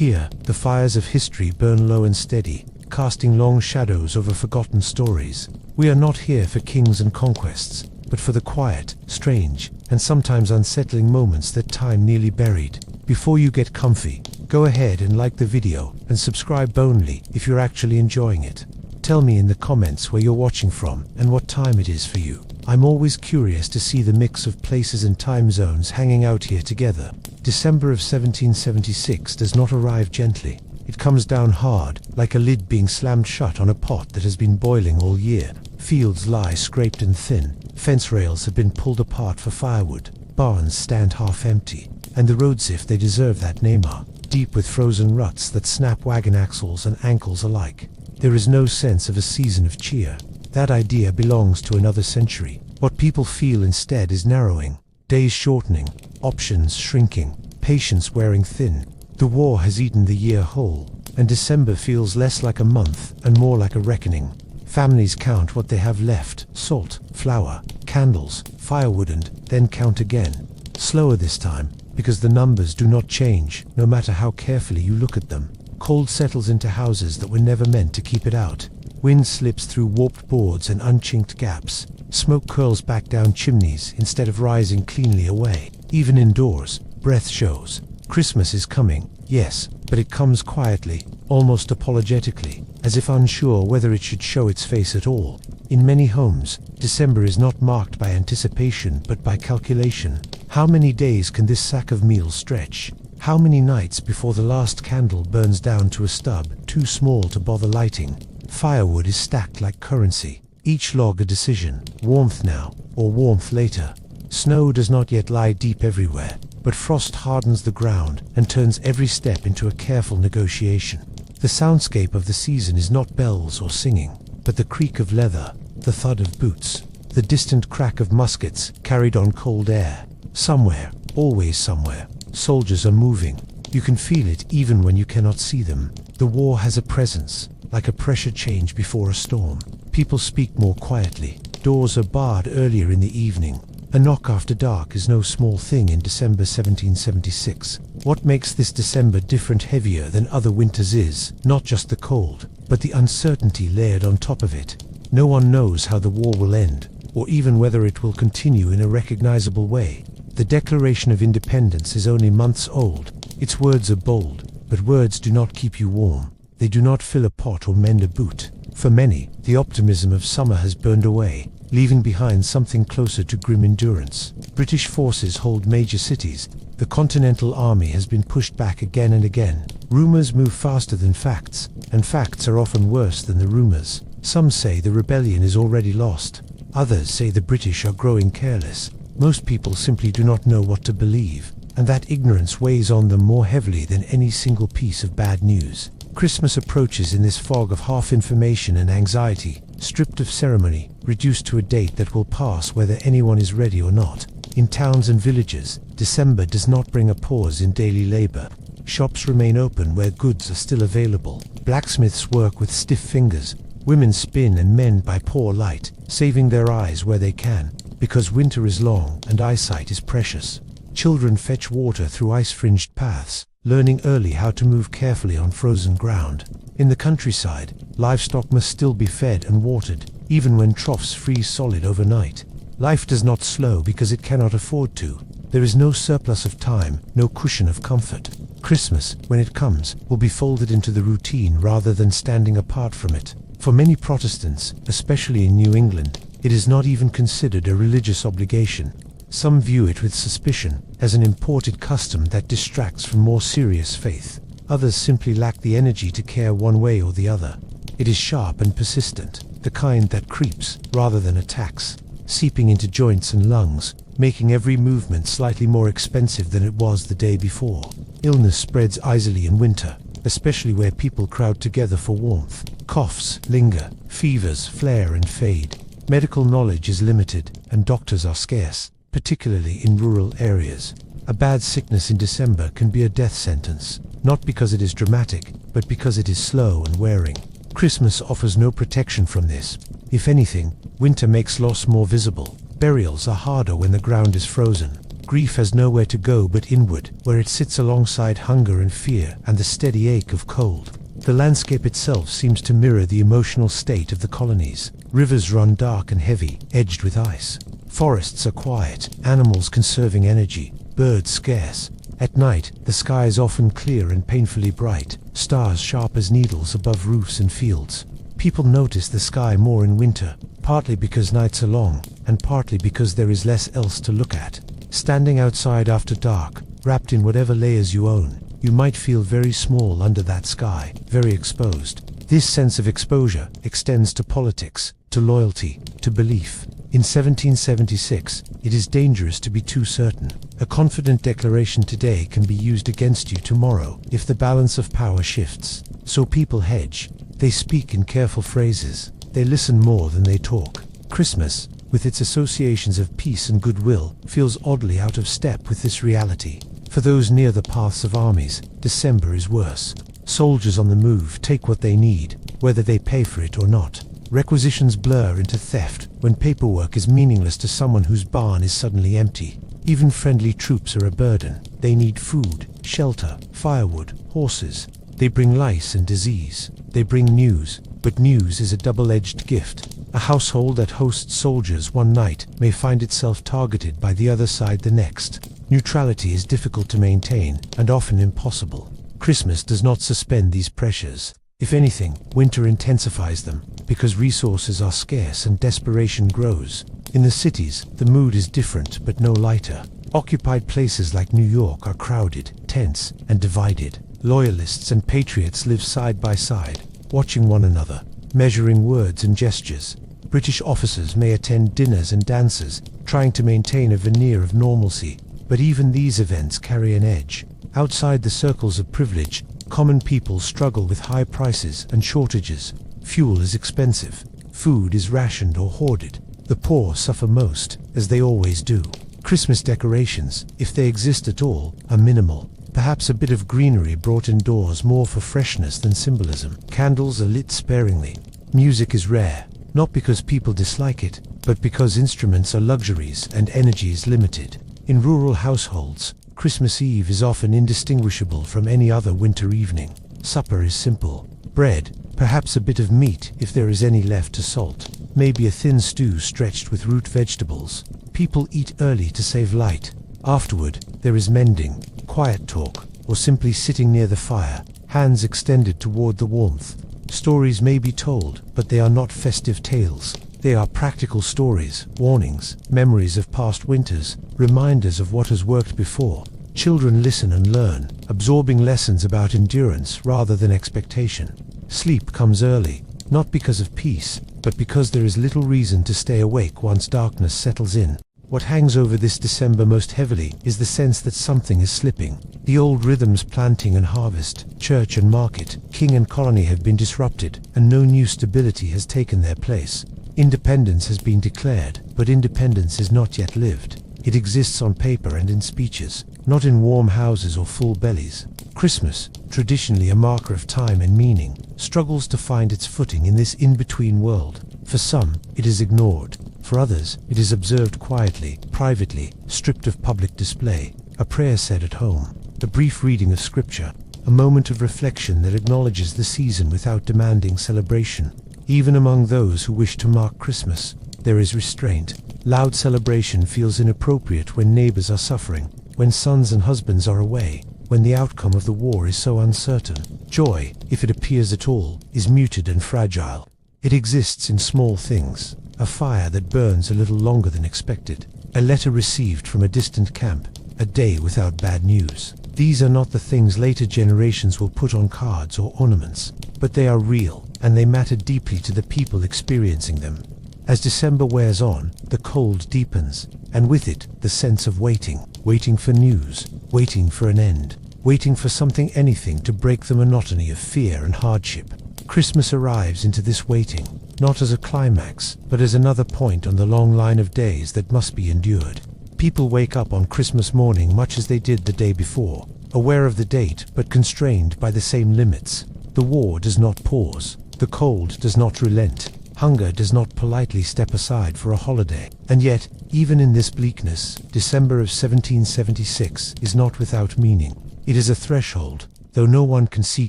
Here, the fires of history burn low and steady, casting long shadows over forgotten stories. We are not here for kings and conquests, but for the quiet, strange, and sometimes unsettling moments that time nearly buried. Before you get comfy, go ahead and like the video and subscribe only if you're actually enjoying it. Tell me in the comments where you're watching from and what time it is for you. I'm always curious to see the mix of places and time zones hanging out here together. December of 1776 does not arrive gently. It comes down hard, like a lid being slammed shut on a pot that has been boiling all year. Fields lie scraped and thin, fence rails have been pulled apart for firewood, barns stand half empty, and the roads, if they deserve that name, are deep with frozen ruts that snap wagon axles and ankles alike. There is no sense of a season of cheer. That idea belongs to another century. What people feel instead is narrowing, days shortening, options shrinking, patience wearing thin. The war has eaten the year whole, and December feels less like a month and more like a reckoning. Families count what they have left: salt, flour, candles, firewood, and then count again. Slower this time, because the numbers do not change, no matter how carefully you look at them. Cold settles into houses that were never meant to keep it out. Wind slips through warped boards and unchinked gaps. Smoke curls back down chimneys instead of rising cleanly away. Even indoors, breath shows. Christmas is coming, yes, but it comes quietly, almost apologetically, as if unsure whether it should show its face at all. In many homes, December is not marked by anticipation but by calculation. How many days can this sack of meals stretch? How many nights before the last candle burns down to a stub too small to bother lighting? Firewood is stacked like currency, each log a decision: warmth now or warmth later. Snow does not yet lie deep everywhere, but frost hardens the ground and turns every step into a careful negotiation. The soundscape of the season is not bells or singing, but the creak of leather, the thud of boots, the distant crack of muskets carried on cold air. Somewhere, always somewhere, soldiers are moving. You can feel it even when you cannot see them. The war has a presence, like a pressure change before a storm. People speak more quietly. Doors are barred earlier in the evening. A knock after dark is no small thing in December 1776. What makes this December different, heavier than other winters, is not just the cold, but the uncertainty layered on top of it. No one knows how the war will end, or even whether it will continue in a recognizable way. The Declaration of Independence is only months old. Its words are bold, but words do not keep you warm. They do not fill a pot or mend a boot. For many, the optimism of summer has burned away, leaving behind something closer to grim endurance. British forces hold major cities. The Continental Army has been pushed back again and again. Rumors move faster than facts, and facts are often worse than the rumors. Some say the rebellion is already lost. Others say the British are growing careless. Most people simply do not know what to believe, and that ignorance weighs on them more heavily than any single piece of bad news. Christmas approaches in this fog of half information and anxiety, stripped of ceremony, reduced to a date that will pass whether anyone is ready or not. In towns and villages, December does not bring a pause in daily labor. Shops remain open where goods are still available. Blacksmiths work with stiff fingers. Women spin and mend by poor light, saving their eyes where they can, because winter is long and eyesight is precious. Children fetch water through ice-fringed paths, learning early how to move carefully on frozen ground. In the countryside, livestock must still be fed and watered, even when troughs freeze solid overnight. Life does not slow because it cannot afford to. There is no surplus of time, no cushion of comfort. Christmas, when it comes, will be folded into the routine rather than standing apart from it. For many Protestants, especially in New England, it is not even considered a religious obligation. Some view it with suspicion, as an imported custom that distracts from more serious faith. Others simply lack the energy to care one way or the other. It is sharp and persistent, the kind that creeps rather than attacks, seeping into joints and lungs, making every movement slightly more expensive than it was the day before. Illness spreads easily in winter, especially where people crowd together for warmth. Coughs linger, fevers flare and fade. Medical knowledge is limited, and doctors are scarce, particularly in rural areas. A bad sickness in December can be a death sentence, not because it is dramatic, but because it is slow and wearing. Christmas offers no protection from this. If anything, winter makes loss more visible. Burials are harder when the ground is frozen. Grief has nowhere to go but inward, where it sits alongside hunger and fear and the steady ache of cold. The landscape itself seems to mirror the emotional state of the colonies. Rivers run dark and heavy, edged with ice. Forests are quiet, animals conserving energy, birds scarce. At night, the sky is often clear and painfully bright, stars sharp as needles above roofs and fields. People notice the sky more in winter, partly because nights are long, and partly because there is less else to look at. Standing outside after dark, wrapped in whatever layers you own, you might feel very small under that sky, very exposed. This sense of exposure extends to politics, to loyalty, to belief. In 1776, it is dangerous to be too certain. A confident declaration today can be used against you tomorrow if the balance of power shifts. So people hedge. They speak in careful phrases. They listen more than they talk. Christmas, with its associations of peace and goodwill, feels oddly out of step with this reality. For those near the paths of armies, December is worse. Soldiers on the move take what they need, whether they pay for it or not. Requisitions blur into theft when paperwork is meaningless to someone whose barn is suddenly empty. Even friendly troops are a burden. They need food, shelter, firewood, horses. They bring lice and disease. They bring news, but news is a double-edged gift. A household that hosts soldiers one night may find itself targeted by the other side the next. Neutrality is difficult to maintain and often impossible. Christmas does not suspend these pressures. If anything, winter intensifies them, because resources are scarce and desperation grows. In the cities, the mood is different but no lighter. Occupied places like New York are crowded, tense, and divided. Loyalists and patriots live side by side, watching one another, measuring words and gestures. British officers may attend dinners and dances, trying to maintain a veneer of normalcy, but even these events carry an edge. Outside the circles of privilege, common people struggle with high prices and shortages. Fuel is expensive. Food is rationed or hoarded. The poor suffer most, as they always do. Christmas decorations, if they exist at all, are minimal. Perhaps a bit of greenery brought indoors more for freshness than symbolism. Candles are lit sparingly. Music is rare, not because people dislike it, but because instruments are luxuries and energy is limited. In rural households, Christmas Eve is often indistinguishable from any other winter evening. Supper is simple. Bread, perhaps a bit of meat if there is any left to salt. Maybe a thin stew stretched with root vegetables. People eat early to save light. Afterward, there is mending, quiet talk, or simply sitting near the fire, hands extended toward the warmth. Stories may be told, but they are not festive tales. They are practical stories, warnings, memories of past winters, reminders of what has worked before. Children listen and learn, absorbing lessons about endurance rather than expectation. Sleep comes early, not because of peace, but because there is little reason to stay awake once darkness settles in. What hangs over this December most heavily is the sense that something is slipping. The old rhythms, planting and harvest, church and market, king and colony have been disrupted, and no new stability has taken their place. Independence has been declared, but independence is not yet lived. It exists on paper and in speeches, not in warm houses or full bellies. Christmas, traditionally a marker of time and meaning, struggles to find its footing in this in-between world. For some, it is ignored. For others, it is observed quietly, privately, stripped of public display. A prayer said at home, a brief reading of scripture, a moment of reflection that acknowledges the season without demanding celebration. Even among those who wish to mark Christmas, there is restraint. Loud celebration feels inappropriate when neighbors are suffering, when sons and husbands are away, when the outcome of the war is so uncertain. Joy, if it appears at all, is muted and fragile. It exists in small things. A fire that burns a little longer than expected. A letter received from a distant camp. A day without bad news. These are not the things later generations will put on cards or ornaments, but they are real, and they matter deeply to the people experiencing them. As December wears on, the cold deepens, and with it, the sense of waiting. Waiting for news, waiting for an end, waiting for something, anything to break the monotony of fear and hardship. Christmas arrives into this waiting, not as a climax, but as another point on the long line of days that must be endured. People wake up on Christmas morning much as they did the day before, aware of the date but constrained by the same limits. The war does not pause. The cold does not relent. Hunger does not politely step aside for a holiday. And yet, even in this bleakness, December of 1776 is not without meaning. It is a threshold, though no one can see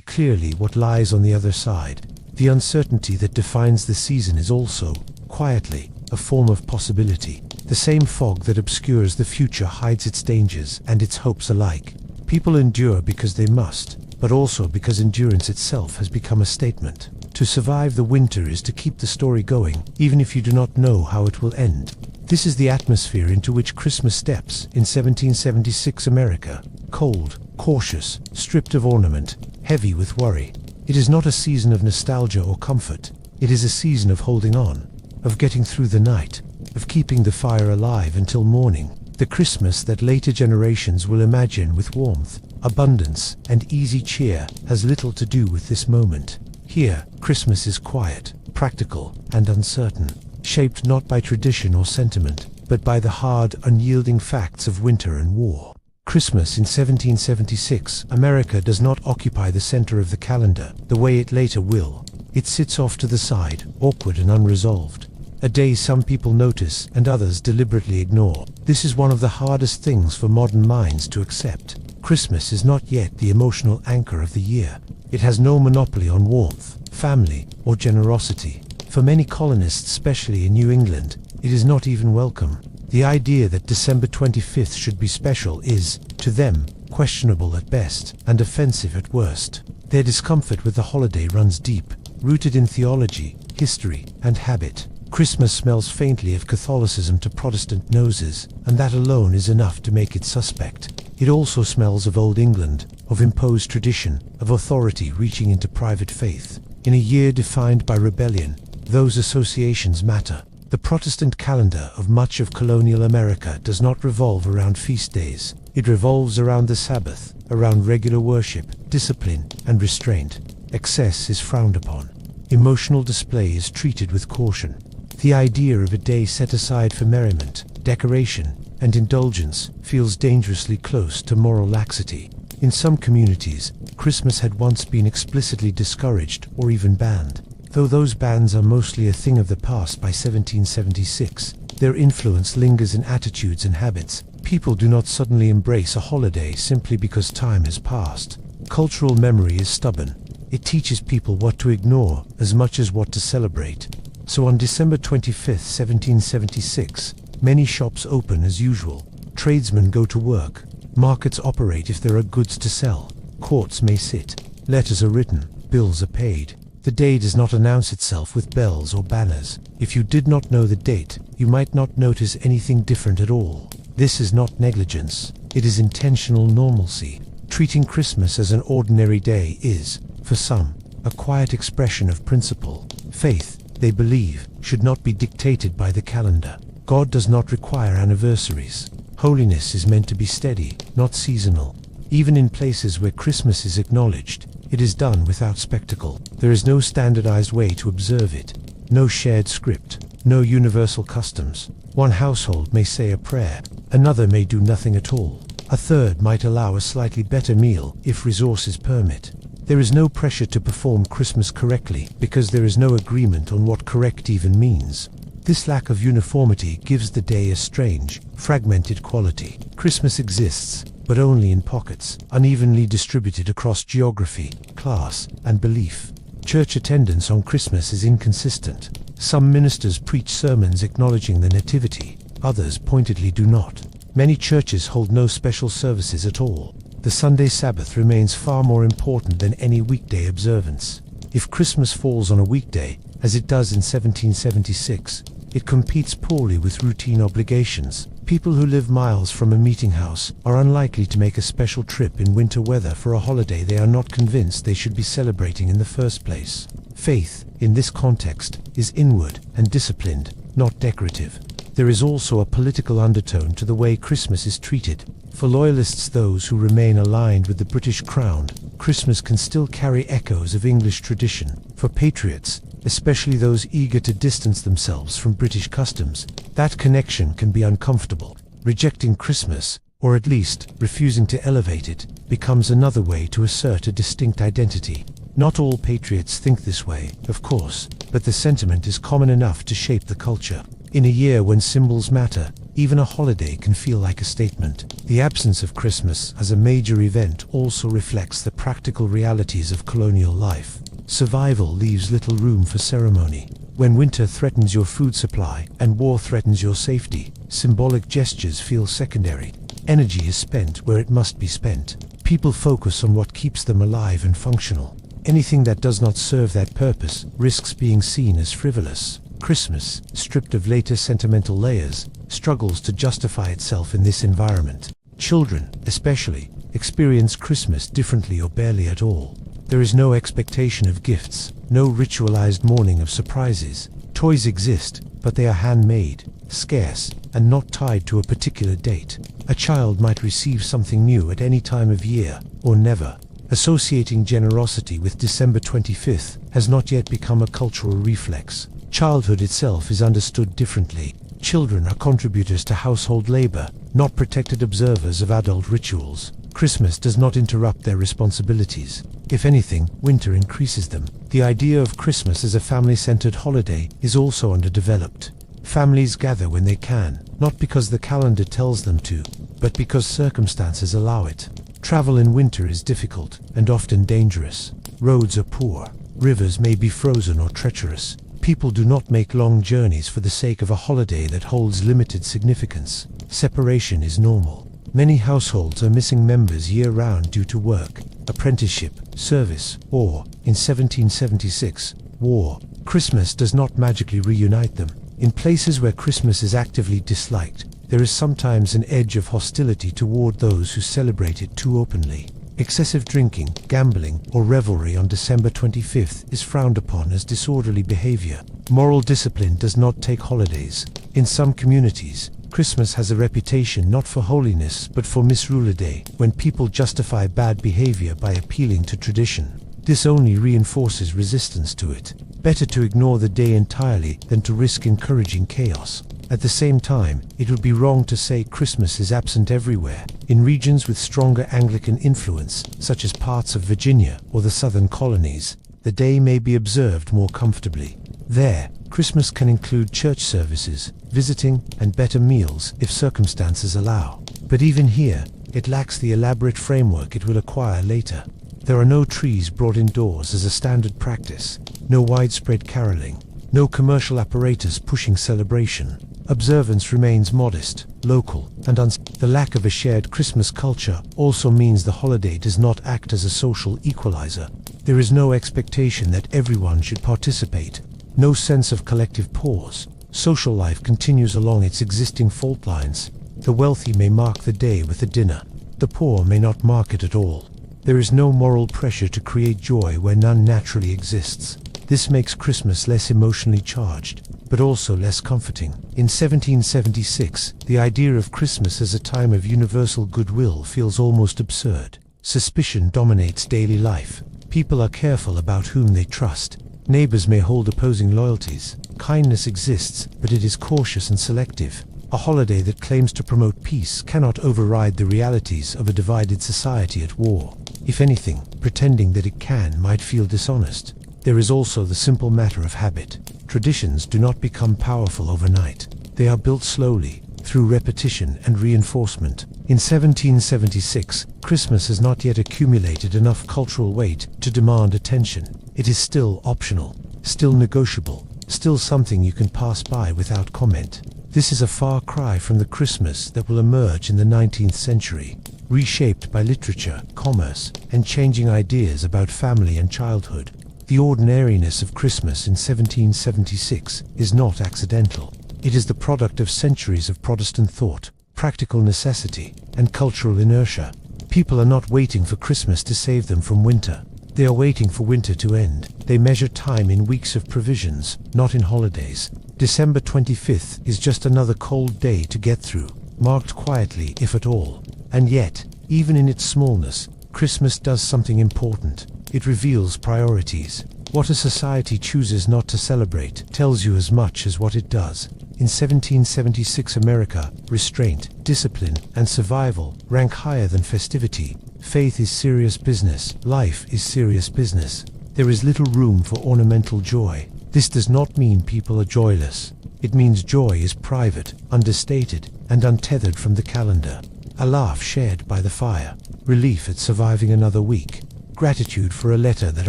clearly what lies on the other side. The uncertainty that defines the season is also, quietly, a form of possibility. The same fog that obscures the future hides its dangers and its hopes alike. People endure because they must, but also because endurance itself has become a statement. To survive the winter is to keep the story going, even if you do not know how it will end. This is the atmosphere into which Christmas steps in 1776 America. Cold, cautious, stripped of ornament, heavy with worry. It is not a season of nostalgia or comfort. It is a season of holding on, of getting through the night, of keeping the fire alive until morning. The Christmas that later generations will imagine with warmth, abundance, and easy cheer has little to do with this moment. Here, Christmas is quiet, practical, and uncertain, shaped not by tradition or sentiment, but by the hard, unyielding facts of winter and war. Christmas in 1776, America does not occupy the center of the calendar, the way it later will. It sits off to the side, awkward and unresolved. A day some people notice and others deliberately ignore. This is one of the hardest things for modern minds to accept. Christmas is not yet the emotional anchor of the year. It has no monopoly on warmth, family, or generosity. For many colonists, especially in New England, it is not even welcome. The idea that December 25th should be special is, to them, questionable at best and offensive at worst. Their discomfort with the holiday runs deep, rooted in theology, history, and habit. Christmas smells faintly of Catholicism to Protestant noses, and that alone is enough to make it suspect. It also smells of Old England, of imposed tradition, of authority reaching into private faith. In a year defined by rebellion, those associations matter. The Protestant calendar of much of colonial America does not revolve around feast days. It revolves around the Sabbath, around regular worship, discipline, and restraint. Excess is frowned upon. Emotional display is treated with caution. The idea of a day set aside for merriment, decoration, and indulgence feels dangerously close to moral laxity. In some communities, Christmas had once been explicitly discouraged or even banned. Though those bans are mostly a thing of the past by 1776, their influence lingers in attitudes and habits. People do not suddenly embrace a holiday simply because time has passed. Cultural memory is stubborn. It teaches people what to ignore as much as what to celebrate. So on December 25, 1776, many shops open as usual. Tradesmen go to work. Markets operate if there are goods to sell. Courts may sit. Letters are written. Bills are paid. The day does not announce itself with bells or banners. If you did not know the date, you might not notice anything different at all. This is not negligence. It is intentional normalcy. Treating Christmas as an ordinary day is, for some, a quiet expression of principle. Faith, they believe, should not be dictated by the calendar. God does not require anniversaries. Holiness is meant to be steady, not seasonal. Even in places where Christmas is acknowledged, it is done without spectacle. There is no standardized way to observe it. No shared script. No universal customs. One household may say a prayer. Another may do nothing at all. A third might allow a slightly better meal if resources permit. There is no pressure to perform Christmas correctly because there is no agreement on what correct even means. This lack of uniformity gives the day a strange, fragmented quality. Christmas exists, but only in pockets, unevenly distributed across geography, class, and belief. Church attendance on Christmas is inconsistent. Some ministers preach sermons acknowledging the Nativity, others pointedly do not. Many churches hold no special services at all. The Sunday Sabbath remains far more important than any weekday observance. If Christmas falls on a weekday, as it does in 1776, it competes poorly with routine obligations. People who live miles from a meeting house are unlikely to make a special trip in winter weather for a holiday they are not convinced they should be celebrating in the first place. Faith, in this context, is inward and disciplined, not decorative. There is also a political undertone to the way Christmas is treated. For loyalists, those who remain aligned with the British Crown, Christmas can still carry echoes of English tradition. For patriots, especially those eager to distance themselves from British customs, that connection can be uncomfortable. Rejecting Christmas, or at least refusing to elevate it, becomes another way to assert a distinct identity. Not all patriots think this way, of course, but but the sentiment is common enough to shape the culture. In a year when symbols matter, even a holiday can feel like a statement. The absence of Christmas as a major event also reflects the practical realities of colonial life. Survival leaves little room for ceremony. When winter threatens your food supply and war threatens your safety, symbolic gestures feel secondary. Energy is spent where it must be spent. People focus on what keeps them alive and functional. Anything that does not serve that purpose risks being seen as frivolous. Christmas, stripped of later sentimental layers, struggles to justify itself in this environment. Children, especially, experience Christmas differently or barely at all. There is no expectation of gifts, no ritualized mourning of surprises. Toys exist, but they are handmade, scarce, and not tied to a particular date. A child might receive something new at any time of year, or never. Associating generosity with December 25th has not yet become a cultural reflex. Childhood itself is understood differently. Children are contributors to household labor, not protected observers of adult rituals. Christmas does not interrupt their responsibilities. If anything, winter increases them. The idea of Christmas as a family-centered holiday is also underdeveloped. Families gather when they can, not because the calendar tells them to, but because circumstances allow it. Travel in winter is difficult and often dangerous. Roads are poor. Rivers may be frozen or treacherous. People do not make long journeys for the sake of a holiday that holds limited significance. Separation is normal. Many households are missing members year-round due to work, apprenticeship, service, or, in 1776, war. Christmas does not magically reunite them. In places where Christmas is actively disliked, there is sometimes an edge of hostility toward those who celebrate it too openly. Excessive drinking, gambling, or revelry on December 25th is frowned upon as disorderly behavior. Moral discipline does not take holidays. In some communities, Christmas has a reputation not for holiness but for misrule, when people justify bad behavior by appealing to tradition. This only reinforces resistance to it. Better to ignore the day entirely than to risk encouraging chaos. At the same time, it would be wrong to say Christmas is absent everywhere. In regions with stronger Anglican influence, such as parts of Virginia or the southern colonies, the day may be observed more comfortably. There, Christmas can include church services, visiting, and better meals if circumstances allow. But even here, it lacks the elaborate framework it will acquire later. There are no trees brought indoors as a standard practice, no widespread caroling, no commercial apparatus pushing celebration. Observance remains modest, local, and the lack of a shared Christmas culture also means the holiday does not act as a social equalizer. There is no expectation that everyone should participate, no sense of collective pause. Social life continues along its existing fault lines. The wealthy may mark the day with a dinner. The poor may not mark it at all. There is no moral pressure to create joy where none naturally exists. This makes Christmas less emotionally charged, but also less comforting. In 1776, the idea of Christmas as a time of universal goodwill feels almost absurd. Suspicion dominates daily life. People are careful about whom they trust. Neighbors may hold opposing loyalties. Kindness exists, but it is cautious and selective. A holiday that claims to promote peace cannot override the realities of a divided society at war. If anything, pretending that it can might feel dishonest. There is also the simple matter of habit. Traditions do not become powerful overnight. They are built slowly, through repetition and reinforcement. In 1776, Christmas has not yet accumulated enough cultural weight to demand attention. It is still optional, still negotiable, still something you can pass by without comment. This is a far cry from the Christmas that will emerge in the 19th century, reshaped by literature, commerce, and changing ideas about family and childhood. The ordinariness of Christmas in 1776 is not accidental. It is the product of centuries of Protestant thought, practical necessity, and cultural inertia. People are not waiting for Christmas to save them from winter. They are waiting for winter to end. They measure time in weeks of provisions, not in holidays. December 25th is just another cold day to get through, marked quietly if at all. And yet, even in its smallness, Christmas does something important. It reveals priorities. What a society chooses not to celebrate tells you as much as what it does. In 1776 America, restraint, discipline, and survival rank higher than festivity. Faith is serious business. Life is serious business. There is little room for ornamental joy. This does not mean people are joyless. It means joy is private, understated, and untethered from the calendar. A laugh shared by the fire, relief at surviving another week, gratitude for a letter that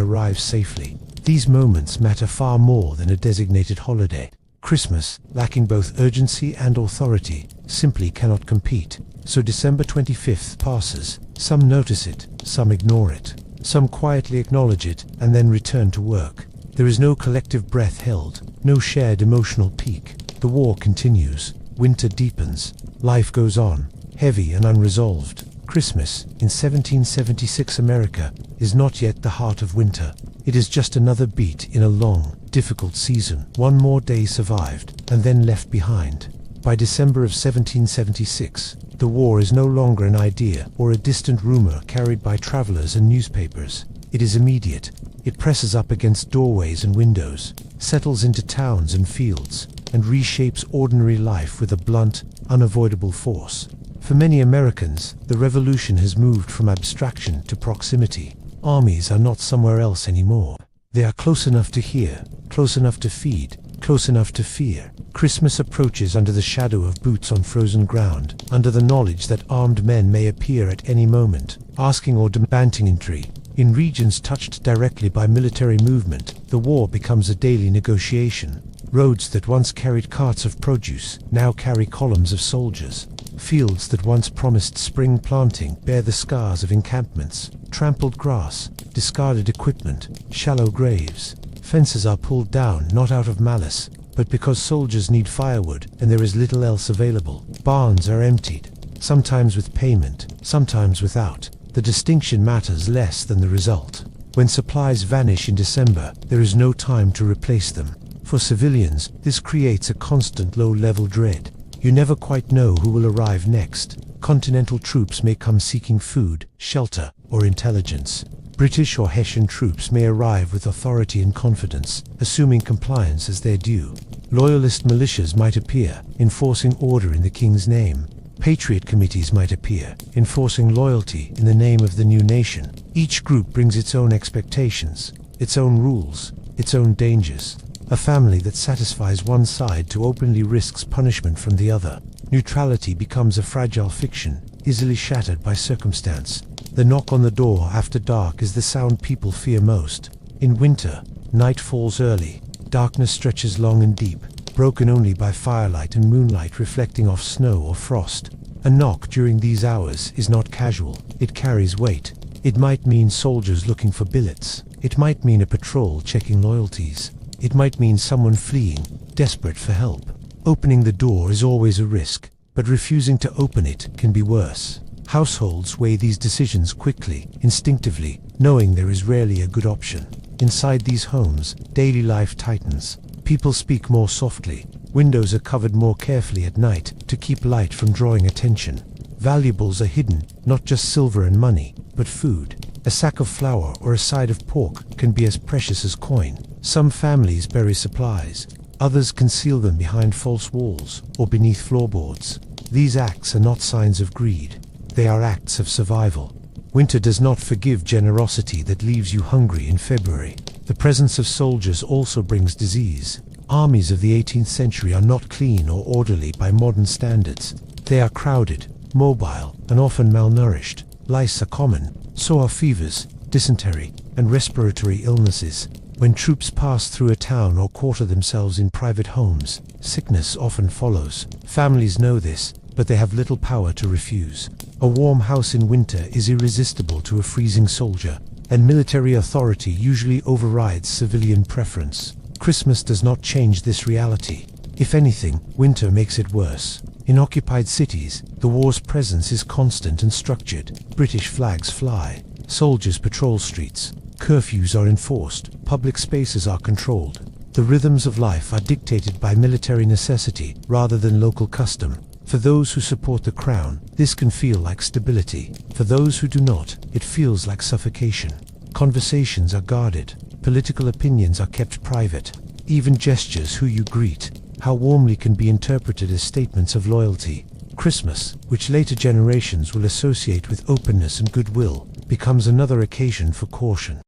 arrives safely. These moments matter far more than a designated holiday. Christmas, lacking both urgency and authority, simply cannot compete. So December 25th passes. Some notice it, some ignore it. Some quietly acknowledge it and then return to work. There is no collective breath held, no shared emotional peak. The war continues. Winter deepens. Life goes on, heavy and unresolved. Christmas, in 1776 America, is not yet the heart of winter. It is just another beat in a long, difficult season. One more day survived, and then left behind. By December of 1776, the war is no longer an idea or a distant rumor carried by travelers and newspapers. It is immediate. It presses up against doorways and windows, settles into towns and fields, and reshapes ordinary life with a blunt, unavoidable force. For many Americans, the revolution has moved from abstraction to proximity. Armies are not somewhere else anymore. They are close enough to hear, close enough to feed, close enough to fear. Christmas approaches under the shadow of boots on frozen ground, under the knowledge that armed men may appear at any moment, asking or demanding entry. In regions touched directly by military movement, the war becomes a daily negotiation. Roads that once carried carts of produce now carry columns of soldiers. Fields that once promised spring planting bear the scars of encampments, trampled grass, discarded equipment, shallow graves. Fences are pulled down not out of malice, but because soldiers need firewood and there is little else available. Barns are emptied, sometimes with payment, sometimes without. The distinction matters less than the result. When supplies vanish in December, there is no time to replace them. For civilians, this creates a constant low-level dread. You never quite know who will arrive next. Continental troops may come seeking food, shelter, or intelligence. British or Hessian troops may arrive with authority and confidence, assuming compliance as their due. Loyalist militias might appear, enforcing order in the king's name. Patriot committees might appear, enforcing loyalty in the name of the new nation. Each group brings its own expectations, its own rules, its own dangers. A family that satisfies one side too openly risks punishment from the other. Neutrality becomes a fragile fiction, easily shattered by circumstance. The knock on the door after dark is the sound people fear most. In winter, night falls early. Darkness stretches long and deep, broken only by firelight and moonlight reflecting off snow or frost. A knock during these hours is not casual. It carries weight. It might mean soldiers looking for billets. It might mean a patrol checking loyalties. It might mean someone fleeing, desperate for help. Opening the door is always a risk, but refusing to open it can be worse. Households weigh these decisions quickly, instinctively, knowing there is rarely a good option. Inside these homes, daily life tightens. People speak more softly. Windows are covered more carefully at night to keep light from drawing attention. Valuables are hidden, not just silver and money, but food. A sack of flour or a side of pork can be as precious as coin. Some families bury supplies. Others conceal them behind false walls or beneath floorboards. These acts are not signs of greed. They are acts of survival. Winter does not forgive generosity that leaves you hungry in February. The presence of soldiers also brings disease. Armies of the 18th century are not clean or orderly by modern standards. They are crowded, mobile, and often malnourished. Lice are common, so are fevers, dysentery, and respiratory illnesses. When troops pass through a town or quarter themselves in private homes, sickness often follows. Families know this, but they have little power to refuse. A warm house in winter is irresistible to a freezing soldier, and military authority usually overrides civilian preference. Christmas does not change this reality. If anything, winter makes it worse. In occupied cities, the war's presence is constant and structured. British flags fly. Soldiers patrol streets. Curfews are enforced. Public spaces are controlled. The rhythms of life are dictated by military necessity rather than local custom. For those who support the crown, this can feel like stability. For those who do not, it feels like suffocation. Conversations are guarded. Political opinions are kept private. Even gestures, who you greet, how warmly, can be interpreted as statements of loyalty. Christmas, which later generations will associate with openness and goodwill, becomes another occasion for caution.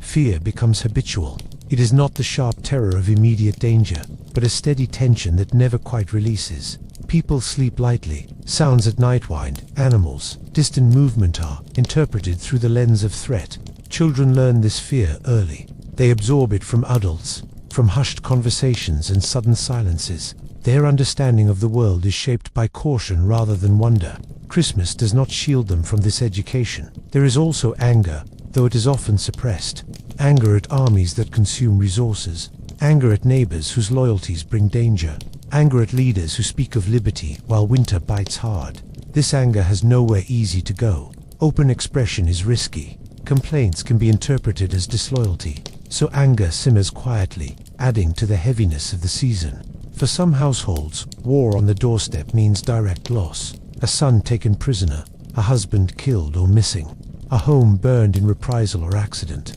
fear becomes habitual. It is not the sharp terror of immediate danger, but a steady tension that never quite releases. People sleep lightly. Sounds at night, wind, animals, distant movement are interpreted through the lens of threat. Children learn this fear early. They absorb it from adults, from hushed conversations and sudden silences. Their understanding of the world is shaped by caution rather than wonder. Christmas does not shield them from this education. There is also anger, though it is often suppressed. Anger at armies that consume resources. Anger at neighbors whose loyalties bring danger. Anger at leaders who speak of liberty while winter bites hard. This anger has nowhere easy to go. Open expression is risky. Complaints can be interpreted as disloyalty. So anger simmers quietly, adding to the heaviness of the season. For some households, war on the doorstep means direct loss. A son taken prisoner, a husband killed or missing, a home burned in reprisal or accident.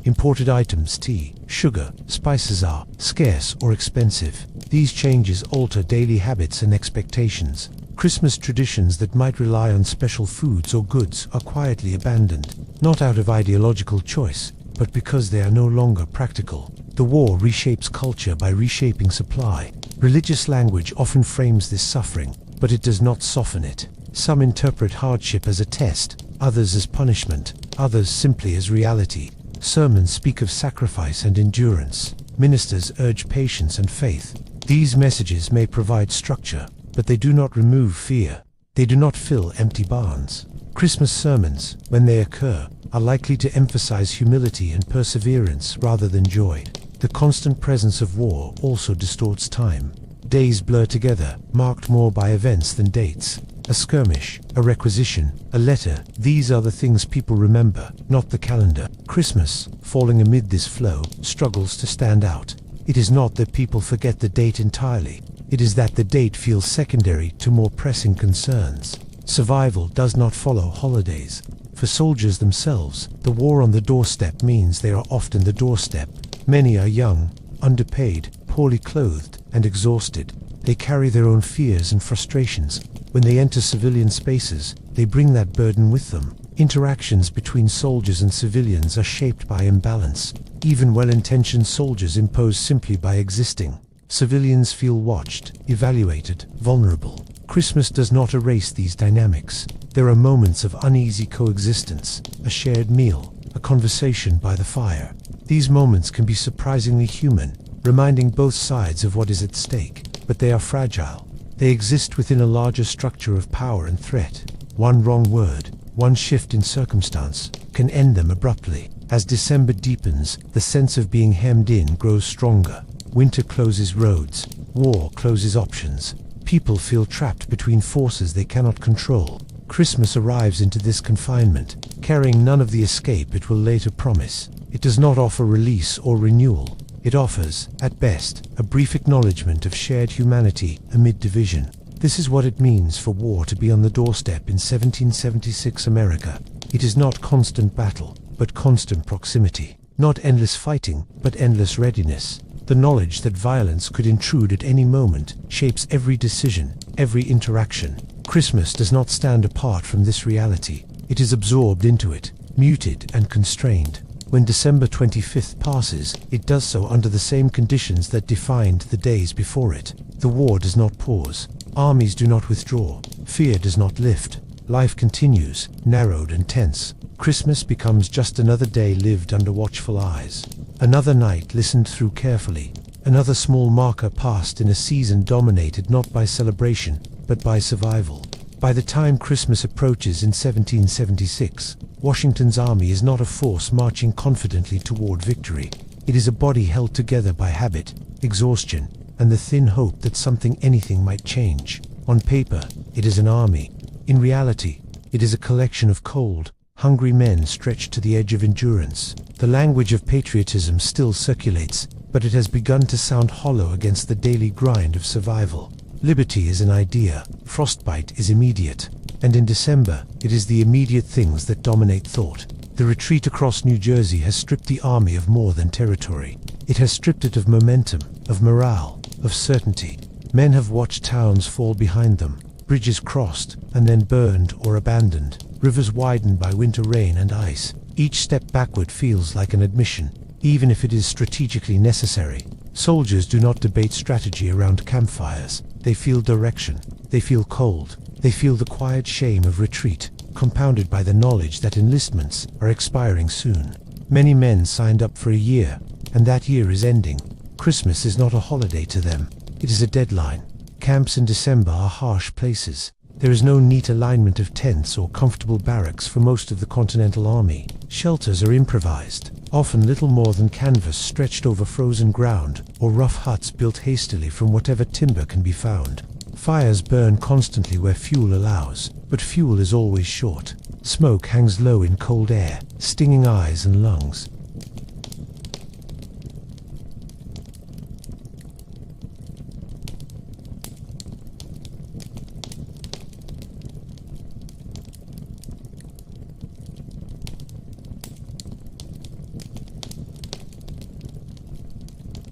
Imported items, tea, sugar, spices are scarce or expensive. These changes alter daily habits and expectations. Christmas traditions that might rely on special foods or goods are quietly abandoned, not out of ideological choice, but because they are no longer practical. The war reshapes culture by reshaping supply. Religious language often frames this suffering, but it does not soften it. Some interpret hardship as a test, others as punishment, others simply as reality. Sermons speak of sacrifice and endurance. Ministers urge patience and faith. These messages may provide structure, but they do not remove fear. They do not fill empty barns. Christmas sermons, when they occur, are likely to emphasize humility and perseverance rather than joy. The constant presence of war also distorts time. Days blur together, marked more by events than dates. A skirmish, a requisition, a letter, these are the things people remember, not the calendar. Christmas, falling amid this flow, struggles to stand out. It is not that people forget the date entirely. It is that the date feels secondary to more pressing concerns. Survival does not follow holidays. For soldiers themselves, the war on the doorstep means they are often the doorstep. Many are young, underpaid, poorly clothed, and exhausted. They carry their own fears and frustrations. When they enter civilian spaces, they bring that burden with them. Interactions between soldiers and civilians are shaped by imbalance. Even well-intentioned soldiers impose simply by existing. Civilians feel watched, evaluated, vulnerable. Christmas does not erase these dynamics. There are moments of uneasy coexistence, a shared meal, a conversation by the fire. These moments can be surprisingly human, reminding both sides of what is at stake. But they are fragile. They exist within a larger structure of power and threat. One wrong word, one shift in circumstance, can end them abruptly. As December deepens, the sense of being hemmed in grows stronger. Winter closes roads. War closes options. People feel trapped between forces they cannot control. Christmas arrives into this confinement, carrying none of the escape it will later promise. It does not offer release or renewal. It offers, at best, a brief acknowledgement of shared humanity amid division. This is what it means for war to be on the doorstep in 1776 America. It is not constant battle, but constant proximity. Not endless fighting, but endless readiness. The knowledge that violence could intrude at any moment shapes every decision, every interaction. Christmas does not stand apart from this reality. It is absorbed into it, muted and constrained. When December 25th passes, it does so under the same conditions that defined the days before it. The war does not pause. Armies do not withdraw. Fear does not lift. Life continues, narrowed and tense. Christmas becomes just another day lived under watchful eyes. Another night listened through carefully. Another small marker passed in a season dominated not by celebration, but by survival. By the time Christmas approaches in 1776, Washington's army is not a force marching confidently toward victory. It is a body held together by habit, exhaustion, and the thin hope that anything might change. On paper, it is an army, In reality, it is a collection of cold, hungry men stretched to the edge of endurance. The language of patriotism still circulates, but it has begun to sound hollow against the daily grind of survival. Liberty is an idea, frostbite is immediate, and in December, it is the immediate things that dominate thought. The retreat across New Jersey has stripped the army of more than territory. It has stripped it of momentum, of morale, of certainty. Men have watched towns fall behind them, bridges crossed and then burned or abandoned, rivers widened by winter rain and ice. Each step backward feels like an admission, even if it is strategically necessary. Soldiers do not debate strategy around campfires. They feel direction. They feel cold. They feel the quiet shame of retreat, compounded by the knowledge that enlistments are expiring soon. Many men signed up for a year, and that year is ending. Christmas is not a holiday to them. It is a deadline. Camps in December are harsh places. There is no neat alignment of tents or comfortable barracks for most of the Continental Army. Shelters are improvised, often little more than canvas stretched over frozen ground, or rough huts built hastily from whatever timber can be found. Fires burn constantly where fuel allows, but fuel is always short. Smoke hangs low in cold air, stinging eyes and lungs.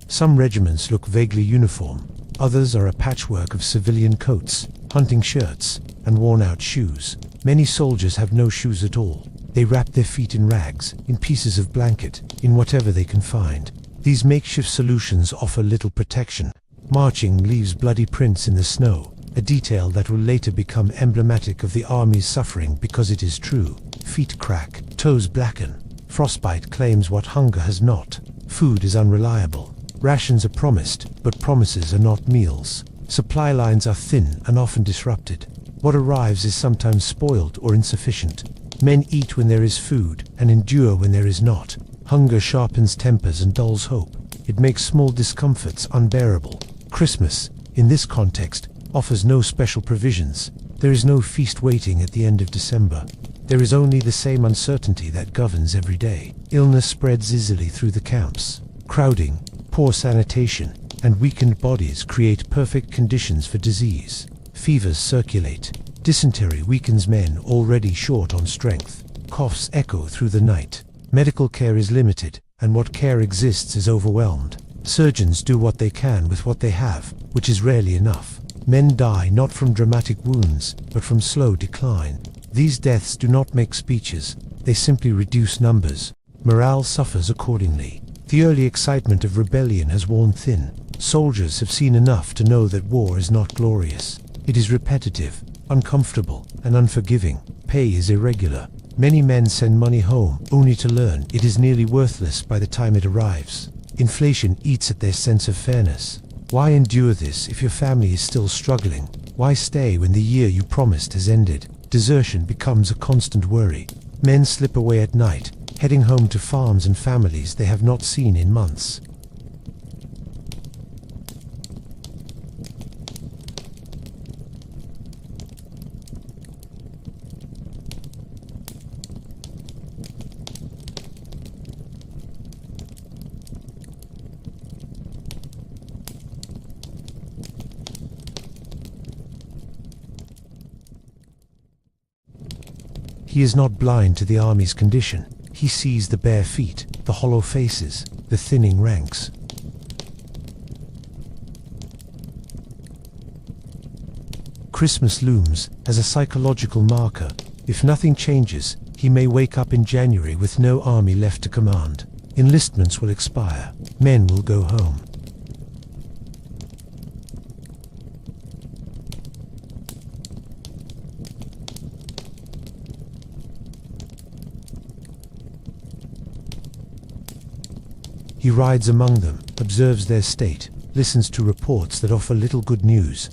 Some regiments look vaguely uniform. Others are a patchwork of civilian coats, hunting shirts, and worn-out shoes. Many soldiers have no shoes at all. They wrap their feet in rags, in pieces of blanket, in whatever they can find. These makeshift solutions offer little protection. Marching leaves bloody prints in the snow, a detail that will later become emblematic of the army's suffering because it is true. Feet crack, toes blacken. Frostbite claims what hunger has not. Food is unreliable. Rations are promised, but promises are not meals. Supply lines are thin and often disrupted. What arrives is sometimes spoiled or insufficient. Men eat when there is food and endure when there is not. Hunger sharpens tempers and dulls hope. It makes small discomforts unbearable. Christmas, in this context, offers no special provisions. There is no feast waiting at the end of December. There is only the same uncertainty that governs every day. Illness spreads easily through the camps. Crowding, poor sanitation, and weakened bodies create perfect conditions for disease. Fevers circulate. Dysentery weakens men already short on strength. Coughs echo through the night. Medical care is limited, and what care exists is overwhelmed. Surgeons do what they can with what they have, which is rarely enough. Men die not from dramatic wounds, but from slow decline. These deaths do not make speeches. They simply reduce numbers. Morale suffers accordingly. The early excitement of rebellion has worn thin. Soldiers have seen enough to know that war is not glorious. It is repetitive, uncomfortable, and unforgiving. Pay is irregular. Many men send money home, only to learn it is nearly worthless by the time it arrives. Inflation eats at their sense of fairness. Why endure this if your family is still struggling? Why stay when the year you promised has ended? Desertion becomes a constant worry. Men slip away at night, heading home to farms and families they have not seen in months. He is not blind to the army's condition. He sees the bare feet, the hollow faces, the thinning ranks. Christmas looms as a psychological marker. If nothing changes, he may wake up in January with no army left to command. Enlistments will expire. Men will go home. He rides among them, observes their state, listens to reports that offer little good news.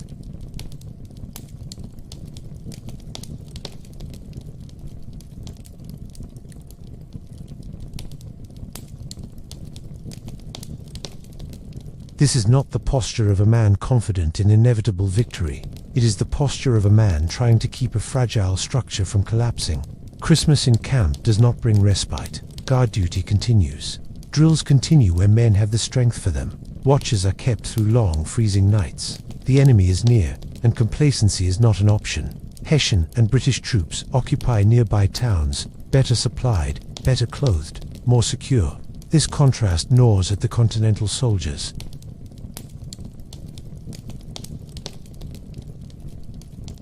This is not the posture of a man confident in inevitable victory. It is the posture of a man trying to keep a fragile structure from collapsing. Christmas in camp does not bring respite. Guard duty continues. Drills continue where men have the strength for them. Watches are kept through long, freezing nights. The enemy is near, and complacency is not an option. Hessian and British troops occupy nearby towns, better supplied, better clothed, more secure. This contrast gnaws at the Continental soldiers.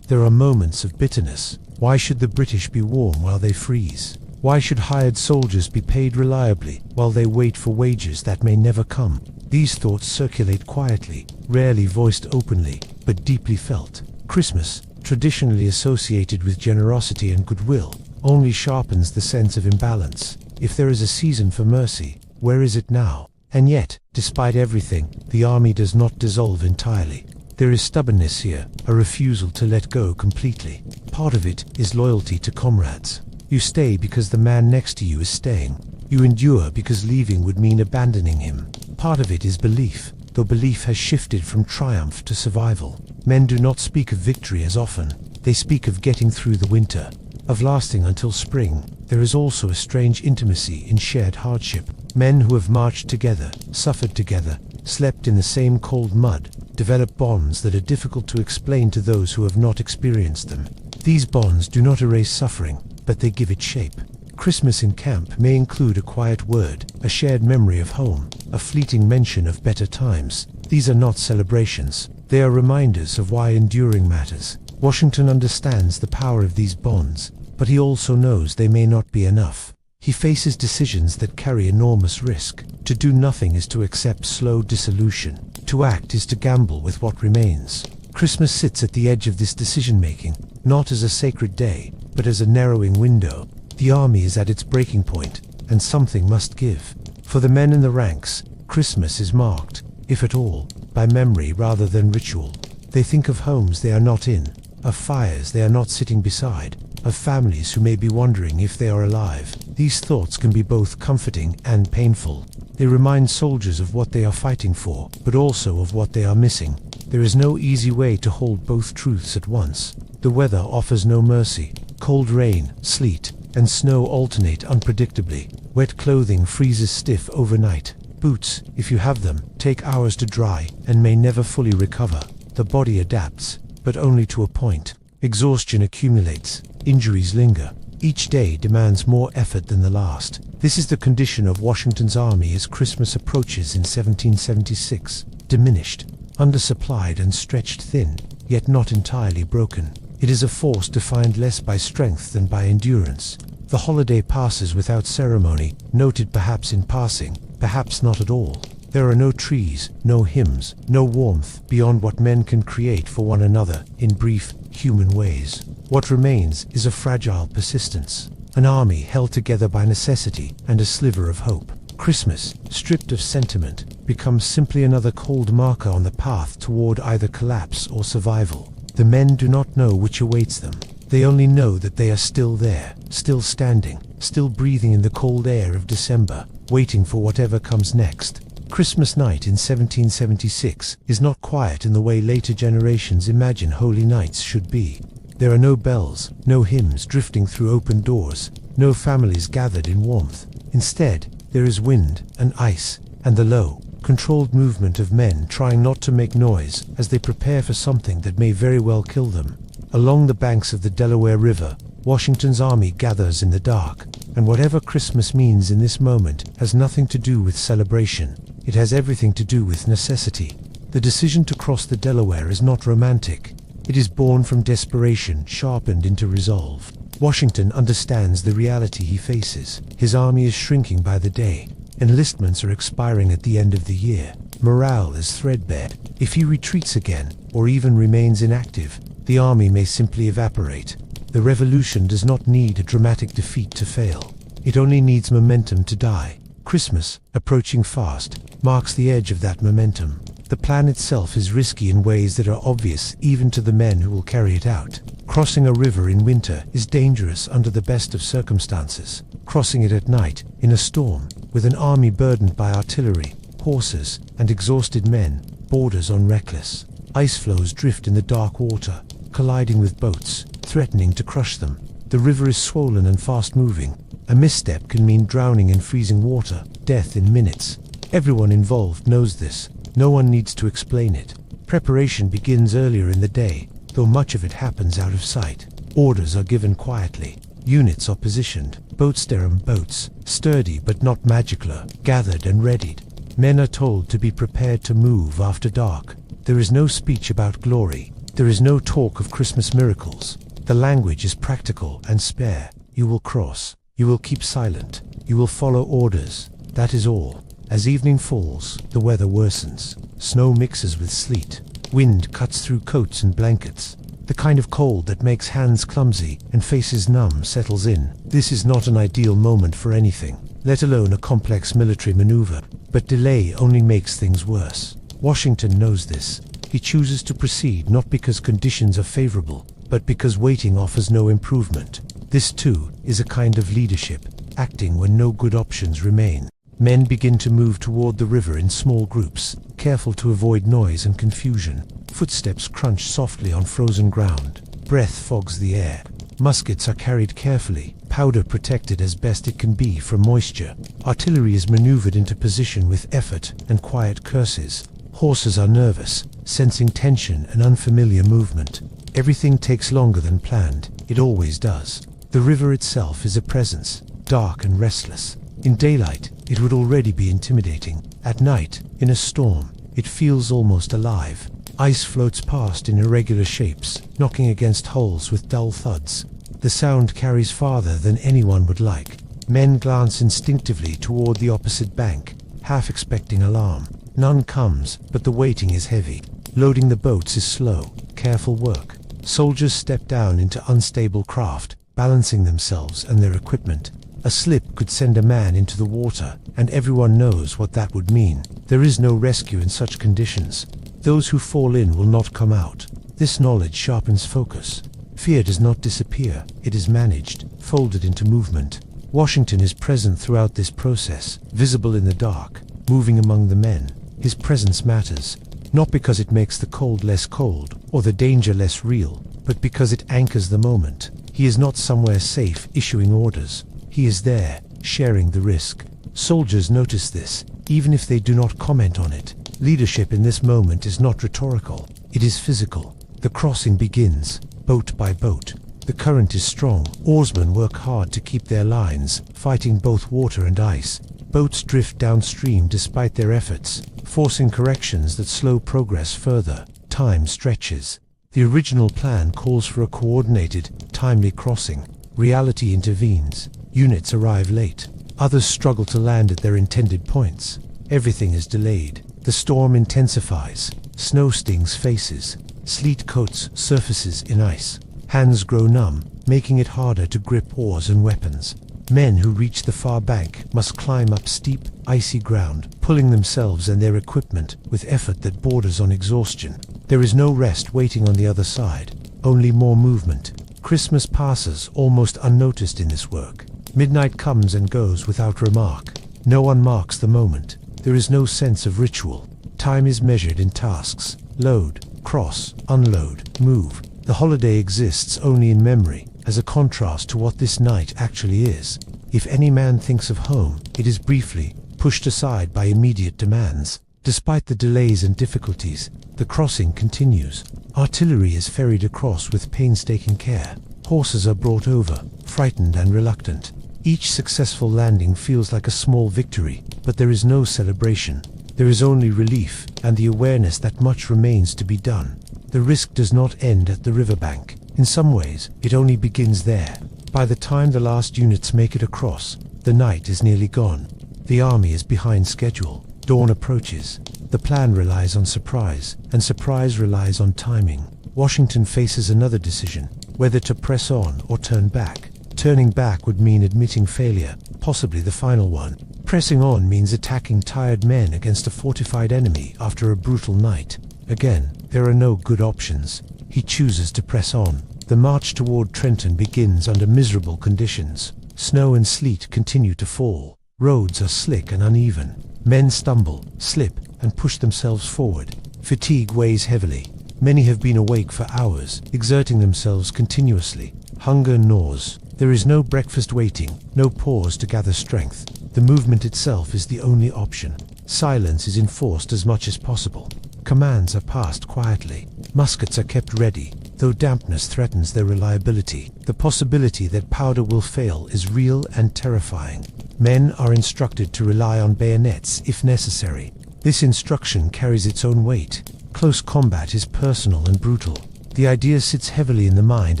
There are moments of bitterness. Why should the British be warm while they freeze? Why should hired soldiers be paid reliably while they wait for wages that may never come? These thoughts circulate quietly, rarely voiced openly, but deeply felt. Christmas, traditionally associated with generosity and goodwill, only sharpens the sense of imbalance. If there is a season for mercy, where is it now? And yet, despite everything, the army does not dissolve entirely. There is stubbornness here, a refusal to let go completely. Part of it is loyalty to comrades. You stay because the man next to you is staying. You endure because leaving would mean abandoning him. Part of it is belief, though belief has shifted from triumph to survival. Men do not speak of victory as often. They speak of getting through the winter, of lasting until spring. There is also a strange intimacy in shared hardship. Men who have marched together, suffered together, slept in the same cold mud, develop bonds that are difficult to explain to those who have not experienced them. These bonds do not erase suffering, but they give it shape. Christmas in camp may include a quiet word, a shared memory of home, a fleeting mention of better times. These are not celebrations. They are reminders of why enduring matters. Washington understands the power of these bonds, but he also knows they may not be enough. He faces decisions that carry enormous risk. To do nothing is to accept slow dissolution. To act is to gamble with what remains. Christmas sits at the edge of this decision-making, not as a sacred day, but as a narrowing window. The army is at its breaking point, and something must give. For the men in the ranks, Christmas is marked, if at all, by memory rather than ritual. They think of homes they are not in, of fires they are not sitting beside, of families who may be wondering if they are alive. These thoughts can be both comforting and painful. They remind soldiers of what they are fighting for, but also of what they are missing. There is no easy way to hold both truths at once. The weather offers no mercy. Cold rain, sleet, and snow alternate unpredictably. Wet clothing freezes stiff overnight. Boots, if you have them, take hours to dry and may never fully recover. The body adapts, but only to a point. Exhaustion accumulates. Injuries linger. Each day demands more effort than the last. This is the condition of Washington's army as Christmas approaches in 1776. Diminished, undersupplied and stretched thin, yet not entirely broken. It is a force defined less by strength than by endurance. The holiday passes without ceremony, noted perhaps in passing, perhaps not at all. There are no trees, no hymns, no warmth beyond what men can create for one another in brief, human ways. What remains is a fragile persistence, an army held together by necessity and a sliver of hope. Christmas, stripped of sentiment, becomes simply another cold marker on the path toward either collapse or survival. The men do not know which awaits them. They only know that they are still there, still standing, still breathing in the cold air of December, waiting for whatever comes next. Christmas night in 1776 is not quiet in the way later generations imagine holy nights should be. There are no bells, no hymns drifting through open doors, no families gathered in warmth. Instead, there is wind and ice, and the low, controlled movement of men trying not to make noise as they prepare for something that may very well kill them. Along the banks of the Delaware River, Washington's army gathers in the dark, and whatever Christmas means in this moment has nothing to do with celebration. It has everything to do with necessity. The decision to cross the Delaware is not romantic. It is born from desperation, sharpened into resolve. Washington understands the reality he faces. His army is shrinking by the day. Enlistments are expiring at the end of the year. Morale is threadbare. If he retreats again, or even remains inactive, the army may simply evaporate. The revolution does not need a dramatic defeat to fail. It only needs momentum to die. Christmas, approaching fast, marks the edge of that momentum. The plan itself is risky in ways that are obvious even to the men who will carry it out. Crossing a river in winter is dangerous under the best of circumstances. Crossing it at night, in a storm, with an army burdened by artillery, horses, and exhausted men, borders on reckless. Ice floes drift in the dark water, colliding with boats, threatening to crush them. The river is swollen and fast-moving. A misstep can mean drowning in freezing water, death in minutes. Everyone involved knows this. No one needs to explain it. Preparation begins earlier in the day, though much of it happens out of sight. Orders are given quietly. Units are positioned. Boatsterum boats, sturdy but not magical, gathered and readied. Men are told to be prepared to move after dark. There is no speech about glory. There is no talk of Christmas miracles. The language is practical and spare. You will cross. You will keep silent. You will follow orders. That is all. As evening falls, the weather worsens. Snow mixes with sleet. Wind cuts through coats and blankets. The kind of cold that makes hands clumsy and faces numb settles in. This is not an ideal moment for anything, let alone a complex military maneuver. But delay only makes things worse. Washington knows this. He chooses to proceed not because conditions are favorable, but because waiting offers no improvement. This too is a kind of leadership, acting when no good options remain. Men begin to move toward the river in small groups, careful to avoid noise and confusion. Footsteps crunch softly on frozen ground. Breath fogs the air. Muskets are carried carefully, powder protected as best it can be from moisture. Artillery is maneuvered into position with effort and quiet curses. Horses are nervous, sensing tension and unfamiliar movement. Everything takes longer than planned. It always does. The river itself is a presence, dark and restless. In daylight, it would already be intimidating. At night, in a storm, it feels almost alive. Ice floats past in irregular shapes, knocking against hulls with dull thuds. The sound carries farther than anyone would like. Men glance instinctively toward the opposite bank, half expecting alarm. None comes, but the waiting is heavy. Loading the boats is slow, careful work. Soldiers step down into unstable craft, balancing themselves and their equipment. A slip could send a man into the water, and everyone knows what that would mean. There is no rescue in such conditions. Those who fall in will not come out. This knowledge sharpens focus. Fear does not disappear. It is managed, folded into movement. Washington is present throughout this process, visible in the dark, moving among the men. His presence matters, not because it makes the cold less cold, or the danger less real, but because it anchors the moment. He is not somewhere safe issuing orders. He is there, sharing the risk. Soldiers notice this, even if they do not comment on it. Leadership in this moment is not rhetorical. It is physical. The crossing begins, boat by boat. The current is strong. Oarsmen work hard to keep their lines, fighting both water and ice. Boats drift downstream despite their efforts, forcing corrections that slow progress further. Time stretches. The original plan calls for a coordinated, timely crossing. Reality intervenes. Units arrive late. Others struggle to land at their intended points. Everything is delayed. The storm intensifies. Snow stings faces. Sleet coats surfaces in ice. Hands grow numb, making it harder to grip oars and weapons. Men who reach the far bank must climb up steep, icy ground, pulling themselves and their equipment with effort that borders on exhaustion. There is no rest waiting on the other side, only more movement. Christmas passes almost unnoticed in this work. Midnight comes and goes without remark. No one marks the moment. There is no sense of ritual. Time is measured in tasks. Load, cross, unload, move. The holiday exists only in memory, as a contrast to what this night actually is. If any man thinks of home, it is briefly pushed aside by immediate demands. Despite the delays and difficulties, the crossing continues. Artillery is ferried across with painstaking care. Horses are brought over, frightened and reluctant. Each successful landing feels like a small victory, but there is no celebration. There is only relief and the awareness that much remains to be done. The risk does not end at the riverbank. In some ways, it only begins there. By the time the last units make it across, the night is nearly gone. The army is behind schedule. Dawn approaches. The plan relies on surprise, and surprise relies on timing. Washington faces another decision, whether to press on or turn back. Turning back would mean admitting failure, possibly the final one. Pressing on means attacking tired men against a fortified enemy after a brutal night. Again, there are no good options. He chooses to press on. The march toward Trenton begins under miserable conditions. Snow and sleet continue to fall. Roads are slick and uneven. Men stumble, slip, and push themselves forward. Fatigue weighs heavily. Many have been awake for hours, exerting themselves continuously. Hunger gnaws. There is no breakfast waiting, no pause to gather strength. The movement itself is the only option. Silence is enforced as much as possible. Commands are passed quietly. Muskets are kept ready, though dampness threatens their reliability. The possibility that powder will fail is real and terrifying. Men are instructed to rely on bayonets if necessary. This instruction carries its own weight. Close combat is personal and brutal. The idea sits heavily in the mind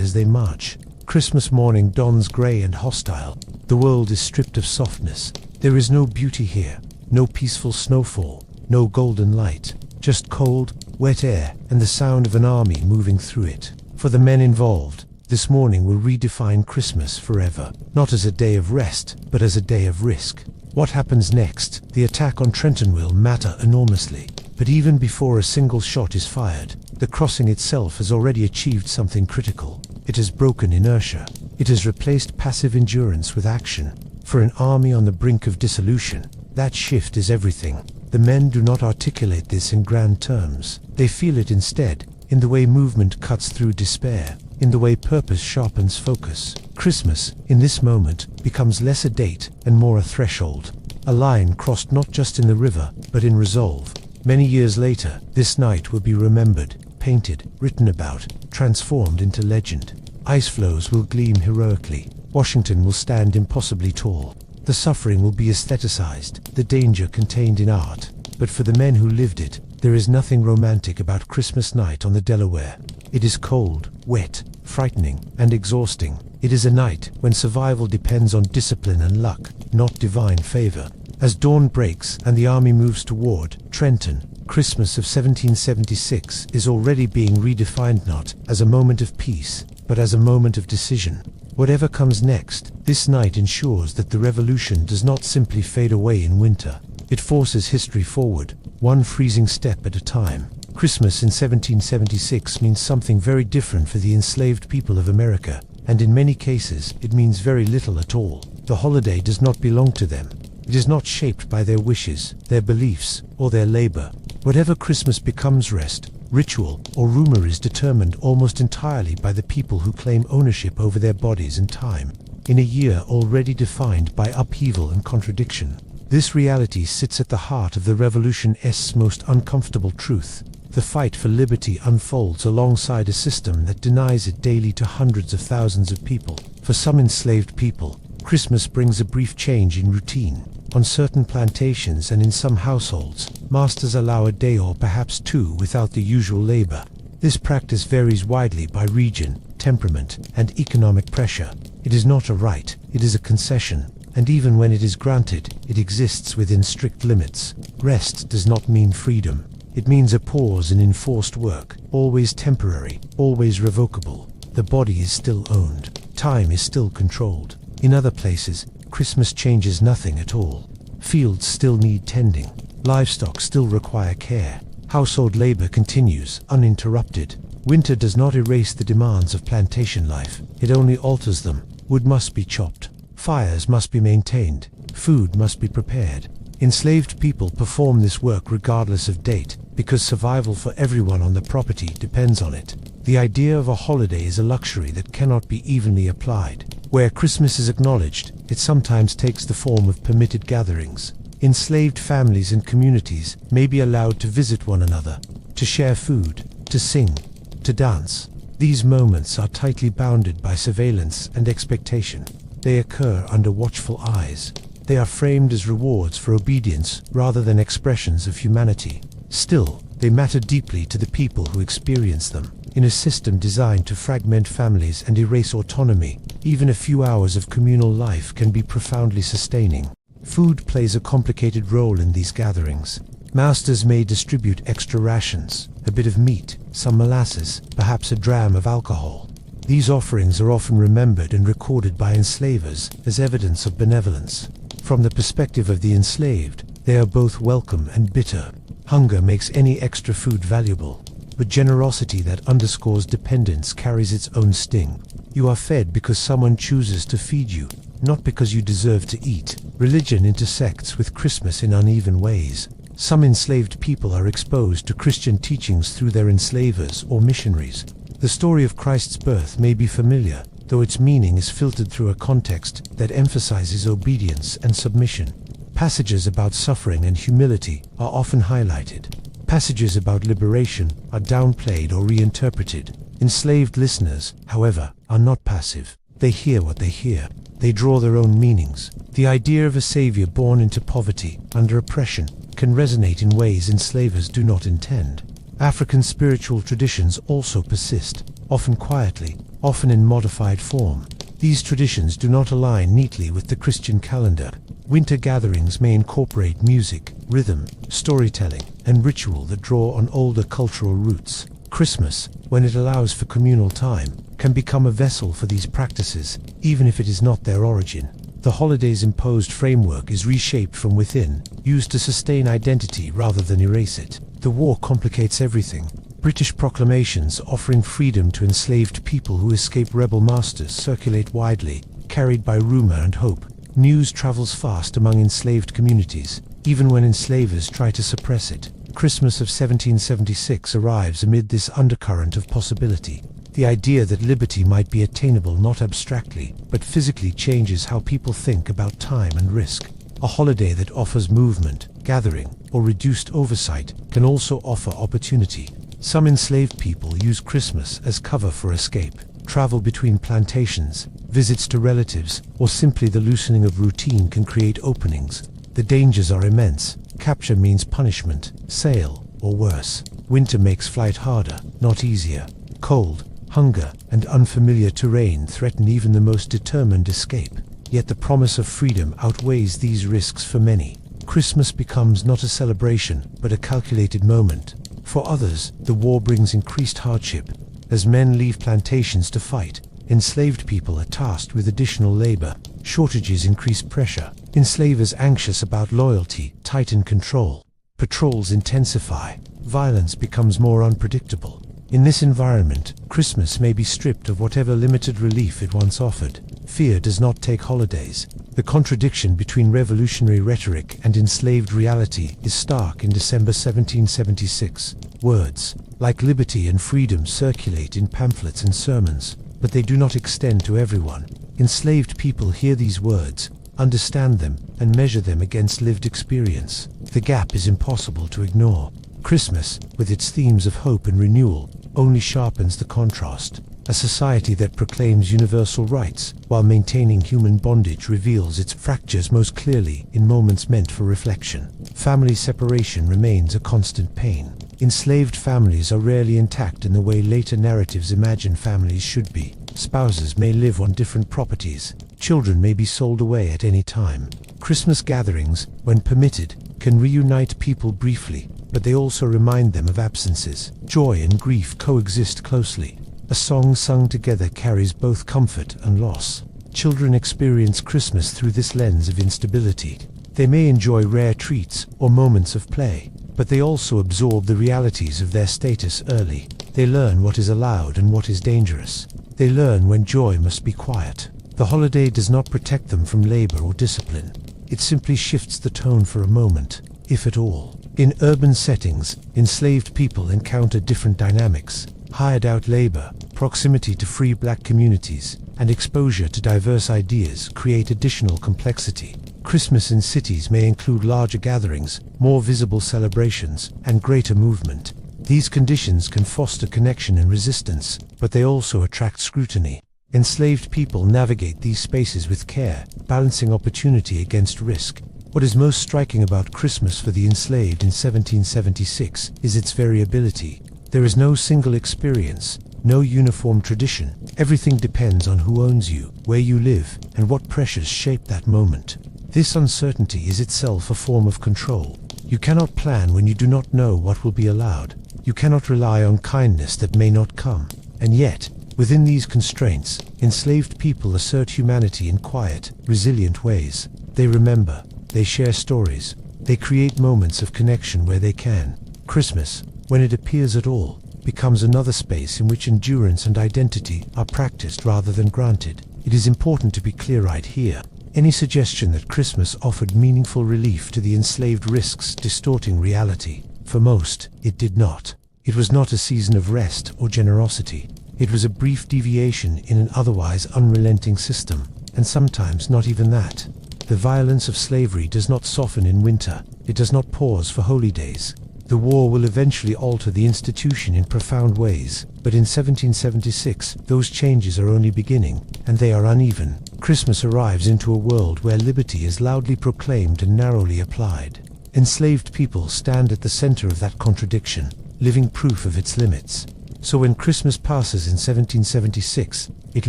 as they march. Christmas morning dawns grey and hostile. The world is stripped of softness. There is no beauty here, no peaceful snowfall, no golden light. Just cold, wet air and the sound of an army moving through it. For the men involved, this morning will redefine Christmas forever, not as a day of rest, but as a day of risk. What happens next? The attack on Trenton will matter enormously. But even before a single shot is fired, the crossing itself has already achieved something critical. It has broken inertia. It has replaced passive endurance with action. For an army on the brink of dissolution, that shift is everything. The men do not articulate this in grand terms. They feel it instead, in the way movement cuts through despair, in the way purpose sharpens focus. Christmas, in this moment, becomes less a date and more a threshold. A line crossed not just in the river, but in resolve. Many years later, this night will be remembered, painted, written about, transformed into legend. Ice floes will gleam heroically. Washington will stand impossibly tall. The suffering will be aestheticized, the danger contained in art. But for the men who lived it, there is nothing romantic about Christmas night on the Delaware. It is cold, wet, frightening, and exhausting. It is a night when survival depends on discipline and luck, not divine favor. As dawn breaks and the army moves toward Trenton, Christmas of 1776 is already being redefined not as a moment of peace, but as a moment of decision. Whatever comes next, this night ensures that the revolution does not simply fade away in winter. It forces history forward, one freezing step at a time. Christmas in 1776 means something very different for the enslaved people of America, and in many cases it means very little at all. The holiday does not belong to them. It is not shaped by their wishes, their beliefs, or their labor. Whatever Christmas becomes rest, ritual, or rumor is determined almost entirely by the people who claim ownership over their bodies and time. In a year already defined by upheaval and contradiction, this reality sits at the heart of the revolution's most uncomfortable truth. The fight for liberty unfolds alongside a system that denies it daily to hundreds of thousands of people. For some enslaved people, Christmas brings a brief change in routine. On certain plantations and in some households, masters allow a day or perhaps two without the usual labor. This practice varies widely by region, temperament, and economic pressure. It is not a right, it is a concession, and even when it is granted, it exists within strict limits. Rest does not mean freedom. It means a pause in enforced work, always temporary, always revocable. The body is still owned. Time is still controlled. In other places, Christmas changes nothing at all. Fields still need tending. Livestock still require care. Household labor continues, uninterrupted. Winter does not erase the demands of plantation life. It only alters them. Wood must be chopped. Fires must be maintained. Food must be prepared. Enslaved people perform this work regardless of date, because survival for everyone on the property depends on it. The idea of a holiday is a luxury that cannot be evenly applied. Where Christmas is acknowledged, it sometimes takes the form of permitted gatherings. Enslaved families and communities may be allowed to visit one another, to share food, to sing, to dance. These moments are tightly bounded by surveillance and expectation. They occur under watchful eyes. They are framed as rewards for obedience rather than expressions of humanity. Still, they matter deeply to the people who experience them. In a system designed to fragment families and erase autonomy, even a few hours of communal life can be profoundly sustaining. Food plays a complicated role in these gatherings. Masters may distribute extra rations, a bit of meat, some molasses, perhaps a dram of alcohol. These offerings are often remembered and recorded by enslavers as evidence of benevolence. From the perspective of the enslaved, they are both welcome and bitter. Hunger makes any extra food valuable, but generosity that underscores dependence carries its own sting. You are fed because someone chooses to feed you, not because you deserve to eat. Religion intersects with Christmas in uneven ways. Some enslaved people are exposed to Christian teachings through their enslavers or missionaries. The story of Christ's birth may be familiar, though its meaning is filtered through a context that emphasizes obedience and submission. Passages about suffering and humility are often highlighted. Passages about liberation are downplayed or reinterpreted. Enslaved listeners, however, are not passive. They hear what they hear. They draw their own meanings. The idea of a savior born into poverty, under oppression, can resonate in ways enslavers do not intend. African spiritual traditions also persist, often quietly, often in modified form. These traditions do not align neatly with the Christian calendar. Winter gatherings may incorporate music, rhythm, storytelling, and ritual that draw on older cultural roots. Christmas, when it allows for communal time, can become a vessel for these practices, even if it is not their origin. The holiday's imposed framework is reshaped from within, used to sustain identity rather than erase it. The war complicates everything. British proclamations offering freedom to enslaved people who escape rebel masters circulate widely, carried by rumor and hope. News travels fast among enslaved communities, even when enslavers try to suppress it. Christmas of 1776 arrives amid this undercurrent of possibility. The idea that liberty might be attainable not abstractly, but physically changes how people think about time and risk. A holiday that offers movement, gathering, or reduced oversight can also offer opportunity. Some enslaved people use Christmas as cover for escape. Travel between plantations, visits to relatives, or simply the loosening of routine can create openings. The dangers are immense. Capture means punishment, sale, or worse. Winter makes flight harder, not easier. Cold, hunger, and unfamiliar terrain threaten even the most determined escape. Yet the promise of freedom outweighs these risks for many. Christmas becomes not a celebration, but a calculated moment. For others, the war brings increased hardship. As men leave plantations to fight, enslaved people are tasked with additional labor. Shortages increase pressure. Enslavers anxious about loyalty tighten control. Patrols intensify. Violence becomes more unpredictable. In this environment, Christmas may be stripped of whatever limited relief it once offered. Fear does not take holidays. The contradiction between revolutionary rhetoric and enslaved reality is stark in December 1776. Words, like liberty and freedom, circulate in pamphlets and sermons, but they do not extend to everyone. Enslaved people hear these words, understand them, and measure them against lived experience. The gap is impossible to ignore. Christmas, with its themes of hope and renewal, only sharpens the contrast. A society that proclaims universal rights while maintaining human bondage reveals its fractures most clearly in moments meant for reflection. Family separation remains a constant pain. Enslaved families are rarely intact in the way later narratives imagine families should be. Spouses may live on different properties. Children may be sold away at any time. Christmas gatherings, when permitted, can reunite people briefly, but they also remind them of absences. Joy and grief coexist closely. A song sung together carries both comfort and loss. Children experience Christmas through this lens of instability. They may enjoy rare treats or moments of play, but they also absorb the realities of their status early. They learn what is allowed and what is dangerous. They learn when joy must be quiet. The holiday does not protect them from labor or discipline. It simply shifts the tone for a moment, if at all. In urban settings, enslaved people encounter different dynamics. Hired out labor, proximity to free black communities, and exposure to diverse ideas create additional complexity. Christmas in cities may include larger gatherings, more visible celebrations, and greater movement. These conditions can foster connection and resistance, but they also attract scrutiny. Enslaved people navigate these spaces with care, balancing opportunity against risk. What is most striking about Christmas for the enslaved in 1776 is its variability. There is no single experience, no uniform tradition. Everything depends on who owns you, where you live, and what pressures shape that moment. This uncertainty is itself a form of control. You cannot plan when you do not know what will be allowed. You cannot rely on kindness that may not come. And yet, within these constraints, enslaved people assert humanity in quiet, resilient ways. They remember, they share stories, they create moments of connection where they can. Christmas, when it appears at all, becomes another space in which endurance and identity are practiced rather than granted. It is important to be clear right here. Any suggestion that Christmas offered meaningful relief to the enslaved risks distorting reality. For most, it did not. It was not a season of rest or generosity. It was a brief deviation in an otherwise unrelenting system, and sometimes not even that. The violence of slavery does not soften in winter. It does not pause for holy days. The war will eventually alter the institution in profound ways, but in 1776 those changes are only beginning, and they are uneven. Christmas arrives into a world where liberty is loudly proclaimed and narrowly applied. Enslaved people stand at the center of that contradiction, living proof of its limits. So when Christmas passes in 1776, it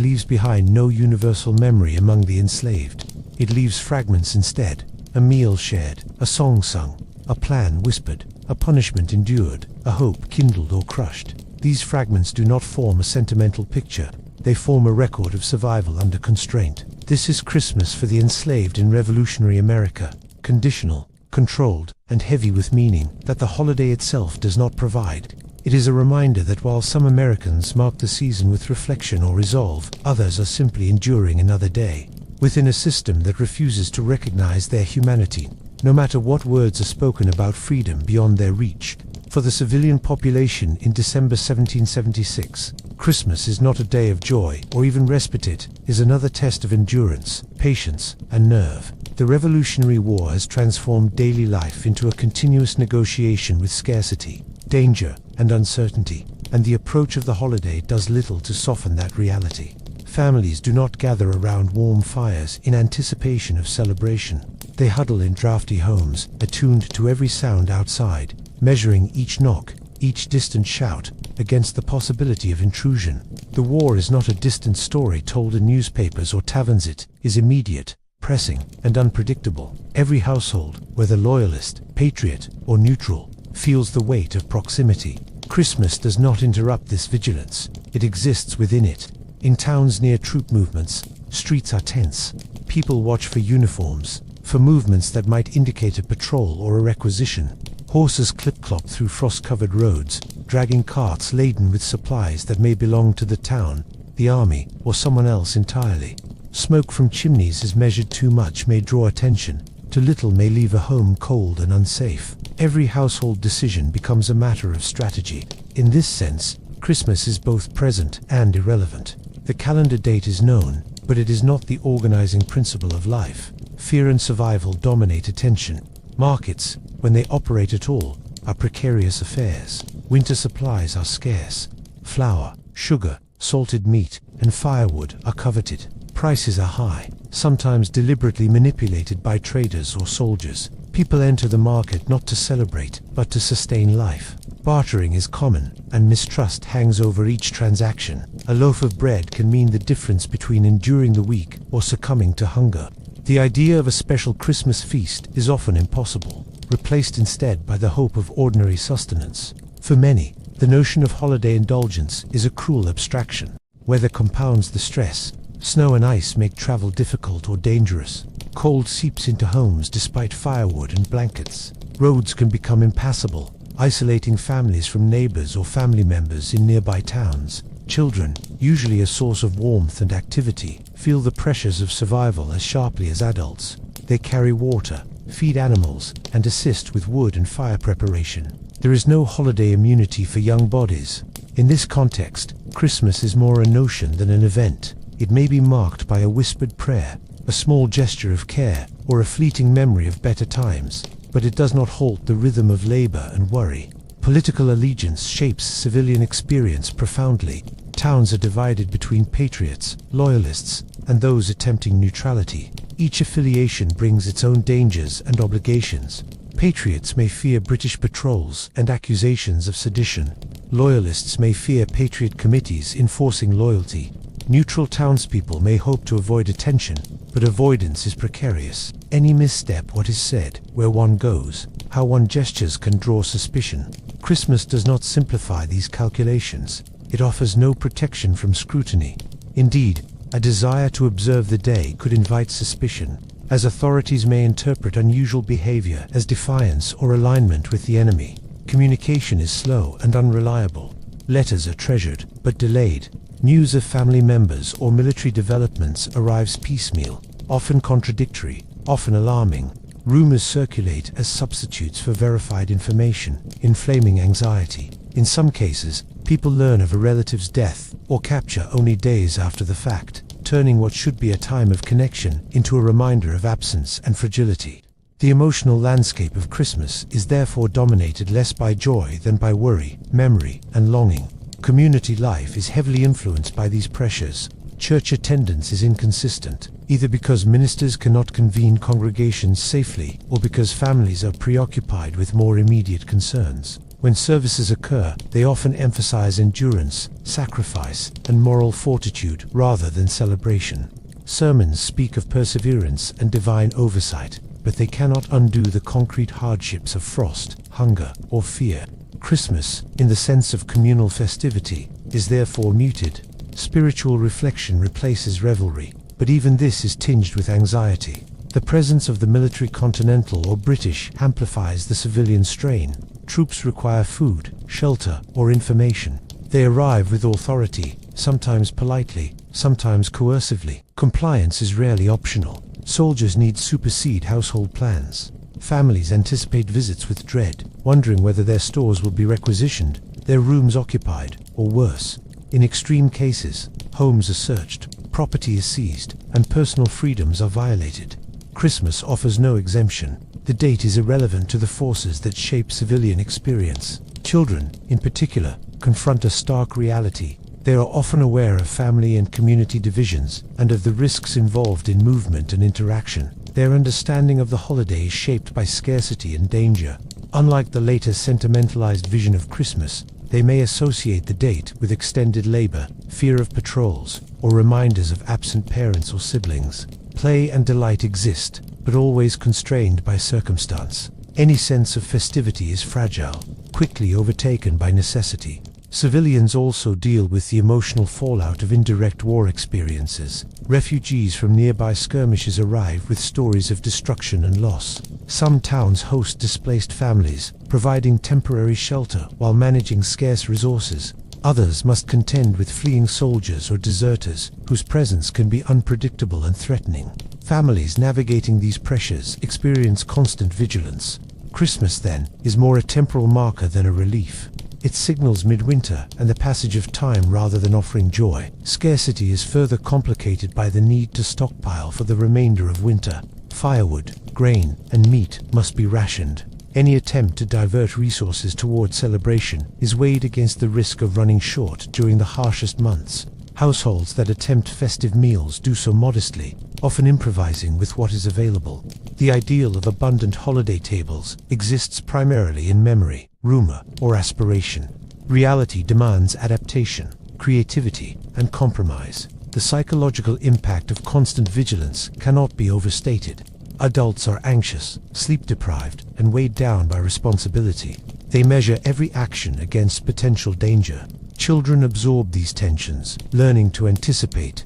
leaves behind no universal memory among the enslaved. It leaves fragments instead: a meal shared, a song sung, a plan whispered, a punishment endured, a hope kindled or crushed. These fragments do not form a sentimental picture. They form a record of survival under constraint. This is Christmas for the enslaved in revolutionary America, conditional, controlled, and heavy with meaning that the holiday itself does not provide. It is a reminder that while some Americans mark the season with reflection or resolve, others are simply enduring another day within a system that refuses to recognize their humanity, no matter what words are spoken about freedom beyond their reach. For the civilian population in December 1776, Christmas is not a day of joy or even respite. It is another test of endurance, patience, and nerve. The Revolutionary War has transformed daily life into a continuous negotiation with scarcity, danger, and uncertainty, and the approach of the holiday does little to soften that reality. Families do not gather around warm fires in anticipation of celebration. They huddle in drafty homes, attuned to every sound outside, measuring each knock, each distant shout, against the possibility of intrusion. The war is not a distant story told in newspapers or taverns. It is immediate, pressing, and unpredictable. Every household, whether loyalist, patriot, or neutral, feels the weight of proximity. Christmas does not interrupt this vigilance. It exists within it. In towns near troop movements, streets are tense. People watch for uniforms, for movements that might indicate a patrol or a requisition. Horses clip-clop through frost-covered roads, dragging carts laden with supplies that may belong to the town, the army, or someone else entirely. Smoke from chimneys is measured too much may draw attention. Too little may leave a home cold and unsafe. Every household decision becomes a matter of strategy. In this sense, Christmas is both present and irrelevant. The calendar date is known, but it is not the organizing principle of life. Fear and survival dominate attention. Markets, when they operate at all, are precarious affairs. Winter supplies are scarce. Flour, sugar, salted meat, and firewood are coveted. Prices are high, sometimes deliberately manipulated by traders or soldiers. People enter the market not to celebrate, but to sustain life. Bartering is common, and mistrust hangs over each transaction. A loaf of bread can mean the difference between enduring the week or succumbing to hunger. The idea of a special Christmas feast is often impossible, replaced instead by the hope of ordinary sustenance. For many, the notion of holiday indulgence is a cruel abstraction. Weather compounds the stress. Snow and ice make travel difficult or dangerous. Cold seeps into homes despite firewood and blankets. Roads can become impassable, isolating families from neighbors or family members in nearby towns. Children, usually a source of warmth and activity, feel the pressures of survival as sharply as adults. They carry water, feed animals, and assist with wood and fire preparation. There is no holiday immunity for young bodies. In this context, Christmas is more a notion than an event. It may be marked by a whispered prayer, a small gesture of care, or a fleeting memory of better times, but it does not halt the rhythm of labor and worry. Political allegiance shapes civilian experience profoundly. Towns are divided between patriots, loyalists, and those attempting neutrality. Each affiliation brings its own dangers and obligations. Patriots may fear British patrols and accusations of sedition. Loyalists may fear patriot committees enforcing loyalty. Neutral townspeople may hope to avoid attention, but avoidance is precarious. Any misstep, what is said, where one goes, how one gestures can draw suspicion. Christmas does not simplify these calculations. It offers no protection from scrutiny. Indeed, a desire to observe the day could invite suspicion, as authorities may interpret unusual behavior as defiance or alignment with the enemy. Communication is slow and unreliable. Letters are treasured, but delayed. News of family members or military developments arrives piecemeal. often contradictory, often alarming. Rumors circulate as substitutes for verified information, inflaming anxiety. In some cases, people learn of a relative's death or capture only days after the fact, turning what should be a time of connection into a reminder of absence and fragility. The emotional landscape of Christmas is therefore dominated less by joy than by worry, memory, and longing. Community life is heavily influenced by these pressures. Church attendance is inconsistent, either because ministers cannot convene congregations safely or because families are preoccupied with more immediate concerns. When services occur, they often emphasize endurance, sacrifice, and moral fortitude rather than celebration. Sermons speak of perseverance and divine oversight, but they cannot undo the concrete hardships of frost, hunger, or fear. Christmas, in the sense of communal festivity, is therefore muted. Spiritual reflection replaces revelry, but even this is tinged with anxiety. The presence of the military Continental or British amplifies the civilian strain. Troops require food, shelter, or information. They arrive with authority, sometimes politely, sometimes coercively. Compliance is rarely optional. Soldiers need supersede household plans. Families anticipate visits with dread, wondering whether their stores will be requisitioned, their rooms occupied, or worse. In extreme cases, homes are searched, property is seized, and personal freedoms are violated. Christmas offers no exemption. The date is irrelevant to the forces that shape civilian experience. Children, in particular, confront a stark reality. They are often aware of family and community divisions and of the risks involved in movement and interaction. Their understanding of the holiday is shaped by scarcity and danger. Unlike the later sentimentalized vision of Christmas, they may associate the date with extended labor, fear of patrols, or reminders of absent parents or siblings. Play and delight exist, but always constrained by circumstance. Any sense of festivity is fragile, quickly overtaken by necessity. Civilians also deal with the emotional fallout of indirect war experiences. Refugees from nearby skirmishes arrive with stories of destruction and loss. Some towns host displaced families, providing temporary shelter while managing scarce resources. Others must contend with fleeing soldiers or deserters, whose presence can be unpredictable and threatening. Families navigating these pressures experience constant vigilance. Christmas, then, is more a temporal marker than a relief. It signals midwinter and the passage of time rather than offering joy. Scarcity is further complicated by the need to stockpile for the remainder of winter. Firewood, grain, and meat must be rationed. Any attempt to divert resources toward celebration is weighed against the risk of running short during the harshest months. Households that attempt festive meals do so modestly, often improvising with what is available. The ideal of abundant holiday tables exists primarily in memory, rumor, or aspiration. Reality demands adaptation, creativity, and compromise. The psychological impact of constant vigilance cannot be overstated. Adults are anxious, sleep-deprived, and weighed down by responsibility. They measure every action against potential danger. Children absorb these tensions, learning to anticipate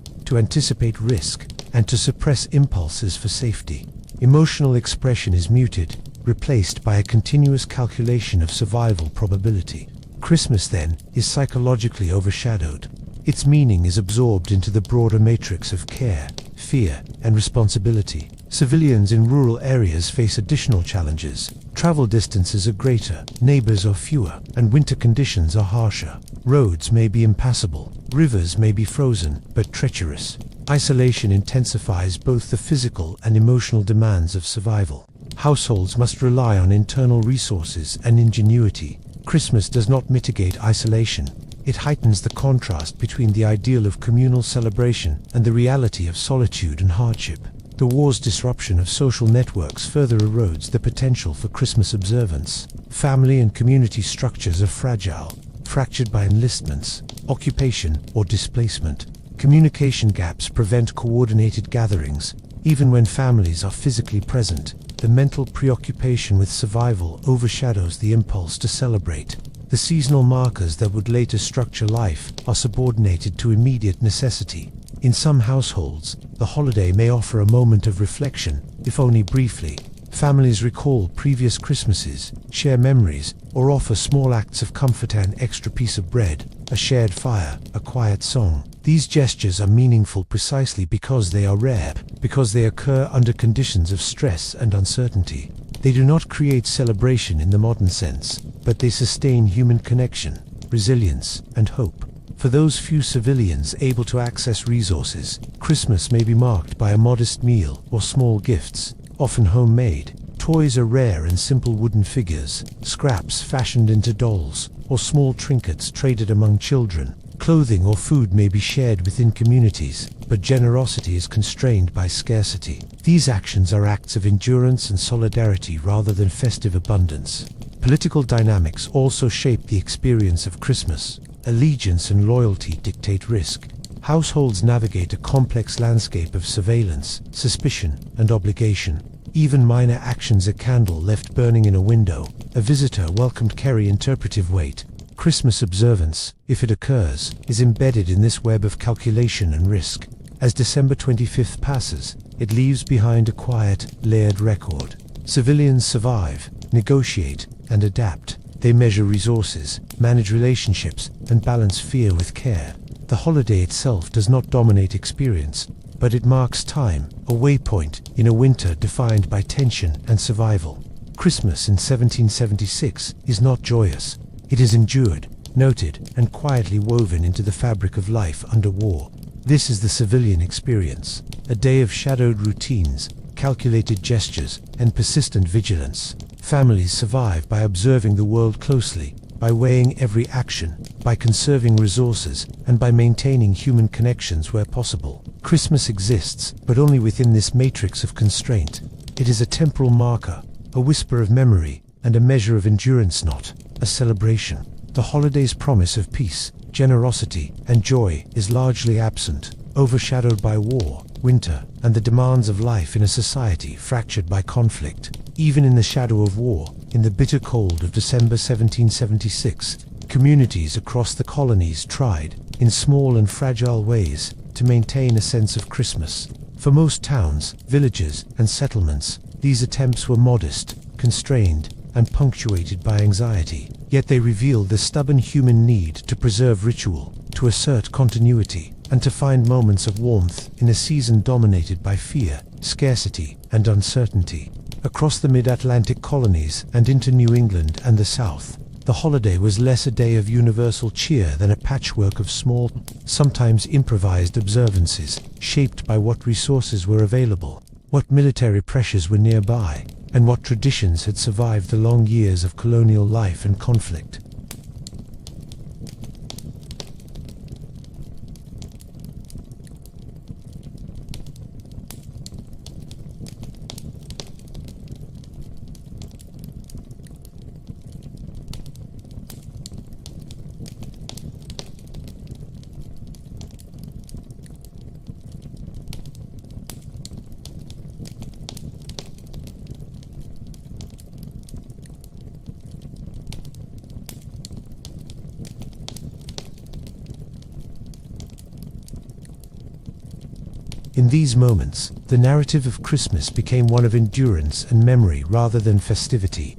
risk, and to suppress impulses for safety. Emotional expression is muted, replaced by a continuous calculation of survival probability. Christmas, then, is psychologically overshadowed. Its meaning is absorbed into the broader matrix of care, fear, and responsibility. Civilians in rural areas face additional challenges. Travel distances are greater, neighbors are fewer, and winter conditions are harsher. Roads may be impassable, rivers may be frozen, but treacherous. Isolation intensifies both the physical and emotional demands of survival. Households must rely on internal resources and ingenuity. Christmas does not mitigate isolation. It heightens the contrast between the ideal of communal celebration and the reality of solitude and hardship. The war's disruption of social networks further erodes the potential for Christmas observance. Family and community structures are fragile, fractured by enlistments, occupation, or displacement. Communication gaps prevent coordinated gatherings. Even when families are physically present, the mental preoccupation with survival overshadows the impulse to celebrate. The seasonal markers that would later structure life are subordinated to immediate necessity. In some households, the holiday may offer a moment of reflection, if only briefly. Families recall previous Christmases, share memories, or offer small acts of comfort: an extra piece of bread, a shared fire, a quiet song. These gestures are meaningful precisely because they are rare, because they occur under conditions of stress and uncertainty. They do not create celebration in the modern sense, but they sustain human connection, resilience, and hope. For those few civilians able to access resources, Christmas may be marked by a modest meal or small gifts, often homemade. Toys are rare and simple wooden figures, scraps fashioned into dolls, or small trinkets traded among children. Clothing or food may be shared within communities, but generosity is constrained by scarcity. These actions are acts of endurance and solidarity rather than festive abundance. Political dynamics also shape the experience of Christmas. Allegiance and loyalty dictate risk. Households navigate a complex landscape of surveillance, suspicion, and obligation. Even minor actions, a candle left burning in a window, a visitor welcomed, carry interpretive weight. Christmas observance, if it occurs, is embedded in this web of calculation and risk. As December 25th passes, it leaves behind a quiet, layered record. Civilians survive, negotiate, and adapt. They measure resources, manage relationships, and balance fear with care. The holiday itself does not dominate experience, but it marks time, a waypoint in a winter defined by tension and survival. Christmas in 1776 is not joyous. It is endured, noted, and quietly woven into the fabric of life under war. This is the civilian experience, a day of shadowed routines, calculated gestures, and persistent vigilance. Families survive by observing the world closely, by weighing every action, by conserving resources, and by maintaining human connections where possible. Christmas exists, but only within this matrix of constraint. It is a temporal marker, a whisper of memory, and a measure of endurance, not a celebration. The holiday's promise of peace, generosity, and joy is largely absent, overshadowed by war, winter, and the demands of life in a society fractured by conflict. Even in the shadow of war, in the bitter cold of December 1776, communities across the colonies tried, in small and fragile ways, to maintain a sense of Christmas. For most towns, villages, and settlements, these attempts were modest, constrained, and punctuated by anxiety. Yet they revealed the stubborn human need to preserve ritual, to assert continuity, and to find moments of warmth in a season dominated by fear, scarcity, and uncertainty. Across the mid-Atlantic colonies and into New England and the South, the holiday was less a day of universal cheer than a patchwork of small, sometimes improvised observances, shaped by what resources were available, what military pressures were nearby, and what traditions had survived the long years of colonial life and conflict. In these moments, the narrative of Christmas became one of endurance and memory rather than festivity.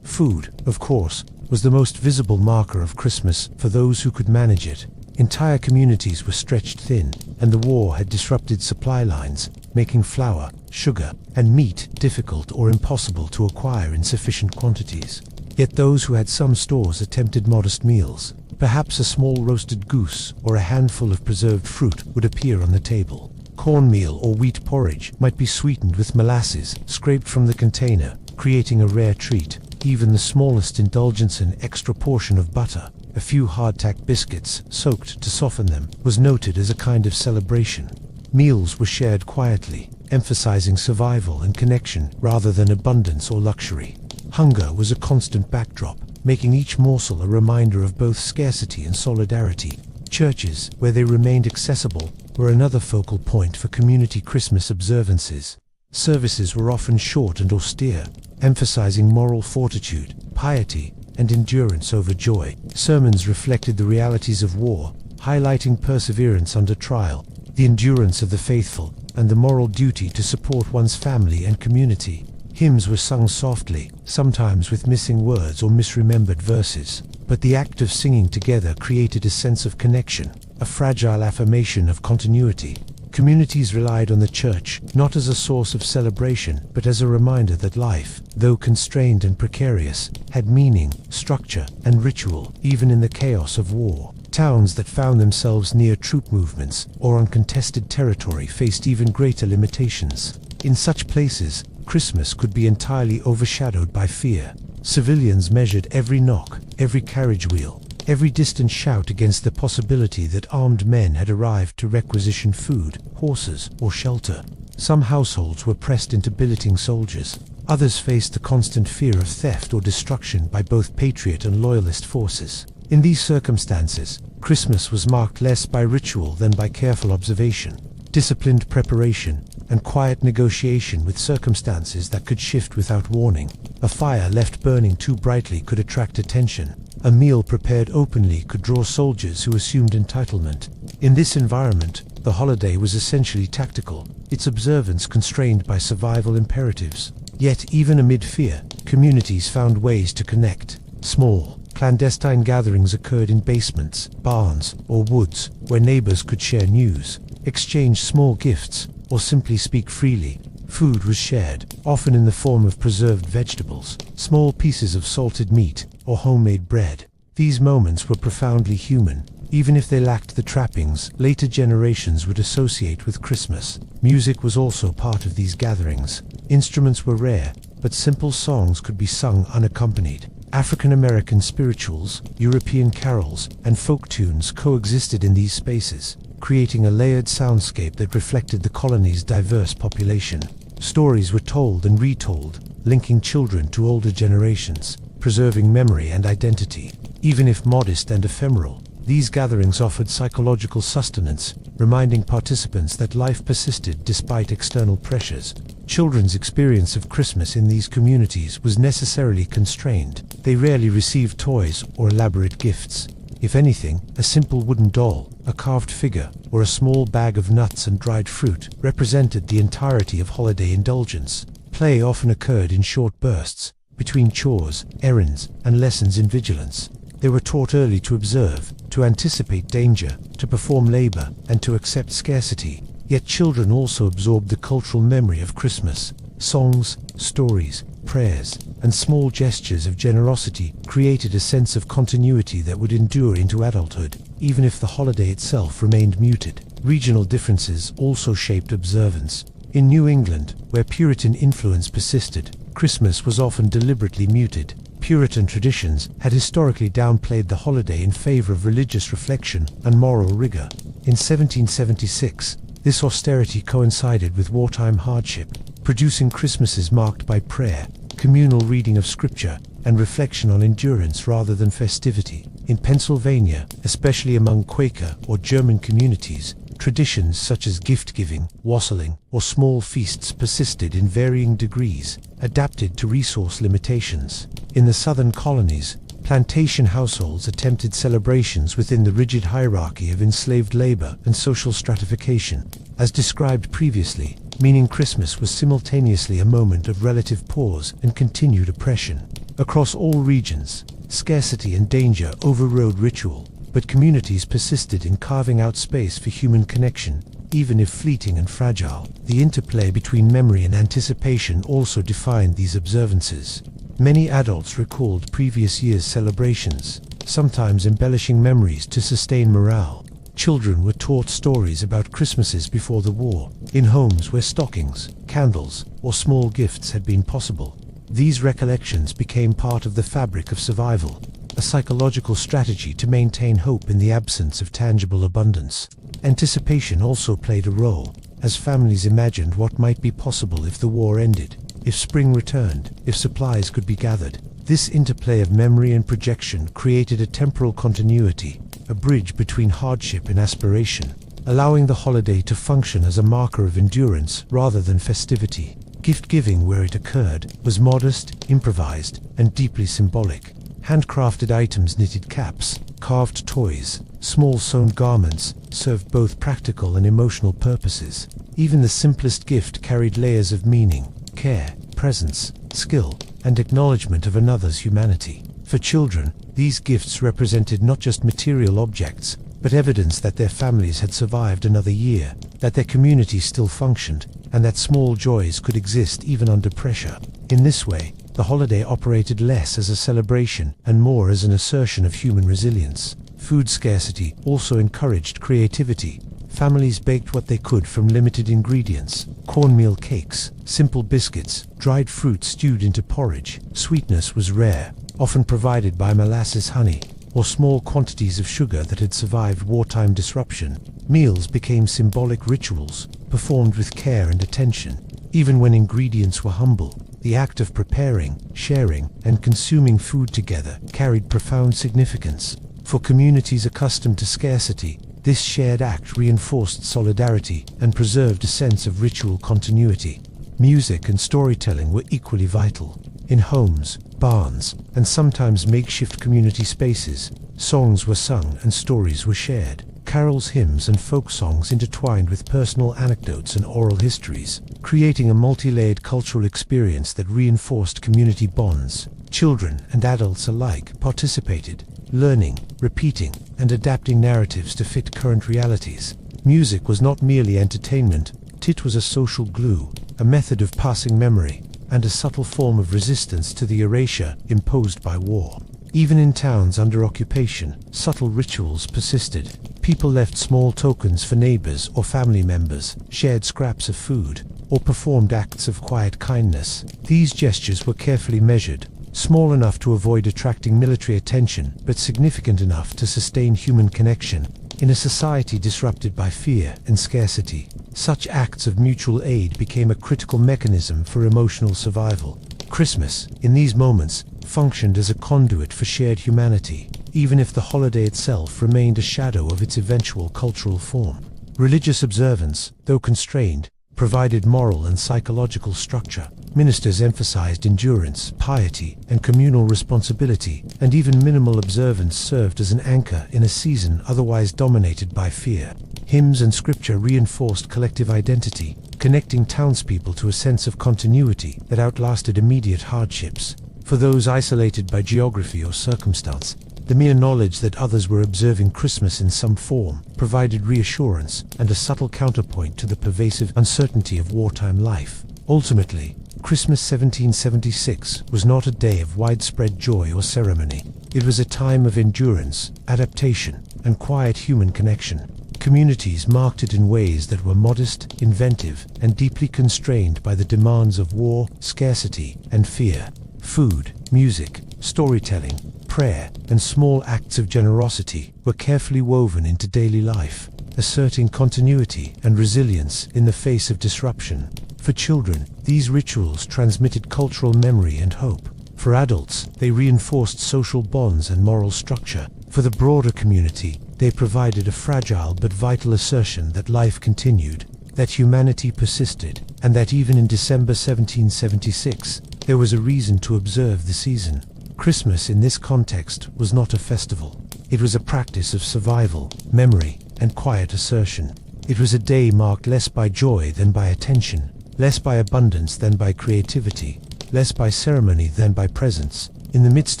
Food, of course, was the most visible marker of Christmas for those who could manage it. Entire communities were stretched thin, and the war had disrupted supply lines, making flour, sugar, and meat difficult or impossible to acquire in sufficient quantities. Yet those who had some stores attempted modest meals. Perhaps a small roasted goose or a handful of preserved fruit would appear on the table. Cornmeal or wheat porridge might be sweetened with molasses scraped from the container, creating a rare treat. Even the smallest indulgence, an extra portion of butter, a few hardtack biscuits soaked to soften them, was noted as a kind of celebration. Meals were shared quietly, emphasizing survival and connection rather than abundance or luxury. Hunger was a constant backdrop, making each morsel a reminder of both scarcity and solidarity. Churches, where they remained accessible, were another focal point for community Christmas observances. Services were often short and austere, emphasizing moral fortitude, piety, and endurance over joy. Sermons reflected the realities of war, highlighting perseverance under trial, the endurance of the faithful, and the moral duty to support one's family and community. Hymns were sung softly, sometimes with missing words or misremembered verses, but the act of singing together created a sense of connection, a fragile affirmation of continuity. Communities relied on the church, not as a source of celebration, but as a reminder that life, though constrained and precarious, had meaning, structure, and ritual, even in the chaos of war. Towns that found themselves near troop movements or on contested territory faced even greater limitations. In such places, Christmas could be entirely overshadowed by fear. Civilians measured every knock, every carriage wheel, every distant shout against the possibility that armed men had arrived to requisition food, horses, or shelter. Some households were pressed into billeting soldiers. Others faced the constant fear of theft or destruction by both patriot and loyalist forces. In these circumstances, Christmas was marked less by ritual than by careful observation, disciplined preparation, and quiet negotiation with circumstances that could shift without warning. A fire left burning too brightly could attract attention. A meal prepared openly could draw soldiers who assumed entitlement. In this environment, the holiday was essentially tactical, its observance constrained by survival imperatives. Yet, even amid fear, communities found ways to connect. Small, clandestine gatherings occurred in basements, barns, or woods, where neighbors could share news, exchange small gifts, or simply speak freely. Food was shared, often in the form of preserved vegetables, small pieces of salted meat, or homemade bread. These moments were profoundly human, even if they lacked the trappings later generations would associate with Christmas. Music was also part of these gatherings. Instruments were rare, but simple songs could be sung unaccompanied. African American spirituals, European carols, and folk tunes coexisted in these spaces, creating a layered soundscape that reflected the colony's diverse population. Stories were told and retold, linking children to older generations, preserving memory and identity. Even if modest and ephemeral, these gatherings offered psychological sustenance, reminding participants that life persisted despite external pressures. Children's experience of Christmas in these communities was necessarily constrained. They rarely received toys or elaborate gifts. If anything, a simple wooden doll, a carved figure, or a small bag of nuts and dried fruit represented the entirety of holiday indulgence. Play often occurred in short bursts, between chores, errands, and lessons in vigilance. They were taught early to observe, to anticipate danger, to perform labor, and to accept scarcity. Yet children also absorbed the cultural memory of Christmas. Songs, stories, prayers, and small gestures of generosity created a sense of continuity that would endure into adulthood, even if the holiday itself remained muted. Regional differences also shaped observance. In New England, where Puritan influence persisted, Christmas was often deliberately muted. Puritan traditions had historically downplayed the holiday in favor of religious reflection and moral rigor. In 1776, this austerity coincided with wartime hardship, producing Christmases marked by prayer, communal reading of scripture, and reflection on endurance rather than festivity. In Pennsylvania, especially among Quaker or German communities, traditions such as gift-giving, wassailing, or small feasts persisted in varying degrees, adapted to resource limitations. In the southern colonies, plantation households attempted celebrations within the rigid hierarchy of enslaved labor and social stratification. As described previously, meaning Christmas was simultaneously a moment of relative pause and continued oppression. Across all regions, scarcity and danger overrode ritual, but communities persisted in carving out space for human connection, even if fleeting and fragile. The interplay between memory and anticipation also defined these observances. Many adults recalled previous year's celebrations, sometimes embellishing memories to sustain morale. Children were taught stories about Christmases before the war, in homes where stockings, candles, or small gifts had been possible. These recollections became part of the fabric of survival, a psychological strategy to maintain hope in the absence of tangible abundance. Anticipation also played a role, as families imagined what might be possible if the war ended, if spring returned, if supplies could be gathered. This interplay of memory and projection created a temporal continuity, a bridge between hardship and aspiration, allowing the holiday to function as a marker of endurance rather than festivity. Gift-giving, where it occurred, was modest, improvised, and deeply symbolic. Handcrafted items, knitted caps, carved toys, small sewn garments, served both practical and emotional purposes. Even the simplest gift carried layers of meaning, care, presence, skill, and acknowledgement of another's humanity. For children, these gifts represented not just material objects, but evidence that their families had survived another year, that their community still functioned, and that small joys could exist even under pressure. In this way, the holiday operated less as a celebration and more as an assertion of human resilience. Food scarcity also encouraged creativity. Families baked what they could from limited ingredients: cornmeal cakes, simple biscuits, dried fruit stewed into porridge. Sweetness was rare, often provided by molasses honey, or small quantities of sugar that had survived wartime disruption. Meals became symbolic rituals, performed with care and attention. Even when ingredients were humble, the act of preparing, sharing, and consuming food together carried profound significance. For communities accustomed to scarcity, this shared act reinforced solidarity and preserved a sense of ritual continuity. Music and storytelling were equally vital. In homes, barns, and sometimes makeshift community spaces, songs were sung and stories were shared. Carols, hymns, and folk songs intertwined with personal anecdotes and oral histories, creating a multi-layered cultural experience that reinforced community bonds. Children and adults alike participated, learning, repeating, and adapting narratives to fit current realities. Music was not merely entertainment, it was a social glue, a method of passing memory, and a subtle form of resistance to the erasure imposed by war. Even in towns under occupation, subtle rituals persisted. People left small tokens for neighbors or family members, shared scraps of food, or performed acts of quiet kindness. These gestures were carefully measured, small enough to avoid attracting military attention, but significant enough to sustain human connection. In a society disrupted by fear and scarcity, such acts of mutual aid became a critical mechanism for emotional survival. Christmas, in these moments, functioned as a conduit for shared humanity, even if the holiday itself remained a shadow of its eventual cultural form. Religious observance, though constrained, provided moral and psychological structure. Ministers emphasized endurance, piety, and communal responsibility, and even minimal observance served as an anchor in a season otherwise dominated by fear. Hymns and scripture reinforced collective identity, connecting townspeople to a sense of continuity that outlasted immediate hardships. For those isolated by geography or circumstance, the mere knowledge that others were observing Christmas in some form provided reassurance and a subtle counterpoint to the pervasive uncertainty of wartime life. Ultimately, Christmas 1776 was not a day of widespread joy or ceremony. It was a time of endurance, adaptation, and quiet human connection. Communities marked it in ways that were modest, inventive, and deeply constrained by the demands of war, scarcity, and fear. Food, music, storytelling, prayer, and small acts of generosity were carefully woven into daily life, asserting continuity and resilience in the face of disruption. For children, these rituals transmitted cultural memory and hope. For adults, they reinforced social bonds and moral structure. For the broader community, they provided a fragile but vital assertion that life continued, that humanity persisted, and that even in December 1776, there was a reason to observe the season. Christmas in this context was not a festival. It was a practice of survival, memory, and quiet assertion. It was a day marked less by joy than by attention, less by abundance than by creativity, less by ceremony than by presence. In the midst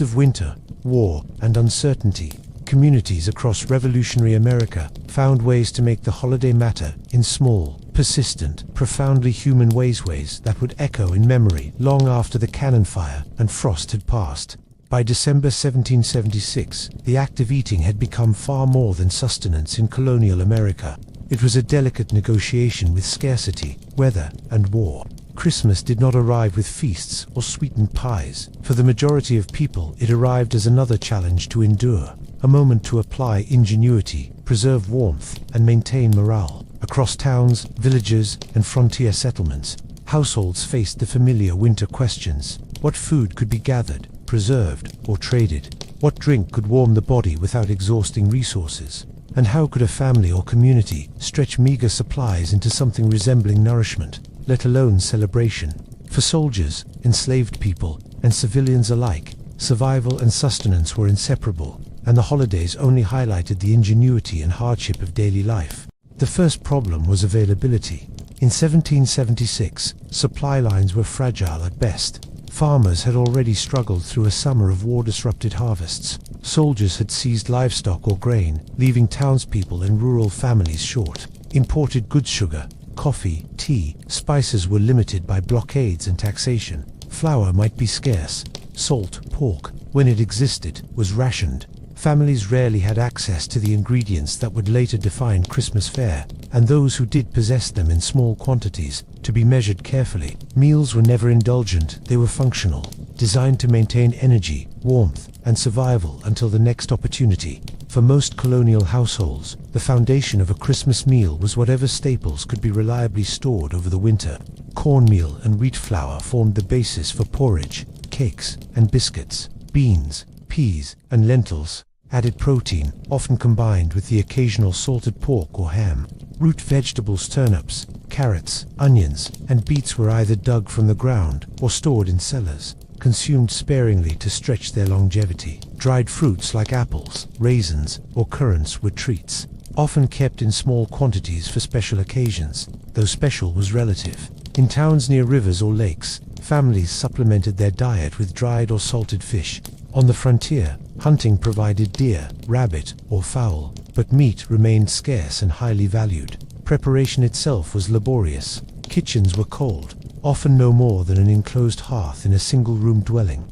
of winter, war, and uncertainty, communities across revolutionary America found ways to make the holiday matter in small, persistent, profoundly human ways that would echo in memory long after the cannon fire and frost had passed. By December 1776, the act of eating had become far more than sustenance in colonial America. It was a delicate negotiation with scarcity, weather, and war. Christmas did not arrive with feasts or sweetened pies. For the majority of people, it arrived as another challenge to endure, a moment to apply ingenuity, preserve warmth, and maintain morale. Across towns, villages, and frontier settlements, households faced the familiar winter questions. What food could be gathered, preserved, or traded? What drink could warm the body without exhausting resources? And how could a family or community stretch meager supplies into something resembling nourishment, let alone celebration? For soldiers, enslaved people, and civilians alike, survival and sustenance were inseparable. and the holidays only highlighted the ingenuity and hardship of daily life. The first problem was availability. In 1776, supply lines were fragile at best. Farmers had already struggled through a summer of war-disrupted harvests. Soldiers had seized livestock or grain, leaving townspeople and rural families short. Imported goods, sugar, coffee, tea, spices were limited by blockades and taxation. Flour might be scarce. Salt, pork, when it existed, was rationed. Families rarely had access to the ingredients that would later define Christmas fare, and those who did possessed them in small quantities, to be measured carefully. Meals were never indulgent, they were functional, designed to maintain energy, warmth, and survival until the next opportunity. For most colonial households, the foundation of a Christmas meal was whatever staples could be reliably stored over the winter. Cornmeal and wheat flour formed the basis for porridge, cakes, and biscuits. Beans, peas, and lentils added protein, often combined with the occasional salted pork or ham. Root vegetables, turnips, carrots, onions, and beets were either dug from the ground or stored in cellars, consumed sparingly to stretch their longevity. Dried fruits like apples, raisins, or currants were treats, often kept in small quantities for special occasions, though special was relative. In towns near rivers or lakes, families supplemented their diet with dried or salted fish. On the frontier, hunting provided deer, rabbit, or fowl, but meat remained scarce and highly valued. Preparation itself was laborious. Kitchens were cold, often no more than an enclosed hearth in a single-room dwelling.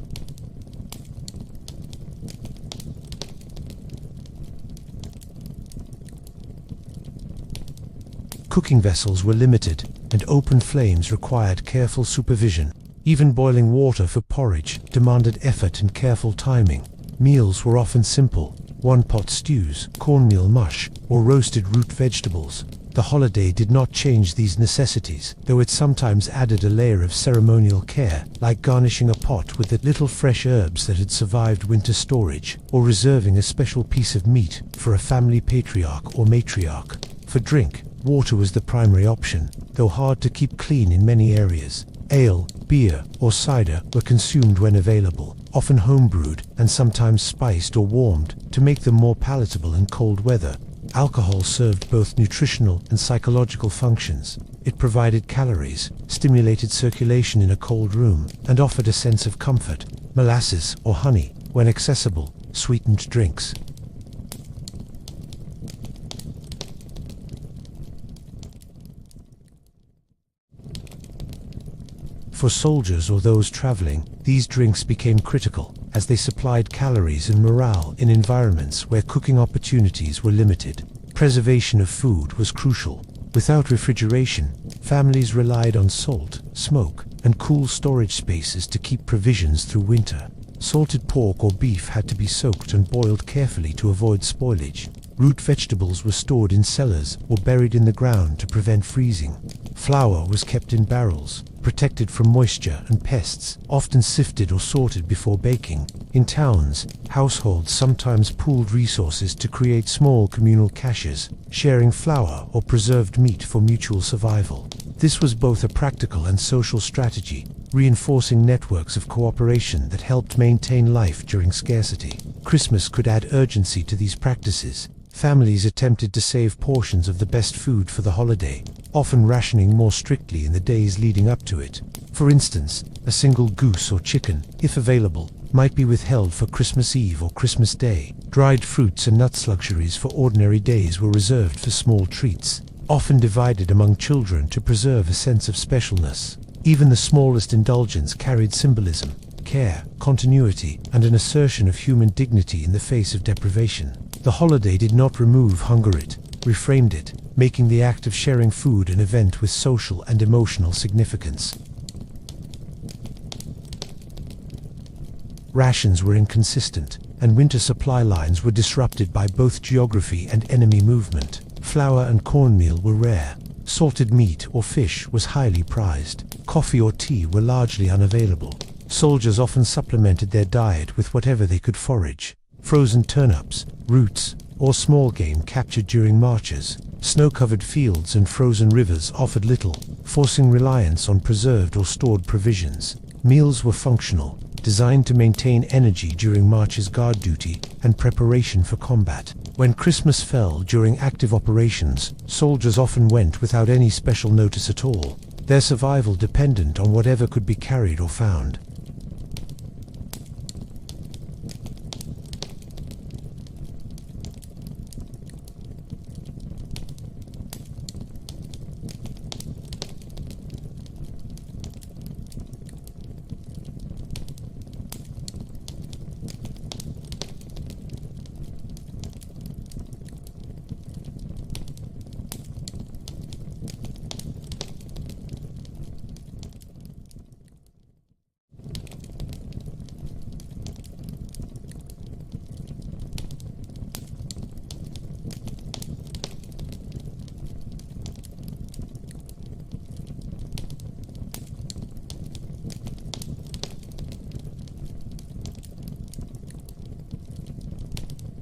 Cooking vessels were limited, and open flames required careful supervision. Even boiling water for porridge demanded effort and careful timing. Meals were often simple: one-pot stews, cornmeal mush, or roasted root vegetables. The holiday did not change these necessities, though it sometimes added a layer of ceremonial care, like garnishing a pot with the little fresh herbs that had survived winter storage, or reserving a special piece of meat for a family patriarch or matriarch. For drink, water was the primary option, though hard to keep clean in many areas. Ale, beer, or cider were consumed when available, often home-brewed and sometimes spiced or warmed to make them more palatable in cold weather. Alcohol served both nutritional and psychological functions. It provided calories, stimulated circulation in a cold room, and offered a sense of comfort. Molasses or honey, when accessible, sweetened drinks. For soldiers or those traveling, these drinks became critical, as they supplied calories and morale in environments where cooking opportunities were limited. Preservation of food was crucial. Without refrigeration, families relied on salt, smoke, and cool storage spaces to keep provisions through winter. Salted pork or beef had to be soaked and boiled carefully to avoid spoilage. Root vegetables were stored in cellars or buried in the ground to prevent freezing. Flour was kept in barrels, protected from moisture and pests, often sifted or sorted before baking. In towns, households sometimes pooled resources to create small communal caches, sharing flour or preserved meat for mutual survival. This was both a practical and social strategy, reinforcing networks of cooperation that helped maintain life during scarcity. Christmas could add urgency to these practices. Families attempted to save portions of the best food for the holiday, often rationing more strictly in the days leading up to it. For instance, a single goose or chicken, if available, might be withheld for Christmas Eve or Christmas Day. Dried fruits and nuts luxuries for ordinary days were reserved for small treats, often divided among children to preserve a sense of specialness. Even the smallest indulgence carried symbolism, care, continuity, and an assertion of human dignity in the face of deprivation. The holiday did not remove hunger, it reframed it, making the act of sharing food an event with social and emotional significance. Rations were inconsistent, and winter supply lines were disrupted by both geography and enemy movement. Flour and cornmeal were rare. Salted meat or fish was highly prized. Coffee or tea were largely unavailable. Soldiers often supplemented their diet with whatever they could forage: frozen turnips, roots, or small game captured during marches. Snow-covered fields and frozen rivers offered little, forcing reliance on preserved or stored provisions. Meals were functional, designed to maintain energy during marches, guard duty, and preparation for combat. When Christmas fell during active operations, soldiers often went without any special notice at all, their survival dependent on whatever could be carried or found.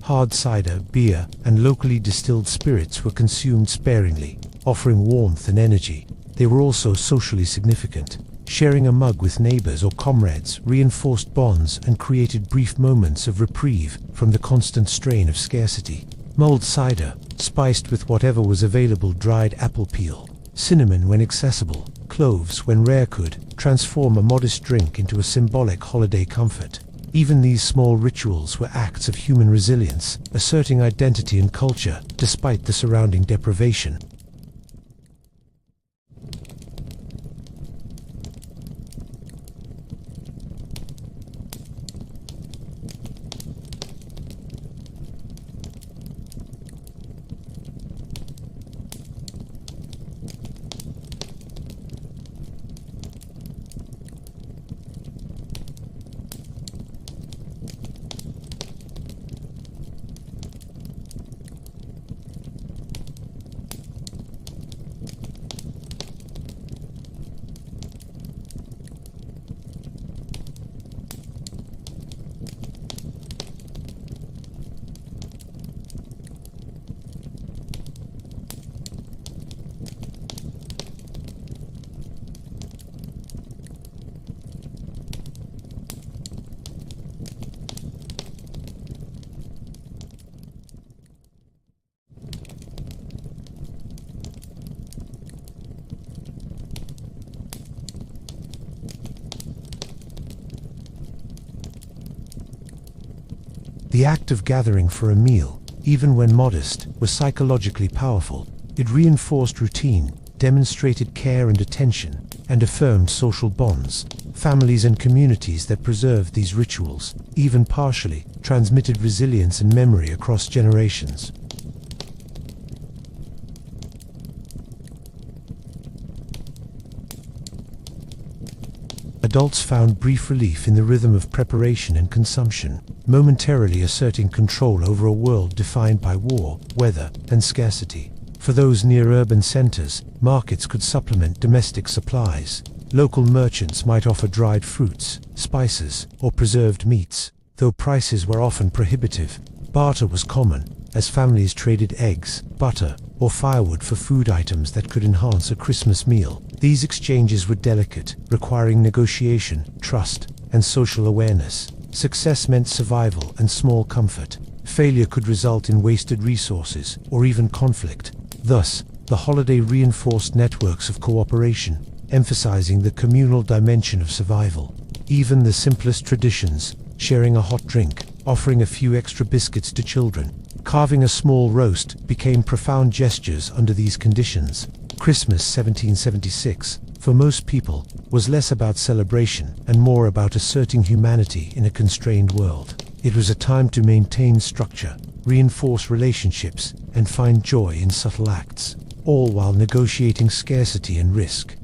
Hard cider, beer, and locally distilled spirits were consumed sparingly, offering warmth and energy. They were also socially significant. Sharing a mug with neighbors or comrades reinforced bonds and created brief moments of reprieve from the constant strain of scarcity. Mulled cider, spiced with whatever was available, dried apple peel, cinnamon when accessible, cloves when rare, could transform a modest drink into a symbolic holiday comfort. Even these small rituals were acts of human resilience, asserting identity and culture despite the surrounding deprivation. The act of gathering for a meal, even when modest, was psychologically powerful. It reinforced routine, demonstrated care and attention, and affirmed social bonds. Families and communities that preserved these rituals, even partially, transmitted resilience and memory across generations. Adults found brief relief in the rhythm of preparation and consumption, momentarily asserting control over a world defined by war, weather, and scarcity. For those near urban centers, markets could supplement domestic supplies. Local merchants might offer dried fruits, spices, or preserved meats, though prices were often prohibitive. Barter was common, as families traded eggs, butter, or firewood for food items that could enhance a Christmas meal. These exchanges were delicate, requiring negotiation, trust, and social awareness. Success meant survival and small comfort. Failure could result in wasted resources or even conflict. Thus, the holiday reinforced networks of cooperation, emphasizing the communal dimension of survival. Even the simplest traditions, sharing a hot drink, offering a few extra biscuits to children, carving a small roast, became profound gestures under these conditions. Christmas 1776, for most people, was less about celebration and more about asserting humanity in a constrained world. It was a time to maintain structure, reinforce relationships, and find joy in subtle acts, all while negotiating scarcity and risk.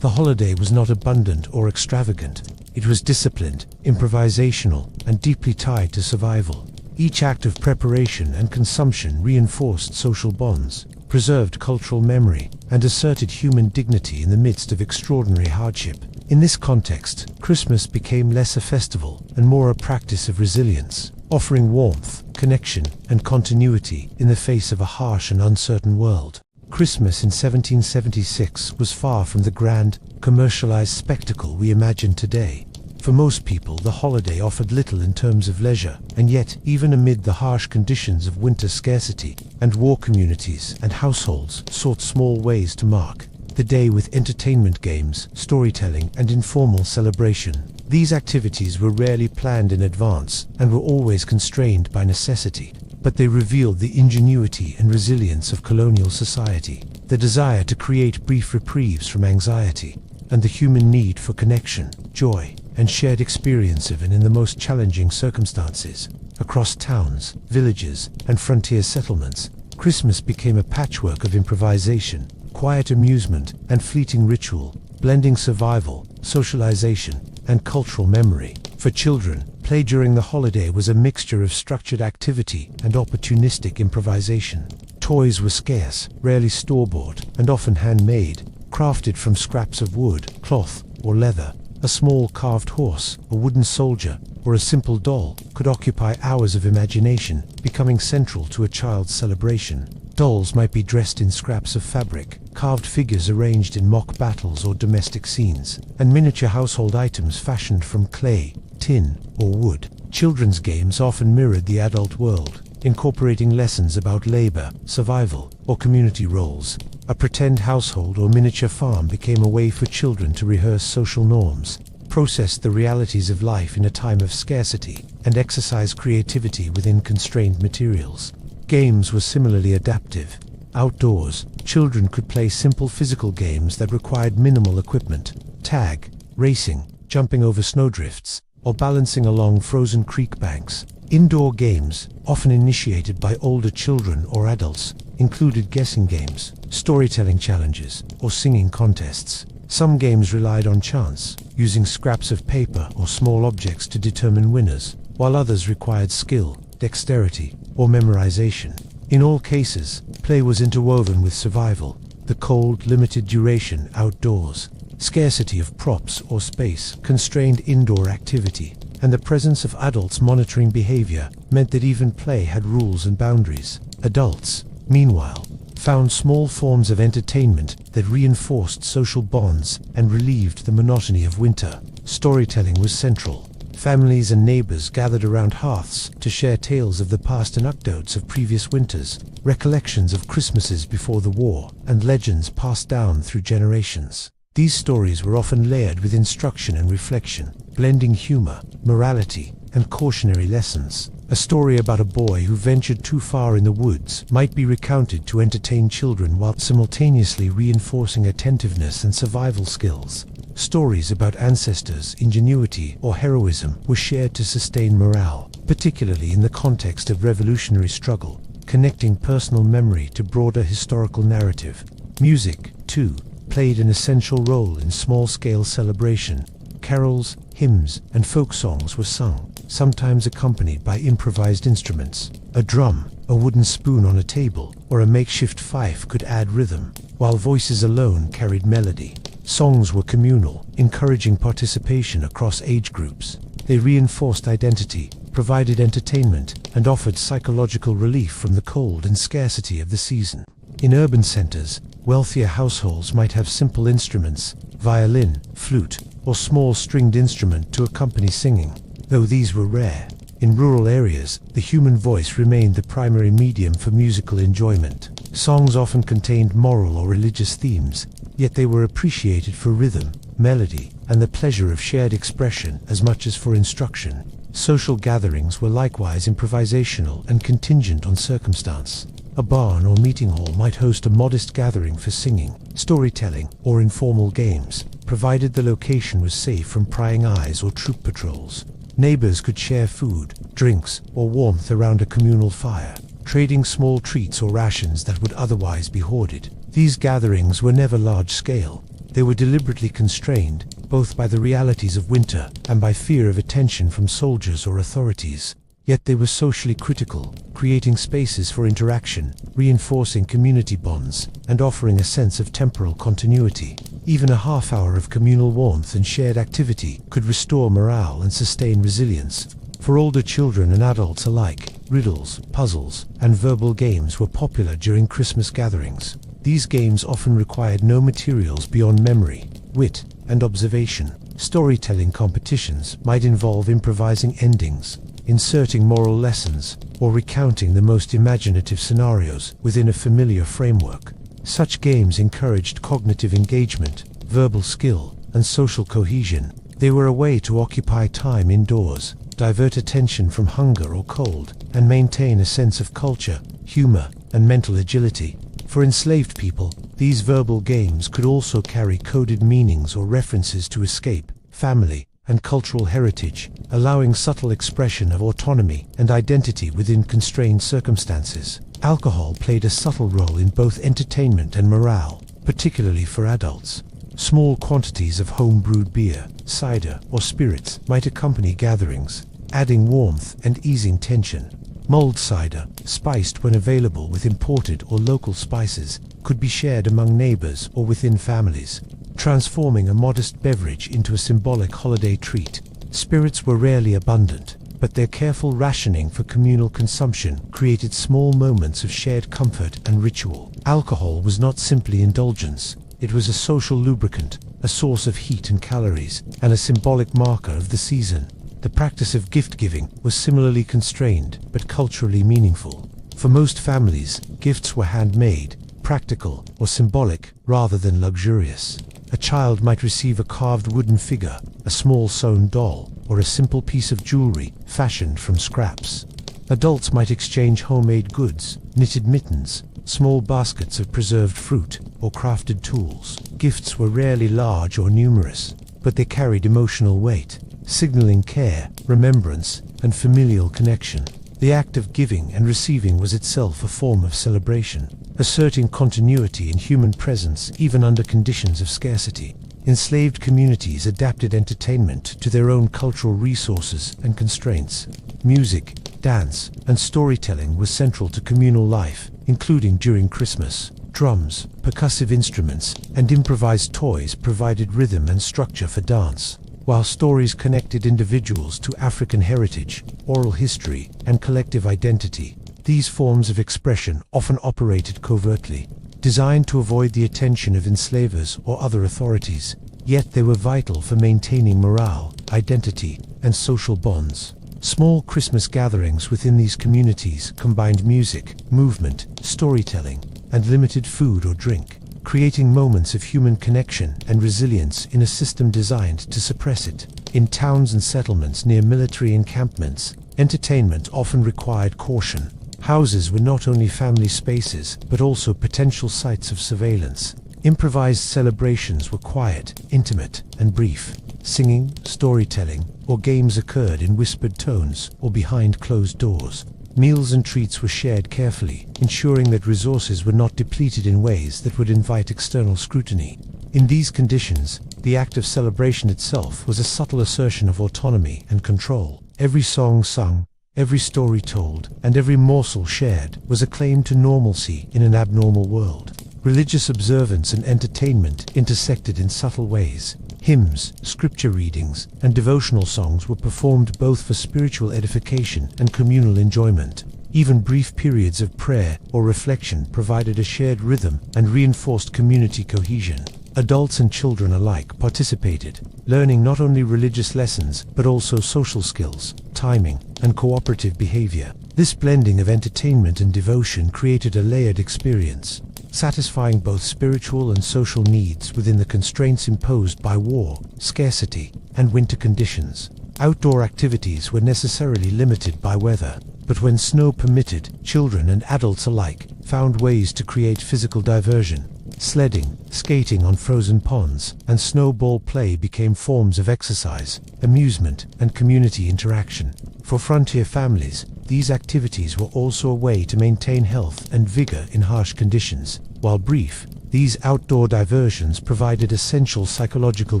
The holiday was not abundant or extravagant. It was disciplined, improvisational, and deeply tied to survival. Each act of preparation and consumption reinforced social bonds, preserved cultural memory, and asserted human dignity in the midst of extraordinary hardship. In this context, Christmas became less a festival and more a practice of resilience, offering warmth, connection, and continuity in the face of a harsh and uncertain world. Christmas in 1776 was far from the grand, commercialized spectacle we imagine today. For most people, the holiday offered little in terms of leisure, and yet, even amid the harsh conditions of winter scarcity and war, communities and households sought small ways to mark the day with entertainment, games, storytelling, and informal celebration. These activities were rarely planned in advance and were always constrained by necessity, but they revealed the ingenuity and resilience of colonial society, the desire to create brief reprieves from anxiety, and the human need for connection, joy, and shared experience even in the most challenging circumstances. Across towns, villages, and frontier settlements, Christmas became a patchwork of improvisation, quiet amusement, and fleeting ritual, blending survival, socialization, and cultural memory. For children, play during the holiday was a mixture of structured activity and opportunistic improvisation. Toys were scarce, rarely store-bought, and often handmade, crafted from scraps of wood, cloth, or leather. A small carved horse, a wooden soldier, or a simple doll could occupy hours of imagination, becoming central to a child's celebration. Dolls might be dressed in scraps of fabric, carved figures arranged in mock battles or domestic scenes, and miniature household items fashioned from clay, tin, or wood. Children's games often mirrored the adult world, incorporating lessons about labor, survival, or community roles. A pretend household or miniature farm became a way for children to rehearse social norms, process the realities of life in a time of scarcity, and exercise creativity within constrained materials. Games were similarly adaptive. Outdoors, children could play simple physical games that required minimal equipment: tag, racing, jumping over snowdrifts, or balancing along frozen creek banks. Indoor games, often initiated by older children or adults, included guessing games, storytelling challenges, or singing contests. Some games relied on chance, using scraps of paper or small objects to determine winners, while others required skill, dexterity, or memorization. In all cases, play was interwoven with survival. The cold, limited duration outdoors, scarcity of props or space constrained indoor activity, and the presence of adults monitoring behavior meant that even play had rules and boundaries. Adults, meanwhile, found small forms of entertainment that reinforced social bonds and relieved the monotony of winter. Storytelling was central. Families and neighbors gathered around hearths to share tales of the past, anecdotes of previous winters, recollections of Christmases before the war, and legends passed down through generations. These stories were often layered with instruction and reflection, blending humor, morality, and cautionary lessons. A story about a boy who ventured too far in the woods might be recounted to entertain children while simultaneously reinforcing attentiveness and survival skills. Stories about ancestors' ingenuity or heroism were shared to sustain morale, particularly in the context of revolutionary struggle, connecting personal memory to broader historical narrative. Music, too, played an essential role in small-scale celebration. Carols, hymns, and folk songs were sung, sometimes accompanied by improvised instruments. A drum, a wooden spoon on a table, or a makeshift fife could add rhythm, while voices alone carried melody. Songs were communal, encouraging participation across age groups. They reinforced identity, provided entertainment, and offered psychological relief from the cold and scarcity of the season. In urban centers, wealthier households might have simple instruments, violin, flute, or small stringed instrument to accompany singing. Though these were rare, in rural areas, the human voice remained the primary medium for musical enjoyment. Songs often contained moral or religious themes, yet they were appreciated for rhythm, melody, and the pleasure of shared expression as much as for instruction. Social gatherings were likewise improvisational and contingent on circumstance. A barn or meeting hall might host a modest gathering for singing, storytelling, or informal games, provided the location was safe from prying eyes or troop patrols. Neighbors could share food, drinks, or warmth around a communal fire, trading small treats or rations that would otherwise be hoarded. These gatherings were never large-scale. They were deliberately constrained, both by the realities of winter and by fear of attention from soldiers or authorities. Yet they were socially critical, creating spaces for interaction, reinforcing community bonds, and offering a sense of temporal continuity. Even a half hour of communal warmth and shared activity could restore morale and sustain resilience. For older children and adults alike, riddles, puzzles, and verbal games were popular during Christmas gatherings. These games often required no materials beyond memory, wit, and observation. Storytelling competitions might involve improvising endings, inserting moral lessons, or recounting the most imaginative scenarios within a familiar framework. Such games encouraged cognitive engagement, verbal skill, and social cohesion. They were a way to occupy time indoors, divert attention from hunger or cold, and maintain a sense of culture, humor, and mental agility. For enslaved people, these verbal games could also carry coded meanings or references to escape, family, and cultural heritage, allowing subtle expression of autonomy and identity within constrained circumstances. Alcohol played a subtle role in both entertainment and morale, particularly for adults. Small quantities of home-brewed beer, cider, or spirits might accompany gatherings, adding warmth and easing tension. Mulled cider, spiced when available with imported or local spices, could be shared among neighbors or within families, transforming a modest beverage into a symbolic holiday treat. Spirits were rarely abundant, but their careful rationing for communal consumption created small moments of shared comfort and ritual. Alcohol was not simply indulgence, it was a social lubricant, a source of heat and calories, and a symbolic marker of the season. The practice of gift-giving was similarly constrained, but culturally meaningful. For most families, gifts were handmade, practical, or symbolic, rather than luxurious. A child might receive a carved wooden figure, a small sewn doll, or a simple piece of jewelry fashioned from scraps. Adults might exchange homemade goods, knitted mittens, small baskets of preserved fruit, or crafted tools. Gifts were rarely large or numerous, but they carried emotional weight, signaling care, remembrance, and familial connection. The act of giving and receiving was itself a form of celebration, asserting continuity in human presence even under conditions of scarcity. Enslaved communities adapted entertainment to their own cultural resources and constraints. Music, dance, and storytelling was central to communal life, including during Christmas. Drums, percussive instruments, and improvised toys provided rhythm and structure for dance, while stories connected individuals to African heritage, oral history, and collective identity. These forms of expression often operated covertly, designed to avoid the attention of enslavers or other authorities, yet they were vital for maintaining morale, identity, and social bonds. Small Christmas gatherings within these communities combined music, movement, storytelling, and limited food or drink, creating moments of human connection and resilience in a system designed to suppress it. In towns and settlements near military encampments, entertainment often required caution. Houses were not only family spaces, but also potential sites of surveillance. Improvised celebrations were quiet, intimate, and brief. Singing, storytelling, or games occurred in whispered tones or behind closed doors. Meals and treats were shared carefully, ensuring that resources were not depleted in ways that would invite external scrutiny. In these conditions, the act of celebration itself was a subtle assertion of autonomy and control. Every song sung, every story told, and every morsel shared was a claim to normalcy in an abnormal world. Religious observance and entertainment intersected in subtle ways. Hymns, scripture readings, and devotional songs were performed both for spiritual edification and communal enjoyment. Even brief periods of prayer or reflection provided a shared rhythm and reinforced community cohesion. Adults and children alike participated, learning not only religious lessons but also social skills, timing, and cooperative behavior. This blending of entertainment and devotion created a layered experience, satisfying both spiritual and social needs within the constraints imposed by war, scarcity, and winter conditions. Outdoor activities were necessarily limited by weather, but when snow permitted, children and adults alike found ways to create physical diversion. Sledding, skating on frozen ponds, and snowball play became forms of exercise, amusement, and community interaction. For frontier families, these activities were also a way to maintain health and vigor in harsh conditions. While brief, These outdoor diversions provided essential psychological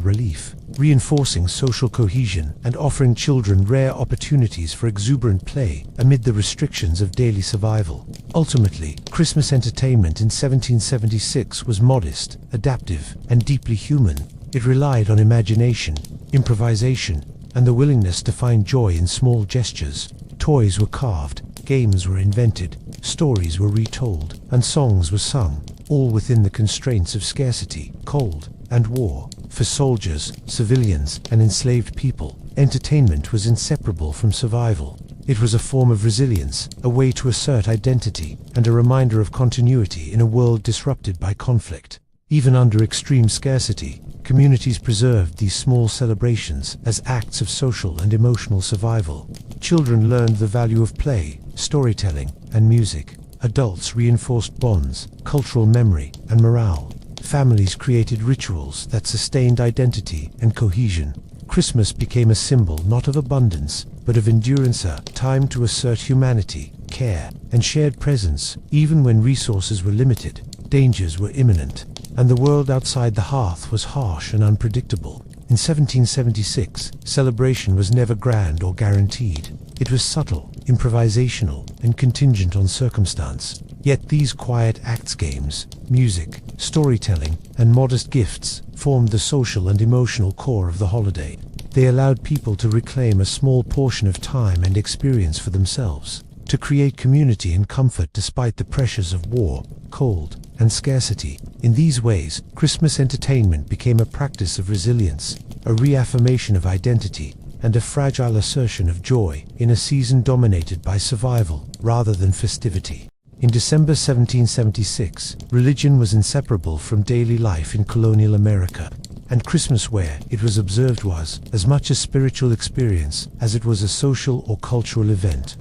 relief, reinforcing social cohesion and offering children rare opportunities for exuberant play amid the restrictions of daily survival. Ultimately, Christmas entertainment in 1776 was modest, adaptive, and deeply human. It relied on imagination, improvisation, and the willingness to find joy in small gestures. Toys were carved, games were invented, stories were retold, and songs were sung, all within the constraints of scarcity, cold, and war. For soldiers, civilians, and enslaved people, entertainment was inseparable from survival. It was a form of resilience, a way to assert identity, and a reminder of continuity in a world disrupted by conflict. Even under extreme scarcity, communities preserved these small celebrations as acts of social and emotional survival. Children learned the value of play, storytelling, and music. Adults reinforced bonds, cultural memory, and morale. Families created rituals that sustained identity and cohesion. Christmas became a symbol not of abundance, but of endurance, a time to assert humanity, care, and shared presence. Even when resources were limited, dangers were imminent, and the world outside the hearth was harsh and unpredictable. In 1776, celebration was never grand or guaranteed. It was subtle, improvisational, and contingent on circumstance. Yet these quiet acts, games, music, storytelling, and modest gifts formed the social and emotional core of the holiday. They allowed people to reclaim a small portion of time and experience for themselves, to create community and comfort despite the pressures of war, cold, and scarcity. In these ways, Christmas entertainment became a practice of resilience, a reaffirmation of identity, and a fragile assertion of joy in a season dominated by survival rather than festivity. In December 1776, religion was inseparable from daily life in colonial America, and Christmas where it was observed was as much a spiritual experience as it was a social or cultural event.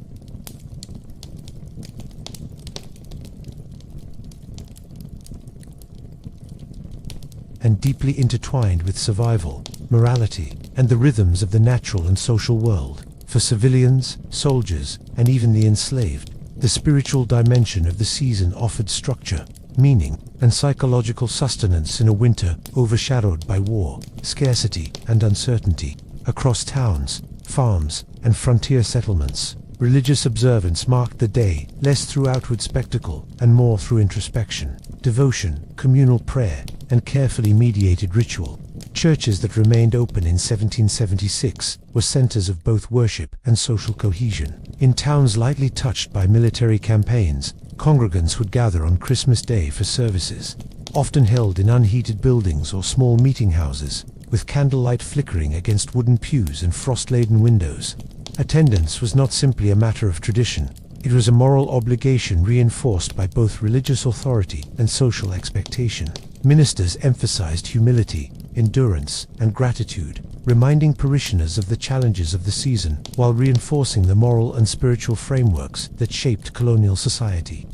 And deeply intertwined with survival, morality, and the rhythms of the natural and social world. For civilians, soldiers, and even the enslaved, the spiritual dimension of the season offered structure, meaning, and psychological sustenance in a winter overshadowed by war, scarcity, and uncertainty. Across towns, farms, and frontier settlements, religious observance marked the day, less through outward spectacle and more through introspection, devotion, communal prayer, and carefully mediated ritual. Churches that remained open in 1776 were centers of both worship and social cohesion. In towns lightly touched by military campaigns, congregants would gather on Christmas Day for services, often held in unheated buildings or small meeting houses, with candlelight flickering against wooden pews and frost-laden windows. Attendance was not simply a matter of tradition. It was a moral obligation reinforced by both religious authority and social expectation. Ministers emphasized humility, endurance, and gratitude, reminding parishioners of the challenges of the season while reinforcing the moral and spiritual frameworks that shaped colonial society.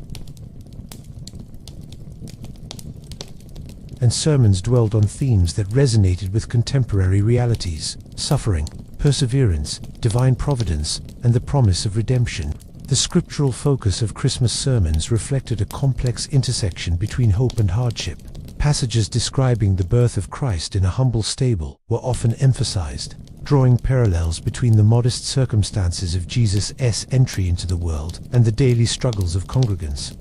And sermons dwelled on themes that resonated with contemporary realities: suffering, perseverance, divine providence, and the promise of redemption. The scriptural focus of Christmas sermons reflected a complex intersection between hope and hardship. Passages describing the birth of Christ in a humble stable were often emphasized, drawing parallels between the modest circumstances of Jesus' entry into the world and the daily struggles of congregants.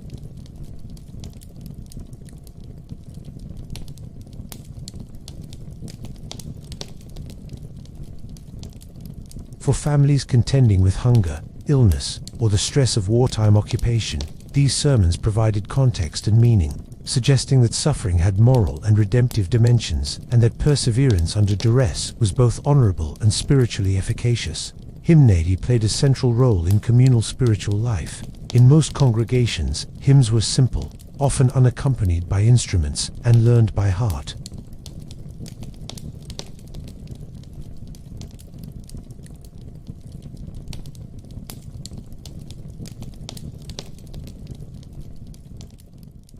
For families contending with hunger, illness, or the stress of wartime occupation, these sermons provided context and meaning, suggesting that suffering had moral and redemptive dimensions, and that perseverance under duress was both honorable and spiritually efficacious. Hymnody played a central role in communal spiritual life. In most congregations, hymns were simple, often unaccompanied by instruments, and learned by heart.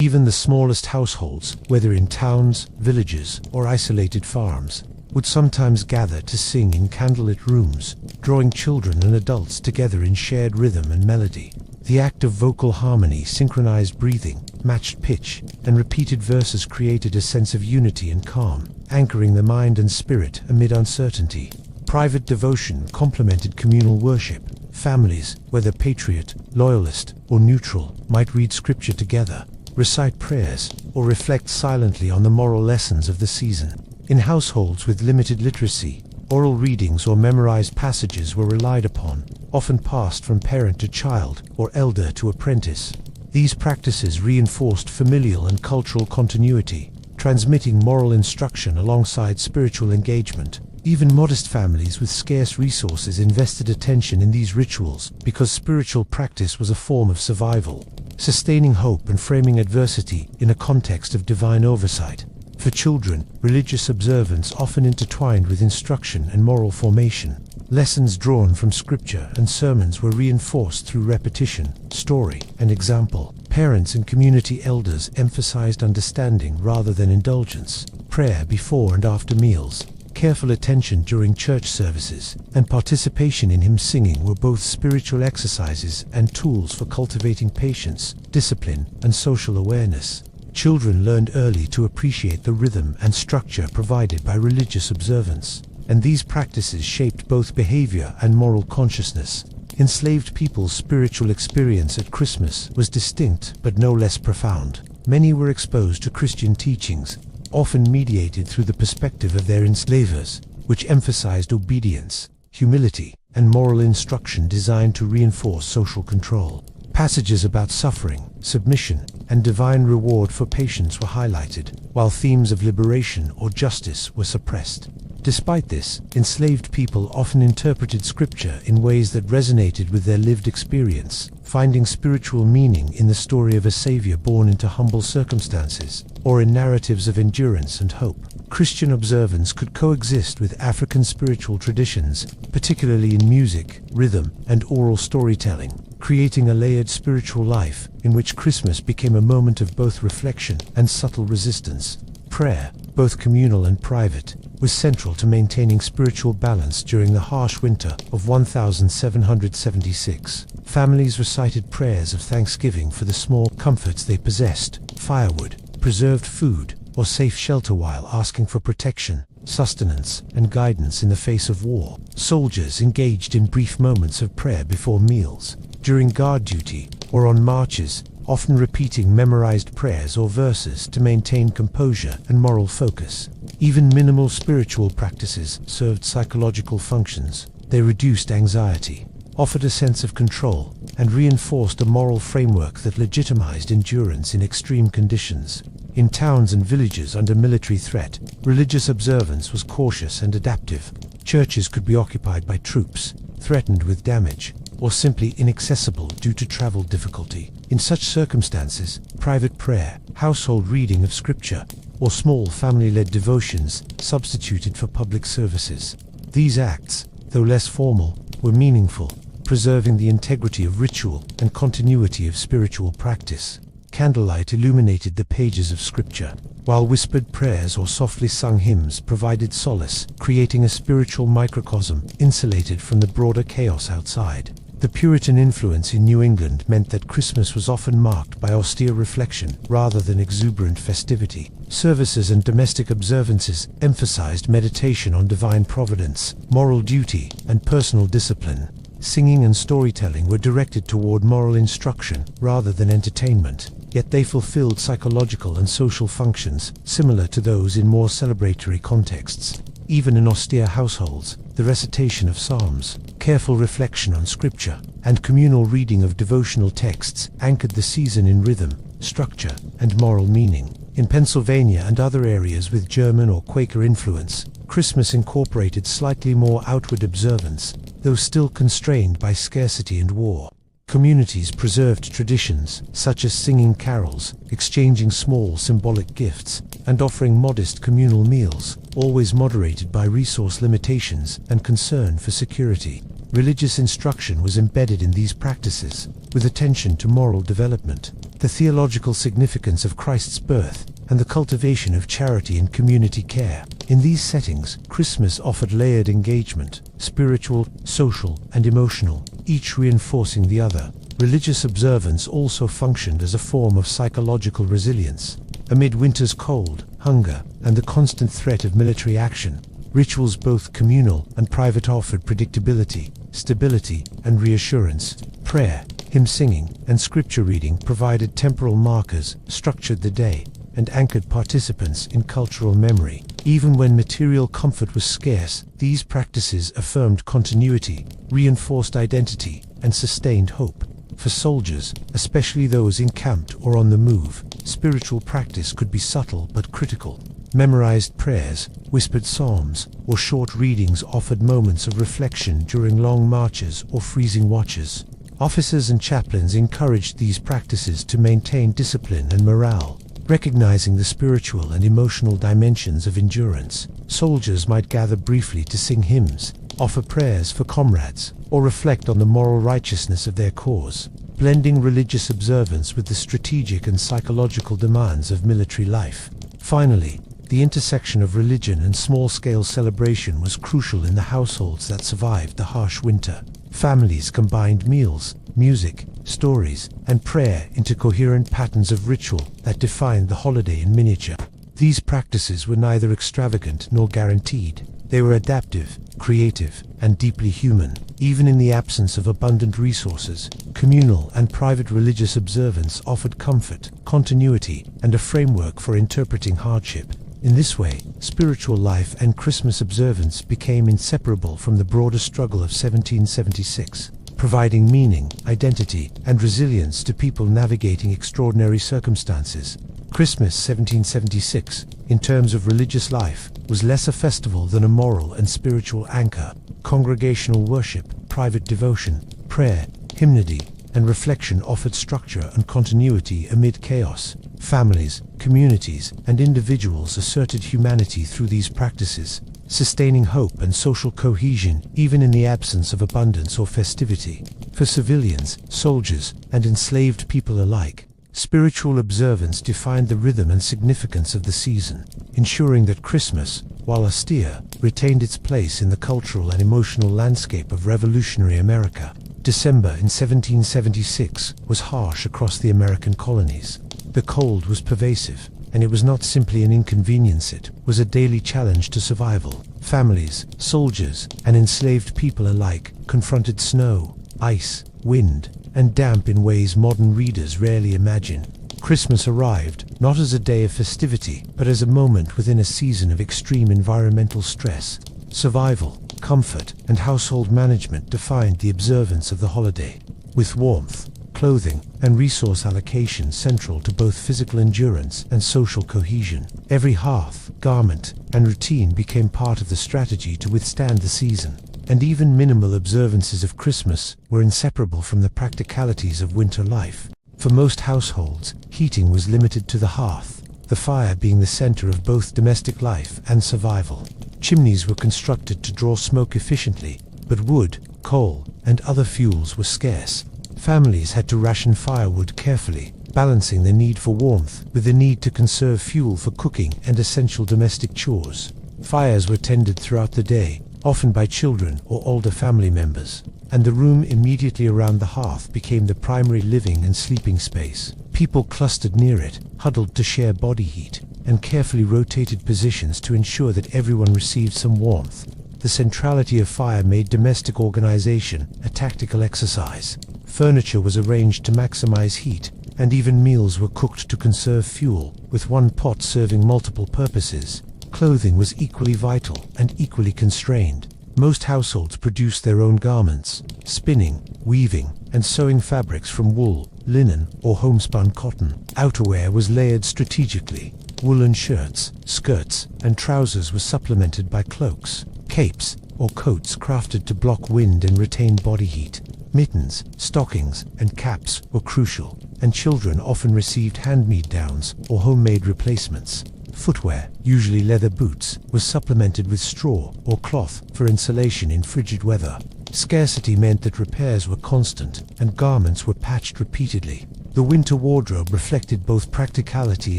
Even the smallest households, whether in towns, villages, or isolated farms, would sometimes gather to sing in candlelit rooms, drawing children and adults together in shared rhythm and melody. The act of vocal harmony, synchronized breathing, matched pitch, and repeated verses created a sense of unity and calm, anchoring the mind and spirit amid uncertainty. Private devotion complemented communal worship. Families, whether patriot, loyalist, or neutral, might read scripture together, recite prayers, or reflect silently on the moral lessons of the season. In households with limited literacy, oral readings or memorized passages were relied upon, often passed from parent to child or elder to apprentice. These practices reinforced familial and cultural continuity, transmitting moral instruction alongside spiritual engagement. Even modest families with scarce resources invested attention in these rituals because spiritual practice was a form of survival, sustaining hope and framing adversity in a context of divine oversight. For children, religious observance often intertwined with instruction and moral formation. Lessons drawn from scripture and sermons were reinforced through repetition, story, and example. Parents and community elders emphasized understanding rather than indulgence. Prayer before and after meals, careful attention during church services, and participation in hymn singing were both spiritual exercises and tools for cultivating patience, discipline, and social awareness. Children learned early to appreciate the rhythm and structure provided by religious observance, and these practices shaped both behavior and moral consciousness. Enslaved people's spiritual experience at Christmas was distinct but no less profound. Many were exposed to Christian teachings, often mediated through the perspective of their enslavers, which emphasized obedience, humility, and moral instruction designed to reinforce social control. Passages about suffering, submission, and divine reward for patience were highlighted, while themes of liberation or justice were suppressed. Despite this, enslaved people often interpreted scripture in ways that resonated with their lived experience, finding spiritual meaning in the story of a savior born into humble circumstances, or in narratives of endurance and hope. Christian observance could coexist with African spiritual traditions, particularly in music, rhythm, and oral storytelling, creating a layered spiritual life in which Christmas became a moment of both reflection and subtle resistance. Prayer, both communal and private, was central to maintaining spiritual balance during the harsh winter of 1776. Families recited prayers of thanksgiving for the small comforts they possessed: firewood, preserved food, or safe shelter, while asking for protection, sustenance, and guidance in the face of war. Soldiers engaged in brief moments of prayer before meals, during guard duty, or on marches, often repeating memorized prayers or verses to maintain composure and moral focus. Even minimal spiritual practices served psychological functions. They reduced anxiety, offered a sense of control, and reinforced a moral framework that legitimized endurance in extreme conditions. In towns and villages under military threat, religious observance was cautious and adaptive. Churches could be occupied by troops, threatened with damage, or simply inaccessible due to travel difficulty. In such circumstances, private prayer, household reading of scripture, or small family-led devotions substituted for public services. These acts, though less formal, were meaningful, preserving the integrity of ritual and continuity of spiritual practice. Candlelight illuminated the pages of scripture, while whispered prayers or softly sung hymns provided solace, creating a spiritual microcosm insulated from the broader chaos outside. The Puritan influence in New England meant that Christmas was often marked by austere reflection rather than exuberant festivity. Services and domestic observances emphasized meditation on divine providence, moral duty, and personal discipline. Singing and storytelling were directed toward moral instruction rather than entertainment, yet they fulfilled psychological and social functions similar to those in more celebratory contexts. Even in austere households, the recitation of psalms, careful reflection on scripture, and communal reading of devotional texts anchored the season in rhythm, structure, and moral meaning. In Pennsylvania and other areas with German or Quaker influence, Christmas incorporated slightly more outward observance, though still constrained by scarcity and war. Communities preserved traditions, such as singing carols, exchanging small symbolic gifts, and offering modest communal meals, always moderated by resource limitations and concern for security. Religious instruction was embedded in these practices, with attention to moral development, the theological significance of Christ's birth, and the cultivation of charity and community care. In these settings, Christmas offered layered engagement, spiritual, social, and emotional, each reinforcing the other. Religious observance also functioned as a form of psychological resilience. Amid winter's cold, hunger, and the constant threat of military action, rituals both communal and private offered predictability, stability, and reassurance. Prayer, hymn singing, and scripture reading provided temporal markers, structured the day, and anchored participants in cultural memory. Even when material comfort was scarce, these practices affirmed continuity, reinforced identity, and sustained hope. For soldiers, especially those encamped or on the move, spiritual practice could be subtle but critical. Memorized prayers, whispered psalms, or short readings offered moments of reflection during long marches or freezing watches. Officers and chaplains encouraged these practices to maintain discipline and morale. Recognizing the spiritual and emotional dimensions of endurance, soldiers might gather briefly to sing hymns, offer prayers for comrades, or reflect on the moral righteousness of their cause, blending religious observance with the strategic and psychological demands of military life. Finally, the intersection of religion and small-scale celebration was crucial in the households that survived the harsh winter. Families combined meals, music, stories, and prayer into coherent patterns of ritual that defined the holiday in miniature. These practices were neither extravagant nor guaranteed. They were adaptive, creative, and deeply human. Even in the absence of abundant resources, communal and private religious observance offered comfort, continuity, and a framework for interpreting hardship. In this way, spiritual life and Christmas observance became inseparable from the broader struggle of 1776, providing meaning, identity, and resilience to people navigating extraordinary circumstances. Christmas 1776, in terms of religious life, was less a festival than a moral and spiritual anchor. Congregational worship, private devotion, prayer, hymnody, and reflection offered structure and continuity amid chaos. Families, communities, and individuals asserted humanity through these practices, sustaining hope and social cohesion even in the absence of abundance or festivity. For civilians, soldiers, and enslaved people alike, spiritual observance defined the rhythm and significance of the season, ensuring that Christmas, while austere, retained its place in the cultural and emotional landscape of revolutionary America. December in 1776 was harsh across the American colonies. The cold was pervasive, and it was not simply an inconvenience, it was a daily challenge to survival. Families, soldiers, and enslaved people alike confronted snow, ice, wind, and damp in ways modern readers rarely imagine. Christmas arrived not as a day of festivity, but as a moment within a season of extreme environmental stress. Survival, comfort, and household management defined the observance of the holiday, with warmth, clothing, and resource allocation central to both physical endurance and social cohesion. Every hearth, garment, and routine became part of the strategy to withstand the season, and even minimal observances of Christmas were inseparable from the practicalities of winter life. For most households, heating was limited to the hearth, the fire being the center of both domestic life and survival. Chimneys were constructed to draw smoke efficiently, but wood, coal, and other fuels were scarce. Families had to ration firewood carefully, balancing the need for warmth with the need to conserve fuel for cooking and essential domestic chores. Fires were tended throughout the day, often by children or older family members, and the room immediately around the hearth became the primary living and sleeping space. People clustered near it, huddled to share body heat, and carefully rotated positions to ensure that everyone received some warmth. The centrality of fire made domestic organization a tactical exercise. Furniture was arranged to maximize heat, and even meals were cooked to conserve fuel, with one pot serving multiple purposes. Clothing was equally vital and equally constrained. Most households produced their own garments, spinning, weaving, and sewing fabrics from wool, linen, or homespun cotton. Outerwear was layered strategically. Woolen shirts, skirts, and trousers were supplemented by cloaks, capes, or coats crafted to block wind and retain body heat. Mittens, stockings, and caps were crucial, and children often received hand-me-downs or homemade replacements. Footwear, usually leather boots, was supplemented with straw or cloth for insulation in frigid weather. Scarcity meant that repairs were constant, and garments were patched repeatedly. The winter wardrobe reflected both practicality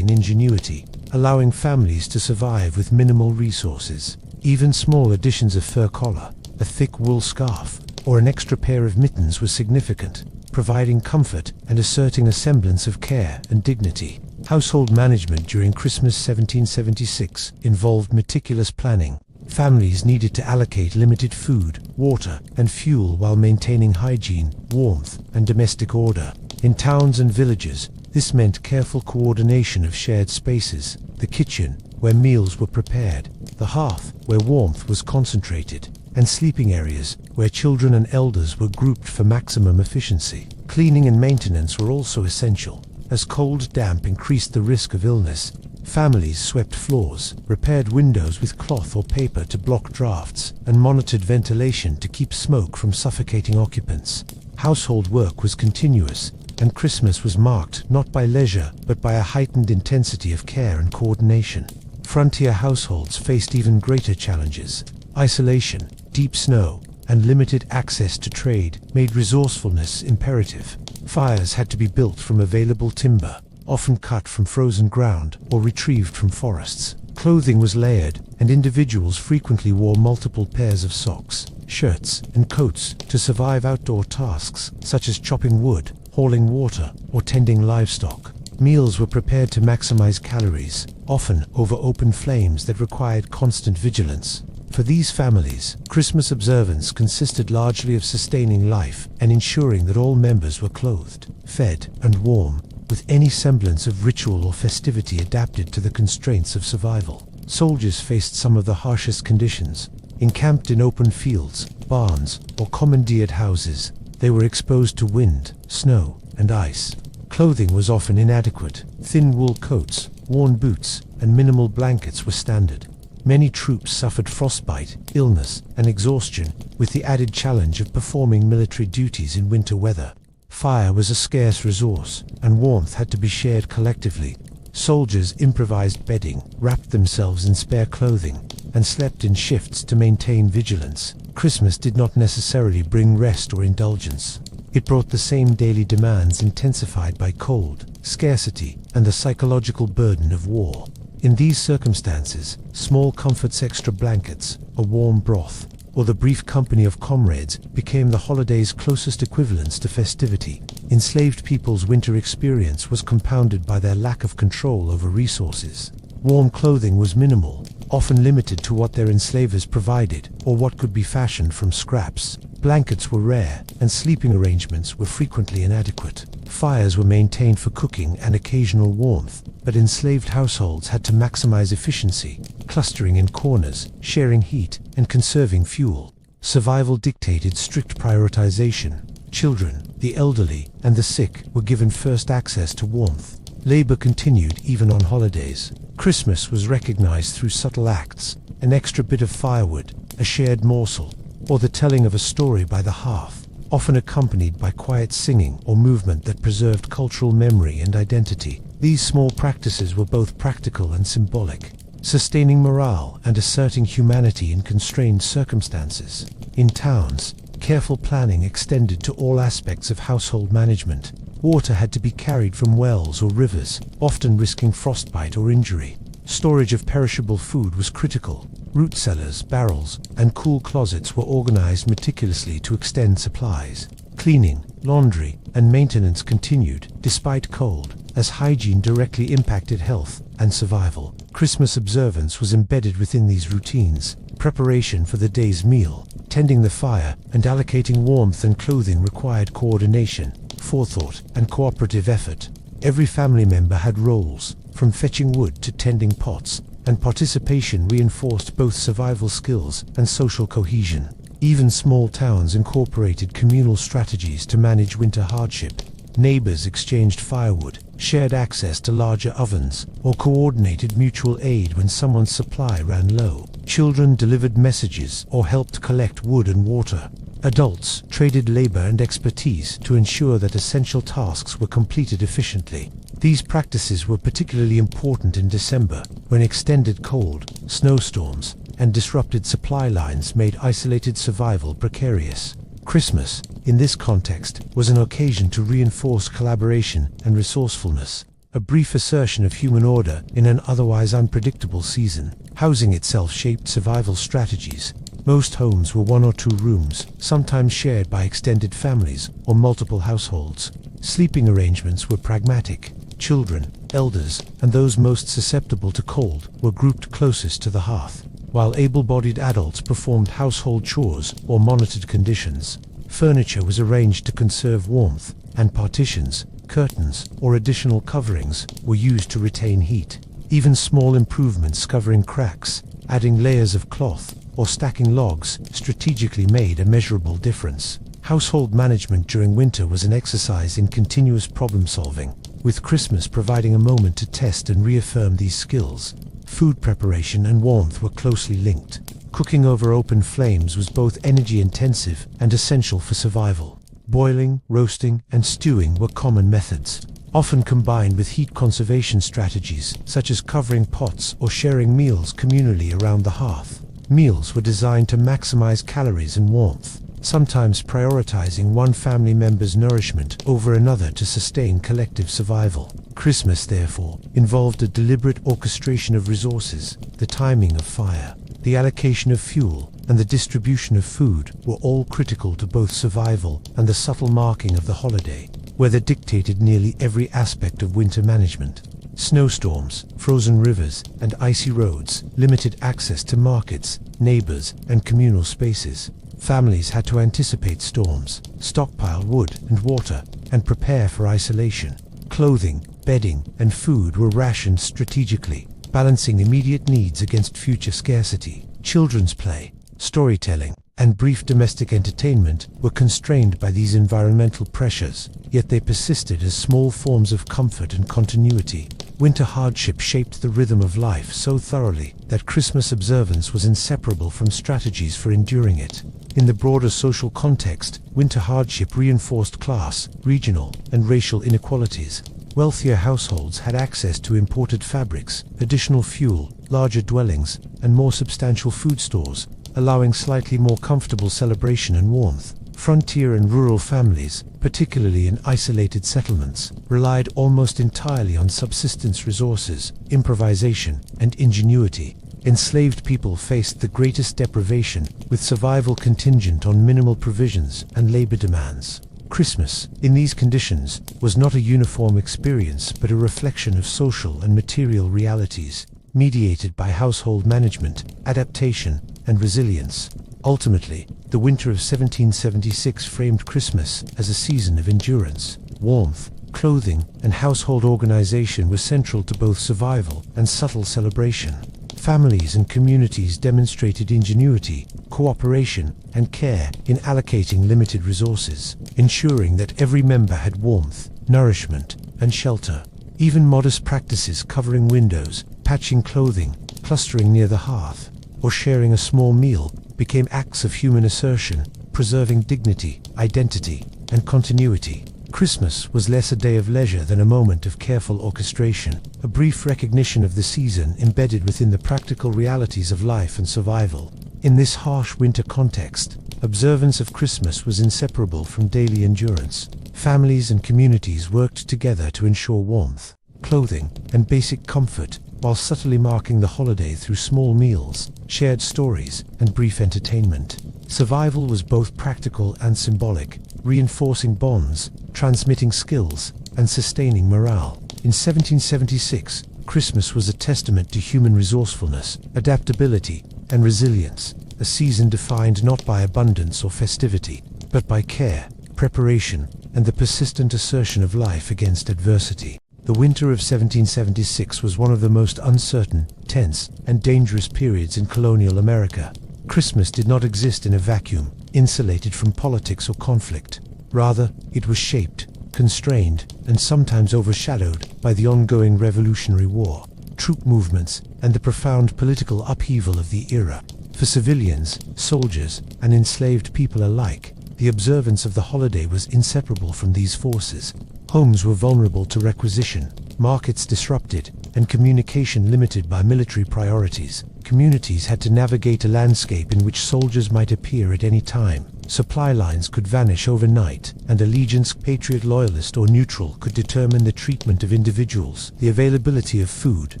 and ingenuity, allowing families to survive with minimal resources. Even small additions of fur collar, a thick wool scarf, or an extra pair of mittens was significant, providing comfort and asserting a semblance of care and dignity. Household management during Christmas 1776 involved meticulous planning. Families needed to allocate limited food, water, and fuel while maintaining hygiene, warmth, and domestic order. In towns and villages, this meant careful coordination of shared spaces: the kitchen, where meals were prepared, the hearth, where warmth was concentrated, and sleeping areas, where children and elders were grouped for maximum efficiency. Cleaning and maintenance were also essential. As cold damp increased the risk of illness, families swept floors, repaired windows with cloth or paper to block drafts, and monitored ventilation to keep smoke from suffocating occupants. Household work was continuous, and Christmas was marked not by leisure but by a heightened intensity of care and coordination. Frontier households faced even greater challenges. Isolation, deep snow, and limited access to trade made resourcefulness imperative. Fires had to be built from available timber, often cut from frozen ground or retrieved from forests. Clothing was layered, and individuals frequently wore multiple pairs of socks, shirts, and coats to survive outdoor tasks such as chopping wood, hauling water, or tending livestock. Meals were prepared to maximize calories, often over open flames that required constant vigilance. For these families, Christmas observance consisted largely of sustaining life and ensuring that all members were clothed, fed, and warm, with any semblance of ritual or festivity adapted to the constraints of survival. Soldiers faced some of the harshest conditions. Encamped in open fields, barns, or commandeered houses, they were exposed to wind, snow, and ice. Clothing was often inadequate. Thin wool coats, worn boots, and minimal blankets were standard. Many troops suffered frostbite, illness, and exhaustion, with the added challenge of performing military duties in winter weather. Fire was a scarce resource, and warmth had to be shared collectively. Soldiers improvised bedding, wrapped themselves in spare clothing, and slept in shifts to maintain vigilance. Christmas did not necessarily bring rest or indulgence. It brought the same daily demands intensified by cold, scarcity, and the psychological burden of war. In these circumstances, small comforts, extra blankets, a warm broth, or the brief company of comrades became the holiday's closest equivalents to festivity. Enslaved people's winter experience was compounded by their lack of control over resources. Warm clothing was minimal, often limited to what their enslavers provided or what could be fashioned from scraps. Blankets were rare, and sleeping arrangements were frequently inadequate. Fires were maintained for cooking and occasional warmth, but enslaved households had to maximize efficiency, clustering in corners, sharing heat, and conserving fuel. Survival dictated strict prioritization. Children, the elderly, and the sick were given first access to warmth. Labor continued even on holidays. Christmas was recognized through subtle acts: an extra bit of firewood, a shared morsel, or the telling of a story by the hearth, often accompanied by quiet singing or movement that preserved cultural memory and identity. These small practices were both practical and symbolic, sustaining morale and asserting humanity in constrained circumstances. In towns, careful planning extended to all aspects of household management. Water had to be carried from wells or rivers, often risking frostbite or injury. Storage of perishable food was critical. Root cellars, barrels, and cool closets were organized meticulously to extend supplies. Cleaning, laundry, and maintenance continued, despite cold, as hygiene directly impacted health and survival. Christmas observance was embedded within these routines. Preparation for the day's meal, tending the fire, and allocating warmth and clothing required coordination, forethought, and cooperative effort. Every family member had roles, from fetching wood to tending pots, and participation reinforced both survival skills and social cohesion. Even small towns incorporated communal strategies to manage winter hardship. Neighbors exchanged firewood, shared access to larger ovens, or coordinated mutual aid when someone's supply ran low. Children delivered messages or helped collect wood and water. Adults traded labor and expertise to ensure that essential tasks were completed efficiently. These practices were particularly important in December, when extended cold, snowstorms, and disrupted supply lines made isolated survival precarious. Christmas, in this context, was an occasion to reinforce collaboration and resourcefulness, a brief assertion of human order in an otherwise unpredictable season. Housing itself shaped survival strategies. Most homes were one or two rooms, sometimes shared by extended families or multiple households. Sleeping arrangements were pragmatic. Children, elders, and those most susceptible to cold were grouped closest to the hearth, while able-bodied adults performed household chores or monitored conditions. Furniture was arranged to conserve warmth, and partitions, curtains, or additional coverings were used to retain heat. Even small improvements covering cracks, adding layers of cloth, or stacking logs strategically made a measurable difference. Household management during winter was an exercise in continuous problem-solving, with Christmas providing a moment to test and reaffirm these skills. Food preparation and warmth were closely linked. Cooking over open flames was both energy-intensive and essential for survival. Boiling, roasting, and stewing were common methods, often combined with heat conservation strategies such as covering pots or sharing meals communally around the hearth. Meals were designed to maximize calories and warmth, sometimes prioritizing one family member's nourishment over another to sustain collective survival. Christmas, therefore, involved a deliberate orchestration of resources. The timing of fire, the allocation of fuel, and the distribution of food were all critical to both survival and the subtle marking of the holiday. Weather dictated nearly every aspect of winter management. Snowstorms, frozen rivers, and icy roads limited access to markets, neighbors, and communal spaces. Families had to anticipate storms, stockpile wood and water, and prepare for isolation. Clothing, bedding, and food were rationed strategically, balancing immediate needs against future scarcity. Children's play, storytelling, and brief domestic entertainment were constrained by these environmental pressures, yet they persisted as small forms of comfort and continuity. Winter hardship shaped the rhythm of life so thoroughly that Christmas observance was inseparable from strategies for enduring it. In the broader social context, winter hardship reinforced class, regional, and racial inequalities. Wealthier households had access to imported fabrics, additional fuel, larger dwellings, and more substantial food stores, allowing slightly more comfortable celebration and warmth. Frontier and rural families, particularly in isolated settlements, relied almost entirely on subsistence resources, improvisation, and ingenuity. Enslaved people faced the greatest deprivation, with survival contingent on minimal provisions and labor demands. Christmas, in these conditions, was not a uniform experience but a reflection of social and material realities, mediated by household management, adaptation, and resilience. Ultimately, the winter of 1776 framed Christmas as a season of endurance. Warmth, clothing, and household organization were central to both survival and subtle celebration. Families and communities demonstrated ingenuity, cooperation, and care in allocating limited resources, ensuring that every member had warmth, nourishment, and shelter. Even modest practices covering windows, patching clothing, clustering near the hearth, or sharing a small meal became acts of human assertion, preserving dignity, identity, and continuity. Christmas was less a day of leisure than a moment of careful orchestration, a brief recognition of the season embedded within the practical realities of life and survival. In this harsh winter context, observance of Christmas was inseparable from daily endurance. Families and communities worked together to ensure warmth, clothing, and basic comfort, while subtly marking the holiday through small meals, shared stories, and brief entertainment. Survival was both practical and symbolic, reinforcing bonds, transmitting skills, and sustaining morale. In 1776, Christmas was a testament to human resourcefulness, adaptability, and resilience, a season defined not by abundance or festivity, but by care, preparation, and the persistent assertion of life against adversity. The winter of 1776 was one of the most uncertain, tense, and dangerous periods in colonial America. Christmas did not exist in a vacuum, insulated from politics or conflict. Rather, it was shaped, constrained, and sometimes overshadowed by the ongoing Revolutionary War, troop movements, and the profound political upheaval of the era. For civilians, soldiers, and enslaved people alike, the observance of the holiday was inseparable from these forces. Homes were vulnerable to requisition, markets disrupted, and communication limited by military priorities. Communities had to navigate a landscape in which soldiers might appear at any time. Supply lines could vanish overnight, and allegiance, patriot, loyalist, or neutral could determine the treatment of individuals, the availability of food,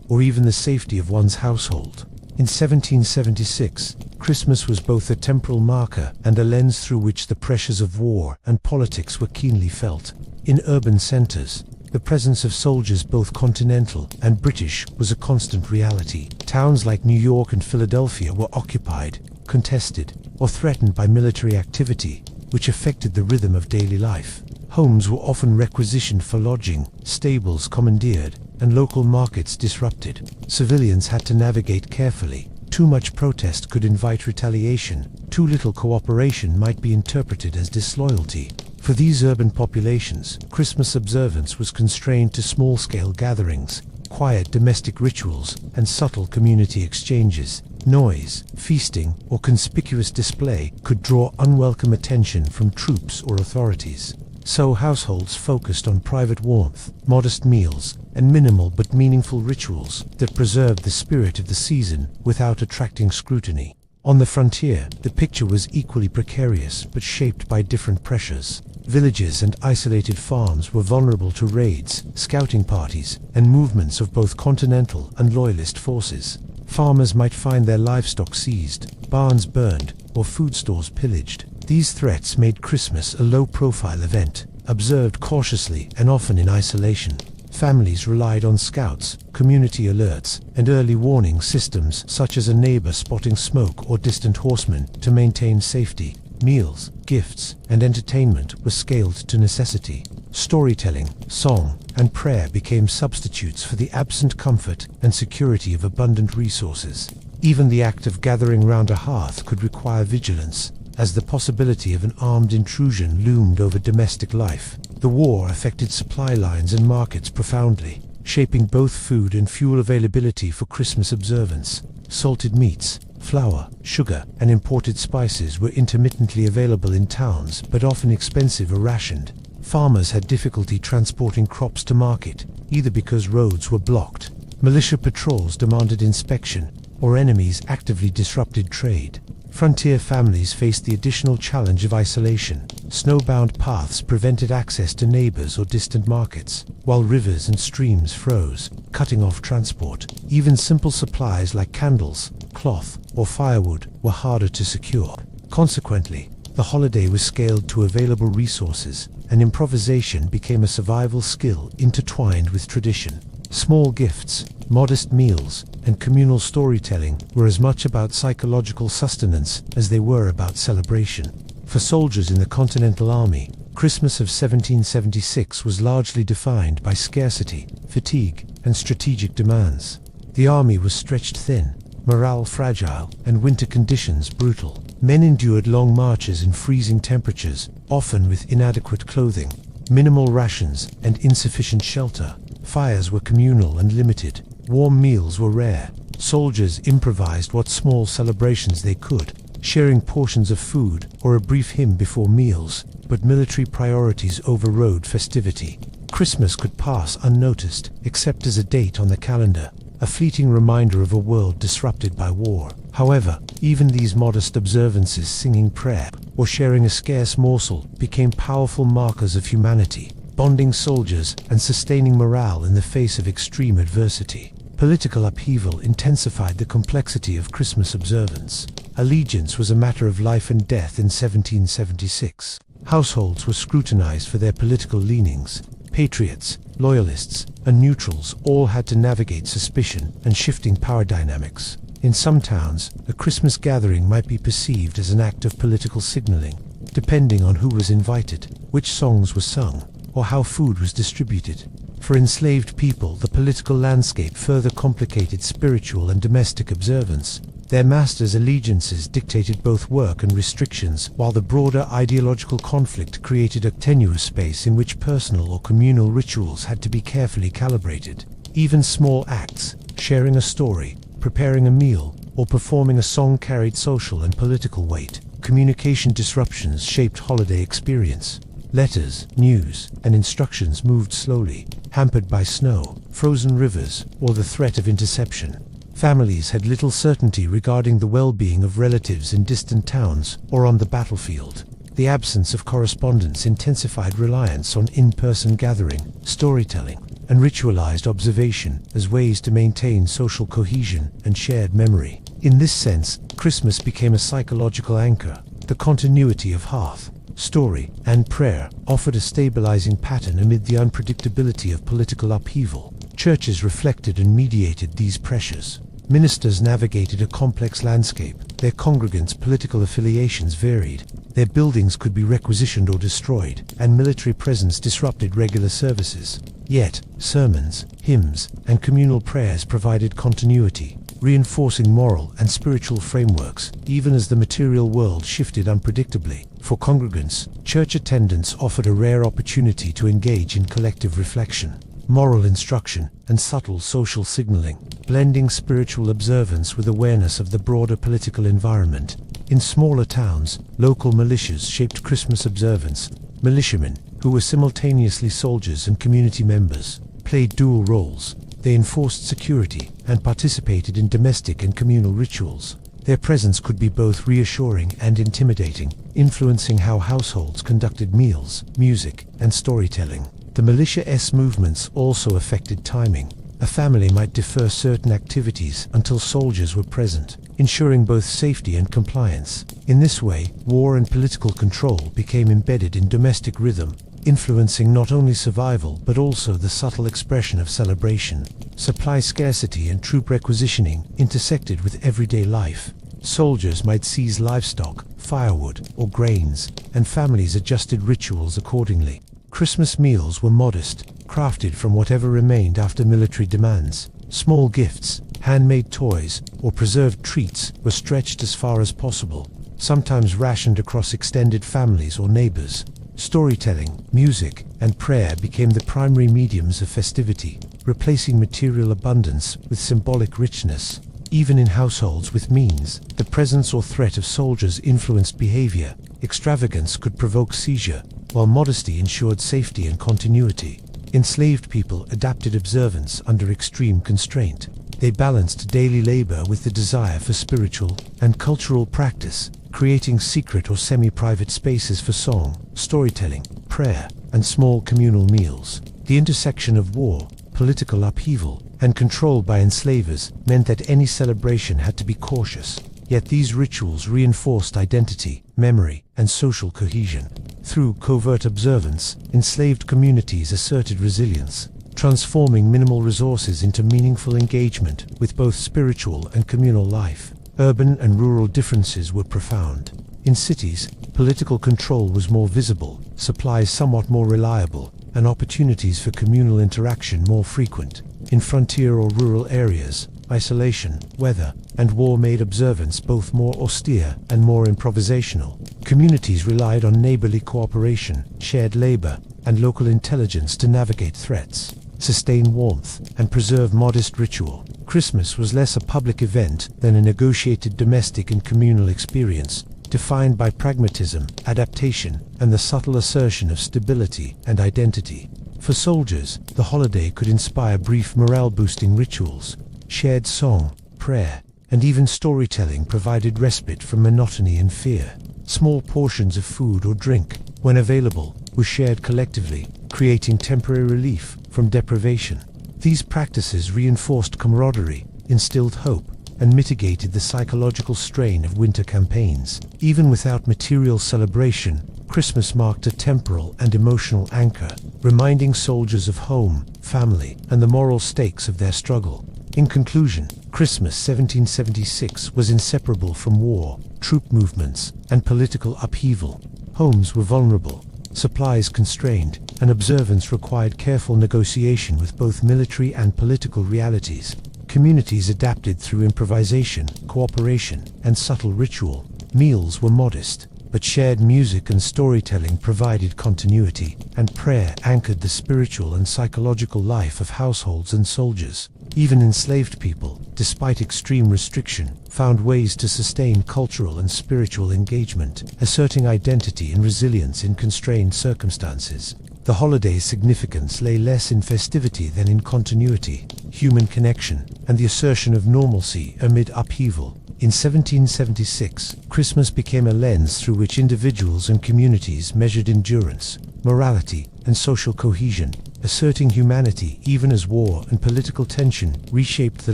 or even the safety of one's household. In 1776, Christmas was both a temporal marker and a lens through which the pressures of war and politics were keenly felt. In urban centers, the presence of soldiers, both Continental and British, was a constant reality. Towns like New York and Philadelphia were occupied, contested, or threatened by military activity, which affected the rhythm of daily life. Homes were often requisitioned for lodging, stables commandeered, and local markets disrupted. Civilians had to navigate carefully. Too much protest could invite retaliation. Too little cooperation might be interpreted as disloyalty. For these urban populations, Christmas observance was constrained to small-scale gatherings, quiet domestic rituals, and subtle community exchanges. Noise, feasting, or conspicuous display could draw unwelcome attention from troops or authorities. So households focused on private warmth, modest meals, and minimal but meaningful rituals that preserved the spirit of the season without attracting scrutiny. On the frontier, the picture was equally precarious but shaped by different pressures. Villages and isolated farms were vulnerable to raids, scouting parties, and movements of both Continental and Loyalist forces. Farmers might find their livestock seized, barns burned, or food stores pillaged. These threats made Christmas a low-profile event, observed cautiously and often in isolation. Families relied on scouts, community alerts, and early warning systems such as a neighbor spotting smoke or distant horsemen to maintain safety. Meals, gifts, and entertainment were scaled to necessity. Storytelling, song, and prayer became substitutes for the absent comfort and security of abundant resources. Even the act of gathering round a hearth could require vigilance, as the possibility of an armed intrusion loomed over domestic life. The war affected supply lines and markets profoundly, shaping both food and fuel availability for Christmas observance. Salted meats, flour, sugar, and imported spices were intermittently available in towns, but often expensive or rationed. Farmers had difficulty transporting crops to market, either because roads were blocked, militia patrols demanded inspection, or enemies actively disrupted trade. Frontier families faced the additional challenge of isolation. Snowbound paths prevented access to neighbors or distant markets, while rivers and streams froze, cutting off transport. Even simple supplies like candles, cloth, or firewood were harder to secure. Consequently, the holiday was scaled to available resources, and improvisation became a survival skill intertwined with tradition. Small gifts, modest meals, and communal storytelling were as much about psychological sustenance as they were about celebration. For soldiers in the Continental Army, Christmas of 1776 was largely defined by scarcity, fatigue, and strategic demands. The army was stretched thin, morale fragile, and winter conditions brutal. Men endured long marches in freezing temperatures, often with inadequate clothing, minimal rations, and insufficient shelter. Fires were communal and limited. Warm meals were rare. Soldiers improvised what small celebrations they could, sharing portions of food or a brief hymn before meals, but military priorities overrode festivity. Christmas could pass unnoticed, except as a date on the calendar, a fleeting reminder of a world disrupted by war. However, even these modest observances, singing prayer or sharing a scarce morsel, became powerful markers of humanity, bonding soldiers and sustaining morale in the face of extreme adversity. Political upheaval intensified the complexity of Christmas observance. Allegiance was a matter of life and death in 1776. Households were scrutinized for their political leanings. Patriots, loyalists, and neutrals all had to navigate suspicion and shifting power dynamics. In some towns, a Christmas gathering might be perceived as an act of political signaling, depending on who was invited, which songs were sung, or how food was distributed. For enslaved people, the political landscape further complicated spiritual and domestic observance. Their masters' allegiances dictated both work and restrictions, while the broader ideological conflict created a tenuous space in which personal or communal rituals had to be carefully calibrated. Even small acts, sharing a story, preparing a meal, or performing a song carried social and political weight. Communication disruptions shaped holiday experience. Letters, news, and instructions moved slowly, hampered by snow, frozen rivers, or the threat of interception. Families had little certainty regarding the well-being of relatives in distant towns or on the battlefield. The absence of correspondence intensified reliance on in-person gathering, storytelling, and ritualized observation as ways to maintain social cohesion and shared memory. In this sense, Christmas became a psychological anchor. The continuity of hearth, story, and prayer offered a stabilizing pattern amid the unpredictability of political upheaval. Churches reflected and mediated these pressures. Ministers navigated a complex landscape. Their congregants' political affiliations varied. Their buildings could be requisitioned or destroyed, and military presence disrupted regular services. Yet, sermons, hymns, and communal prayers provided continuity, reinforcing moral and spiritual frameworks, even as the material world shifted unpredictably. For congregants, church attendance offered a rare opportunity to engage in collective reflection, moral instruction, and subtle social signaling, blending spiritual observance with awareness of the broader political environment. In smaller towns, local militias shaped Christmas observance. Militiamen, who were simultaneously soldiers and community members, played dual roles. They enforced security and participated in domestic and communal rituals. Their presence could be both reassuring and intimidating, influencing how households conducted meals, music, and storytelling. The militia-esque movements also affected timing. A family might defer certain activities until soldiers were present, ensuring both safety and compliance. In this way, war and political control became embedded in domestic rhythm, influencing not only survival but also the subtle expression of celebration. Supply scarcity and troop requisitioning intersected with everyday life. Soldiers might seize livestock, firewood, or grains, and families adjusted rituals accordingly. Christmas meals were modest, crafted from whatever remained after military demands. Small gifts, handmade toys, or preserved treats were stretched as far as possible, sometimes rationed across extended families or neighbors. Storytelling, music, and prayer became the primary mediums of festivity, replacing material abundance with symbolic richness. Even in households with means, the presence or threat of soldiers influenced behavior. Extravagance could provoke seizure, while modesty ensured safety and continuity. Enslaved people adapted observance under extreme constraint. They balanced daily labor with the desire for spiritual and cultural practice, creating secret or semi-private spaces for song, storytelling, prayer, and small communal meals. The intersection of war, political upheaval, and control by enslavers meant that any celebration had to be cautious. Yet these rituals reinforced identity, memory, and social cohesion. Through covert observance, enslaved communities asserted resilience, transforming minimal resources into meaningful engagement with both spiritual and communal life. Urban and rural differences were profound. In cities, political control was more visible, supplies somewhat more reliable, and opportunities for communal interaction more frequent. In frontier or rural areas, isolation, weather, and war made observance both more austere and more improvisational. Communities relied on neighborly cooperation, shared labor, and local intelligence to navigate threats, sustain warmth, and preserve modest ritual. Christmas was less a public event than a negotiated domestic and communal experience, defined by pragmatism, adaptation, and the subtle assertion of stability and identity. For soldiers, the holiday could inspire brief morale-boosting rituals. Shared song, prayer, and even storytelling provided respite from monotony and fear. Small portions of food or drink, when available, were shared collectively, creating temporary relief from deprivation. These practices reinforced camaraderie, instilled hope, and mitigated the psychological strain of winter campaigns. Even without material celebration, Christmas marked a temporal and emotional anchor, reminding soldiers of home, family, and the moral stakes of their struggle. In conclusion, Christmas 1776 was inseparable from war, troop movements, and political upheaval. Homes were vulnerable, supplies constrained, and observance required careful negotiation with both military and political realities. Communities adapted through improvisation, cooperation, and subtle ritual. Meals were modest, but shared music and storytelling provided continuity, and prayer anchored the spiritual and psychological life of households and soldiers. Even enslaved people, despite extreme restriction, found ways to sustain cultural and spiritual engagement, asserting identity and resilience in constrained circumstances. The holiday's significance lay less in festivity than in continuity, human connection, and the assertion of normalcy amid upheaval. In 1776, Christmas became a lens through which individuals and communities measured endurance, morality, and social cohesion, asserting humanity even as war and political tension reshaped the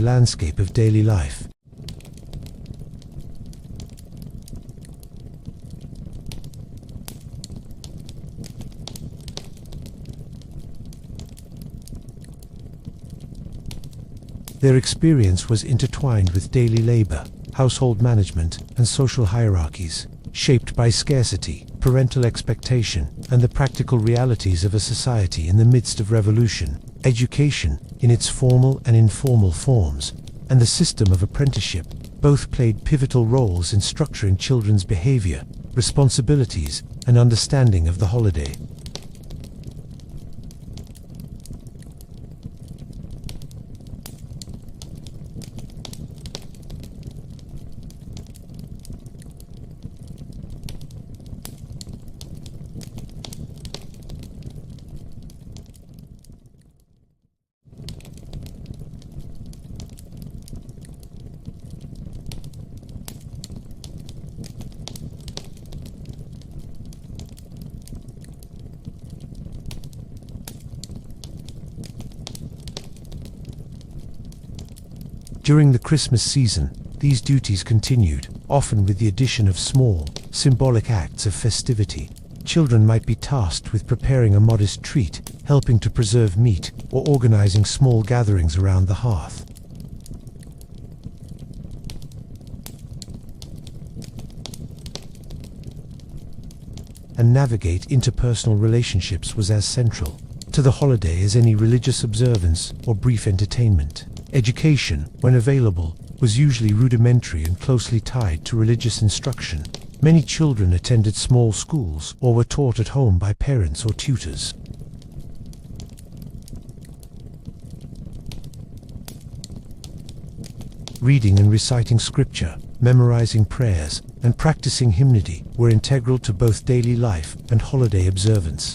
landscape of daily life. Their experience was intertwined with daily labor, household management, and social hierarchies, shaped by scarcity, parental expectation, and the practical realities of a society in the midst of revolution. Education, in its formal and informal forms, and the system of apprenticeship, both played pivotal roles in structuring children's behavior, responsibilities, and understanding of the holiday. During the Christmas season, these duties continued, often with the addition of small, symbolic acts of festivity. Children might be tasked with preparing a modest treat, helping to preserve meat, or organizing small gatherings around the hearth. And navigate interpersonal relationships was as central to the holiday as any religious observance or brief entertainment. Education, when available, was usually rudimentary and closely tied to religious instruction. Many children attended small schools or were taught at home by parents or tutors. Reading and reciting scripture, memorizing prayers, and practicing hymnody were integral to both daily life and holiday observance.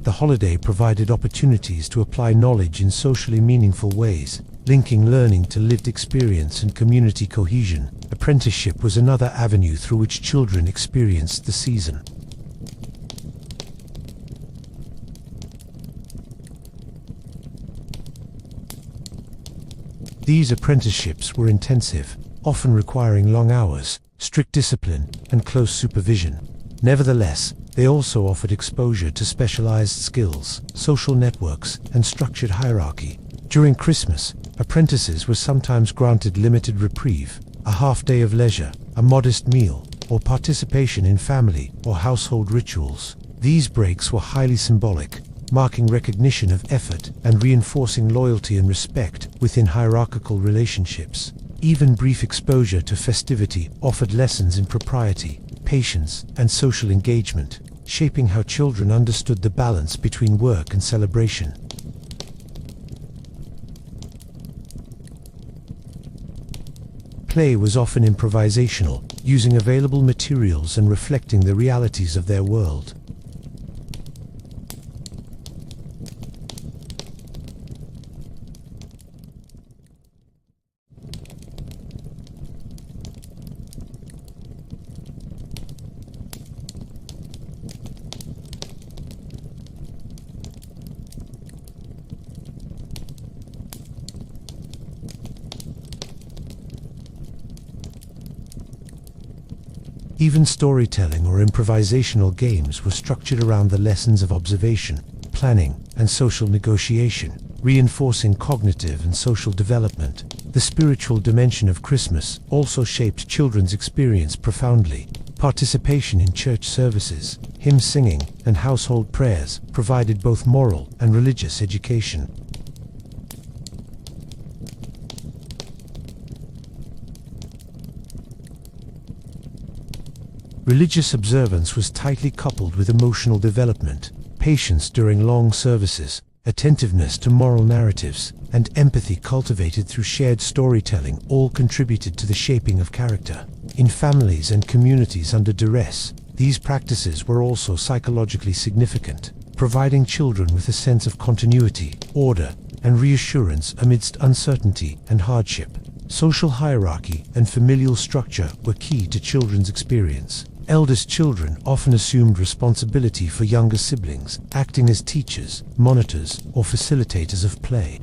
The holiday provided opportunities to apply knowledge in socially meaningful ways, linking learning to lived experience and community cohesion. Apprenticeship was another avenue through which children experienced the season. These apprenticeships were intensive, often requiring long hours, strict discipline, and close supervision. Nevertheless, they also offered exposure to specialized skills, social networks, and structured hierarchy. During Christmas, apprentices were sometimes granted limited reprieve, a half day of leisure, a modest meal, or participation in family or household rituals. These breaks were highly symbolic, marking recognition of effort and reinforcing loyalty and respect within hierarchical relationships. Even brief exposure to festivity offered lessons in propriety, patience, and social engagement, shaping how children understood the balance between work and celebration. Play was often improvisational, using available materials and reflecting the realities of their world. Even storytelling or improvisational games were structured around the lessons of observation, planning, and social negotiation, reinforcing cognitive and social development. The spiritual dimension of Christmas also shaped children's experience profoundly. Participation in church services, hymn singing, and household prayers provided both moral and religious education. Religious observance was tightly coupled with emotional development. Patience during long services, attentiveness to moral narratives, and empathy cultivated through shared storytelling all contributed to the shaping of character. In families and communities under duress, these practices were also psychologically significant, providing children with a sense of continuity, order, and reassurance amidst uncertainty and hardship. Social hierarchy and familial structure were key to children's experience. Eldest children often assumed responsibility for younger siblings, acting as teachers, monitors, or facilitators of play.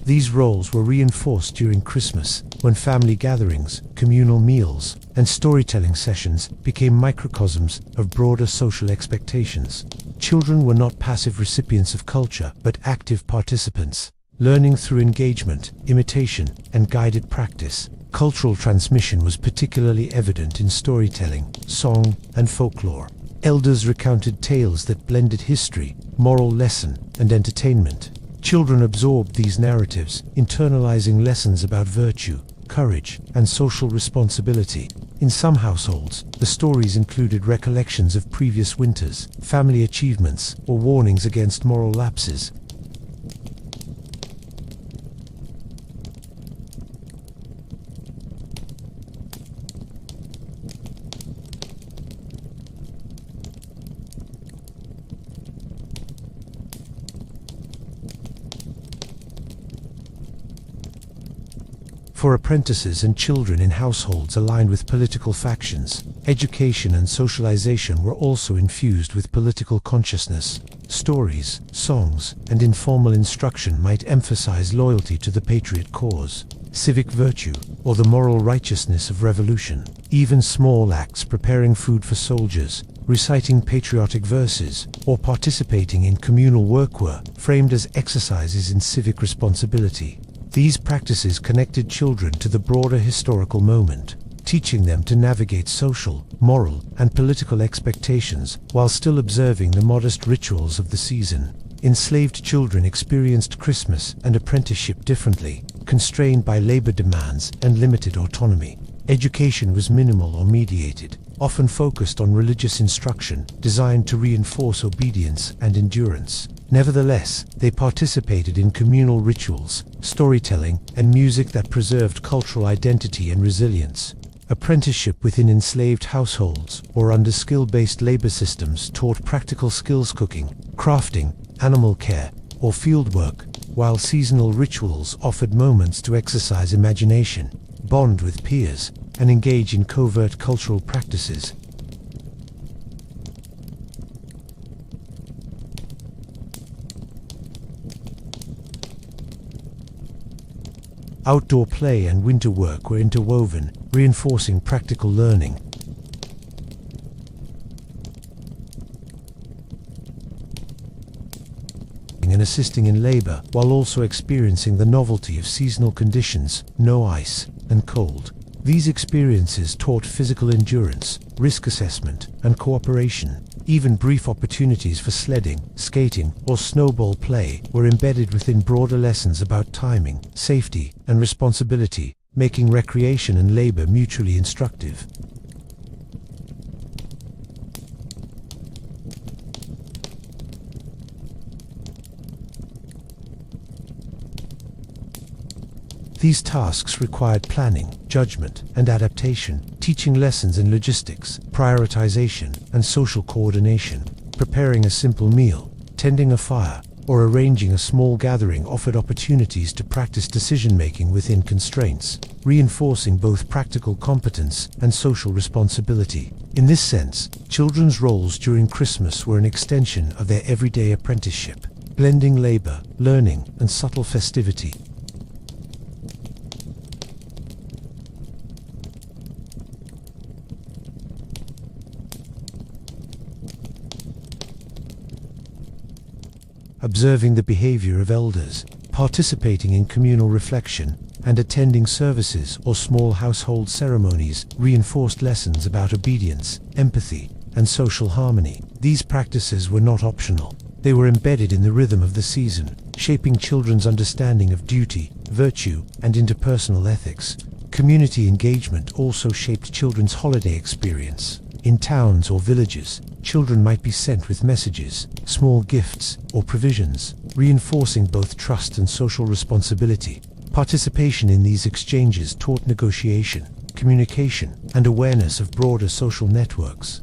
These roles were reinforced during Christmas, when family gatherings, communal meals, and storytelling sessions became microcosms of broader social expectations. Children were not passive recipients of culture, but active participants, learning through engagement, imitation, and guided practice. Cultural transmission was particularly evident in storytelling, song, and folklore. Elders recounted tales that blended history, moral lesson, and entertainment. Children absorbed these narratives, internalizing lessons about virtue, courage, and social responsibility. In some households, the stories included recollections of previous winters, family achievements, or warnings against moral lapses. For apprentices and children in households aligned with political factions, education and socialization were also infused with political consciousness. Stories, songs, and informal instruction might emphasize loyalty to the patriot cause, civic virtue, or the moral righteousness of revolution. Even small acts preparing food for soldiers, reciting patriotic verses, or participating in communal work were framed as exercises in civic responsibility. These practices connected children to the broader historical moment, teaching them to navigate social, moral, and political expectations while still observing the modest rituals of the season. Enslaved children experienced Christmas and apprenticeship differently, constrained by labor demands and limited autonomy. Education was minimal or mediated, often focused on religious instruction designed to reinforce obedience and endurance. Nevertheless, they participated in communal rituals, storytelling, and music that preserved cultural identity and resilience. Apprenticeship within enslaved households or under skill-based labor systems taught practical skills: cooking, crafting, animal care, or field work, while seasonal rituals offered moments to exercise imagination, bond with peers, and engage in covert cultural practices. Outdoor play and winter work were interwoven, reinforcing practical learning. And assisting in labor, while also experiencing the novelty of seasonal conditions, no ice, and cold. These experiences taught physical endurance, risk assessment, and cooperation. Even brief opportunities for sledding, skating, or snowball play were embedded within broader lessons about timing, safety, and responsibility, making recreation and labor mutually instructive. These tasks required planning, judgment, and adaptation, teaching lessons in logistics, prioritization, and social coordination. Preparing a simple meal, tending a fire, or arranging a small gathering offered opportunities to practice decision-making within constraints, reinforcing both practical competence and social responsibility. In this sense, children's roles during Christmas were an extension of their everyday apprenticeship, blending labor, learning, and subtle festivity. Observing the behavior of elders, participating in communal reflection, and attending services or small household ceremonies reinforced lessons about obedience, empathy, and social harmony. These practices were not optional. They were embedded in the rhythm of the season, shaping children's understanding of duty, virtue, and interpersonal ethics. Community engagement also shaped children's holiday experience. In towns or villages, children might be sent with messages, small gifts, or provisions, reinforcing both trust and social responsibility. Participation in these exchanges taught negotiation, communication, and awareness of broader social networks.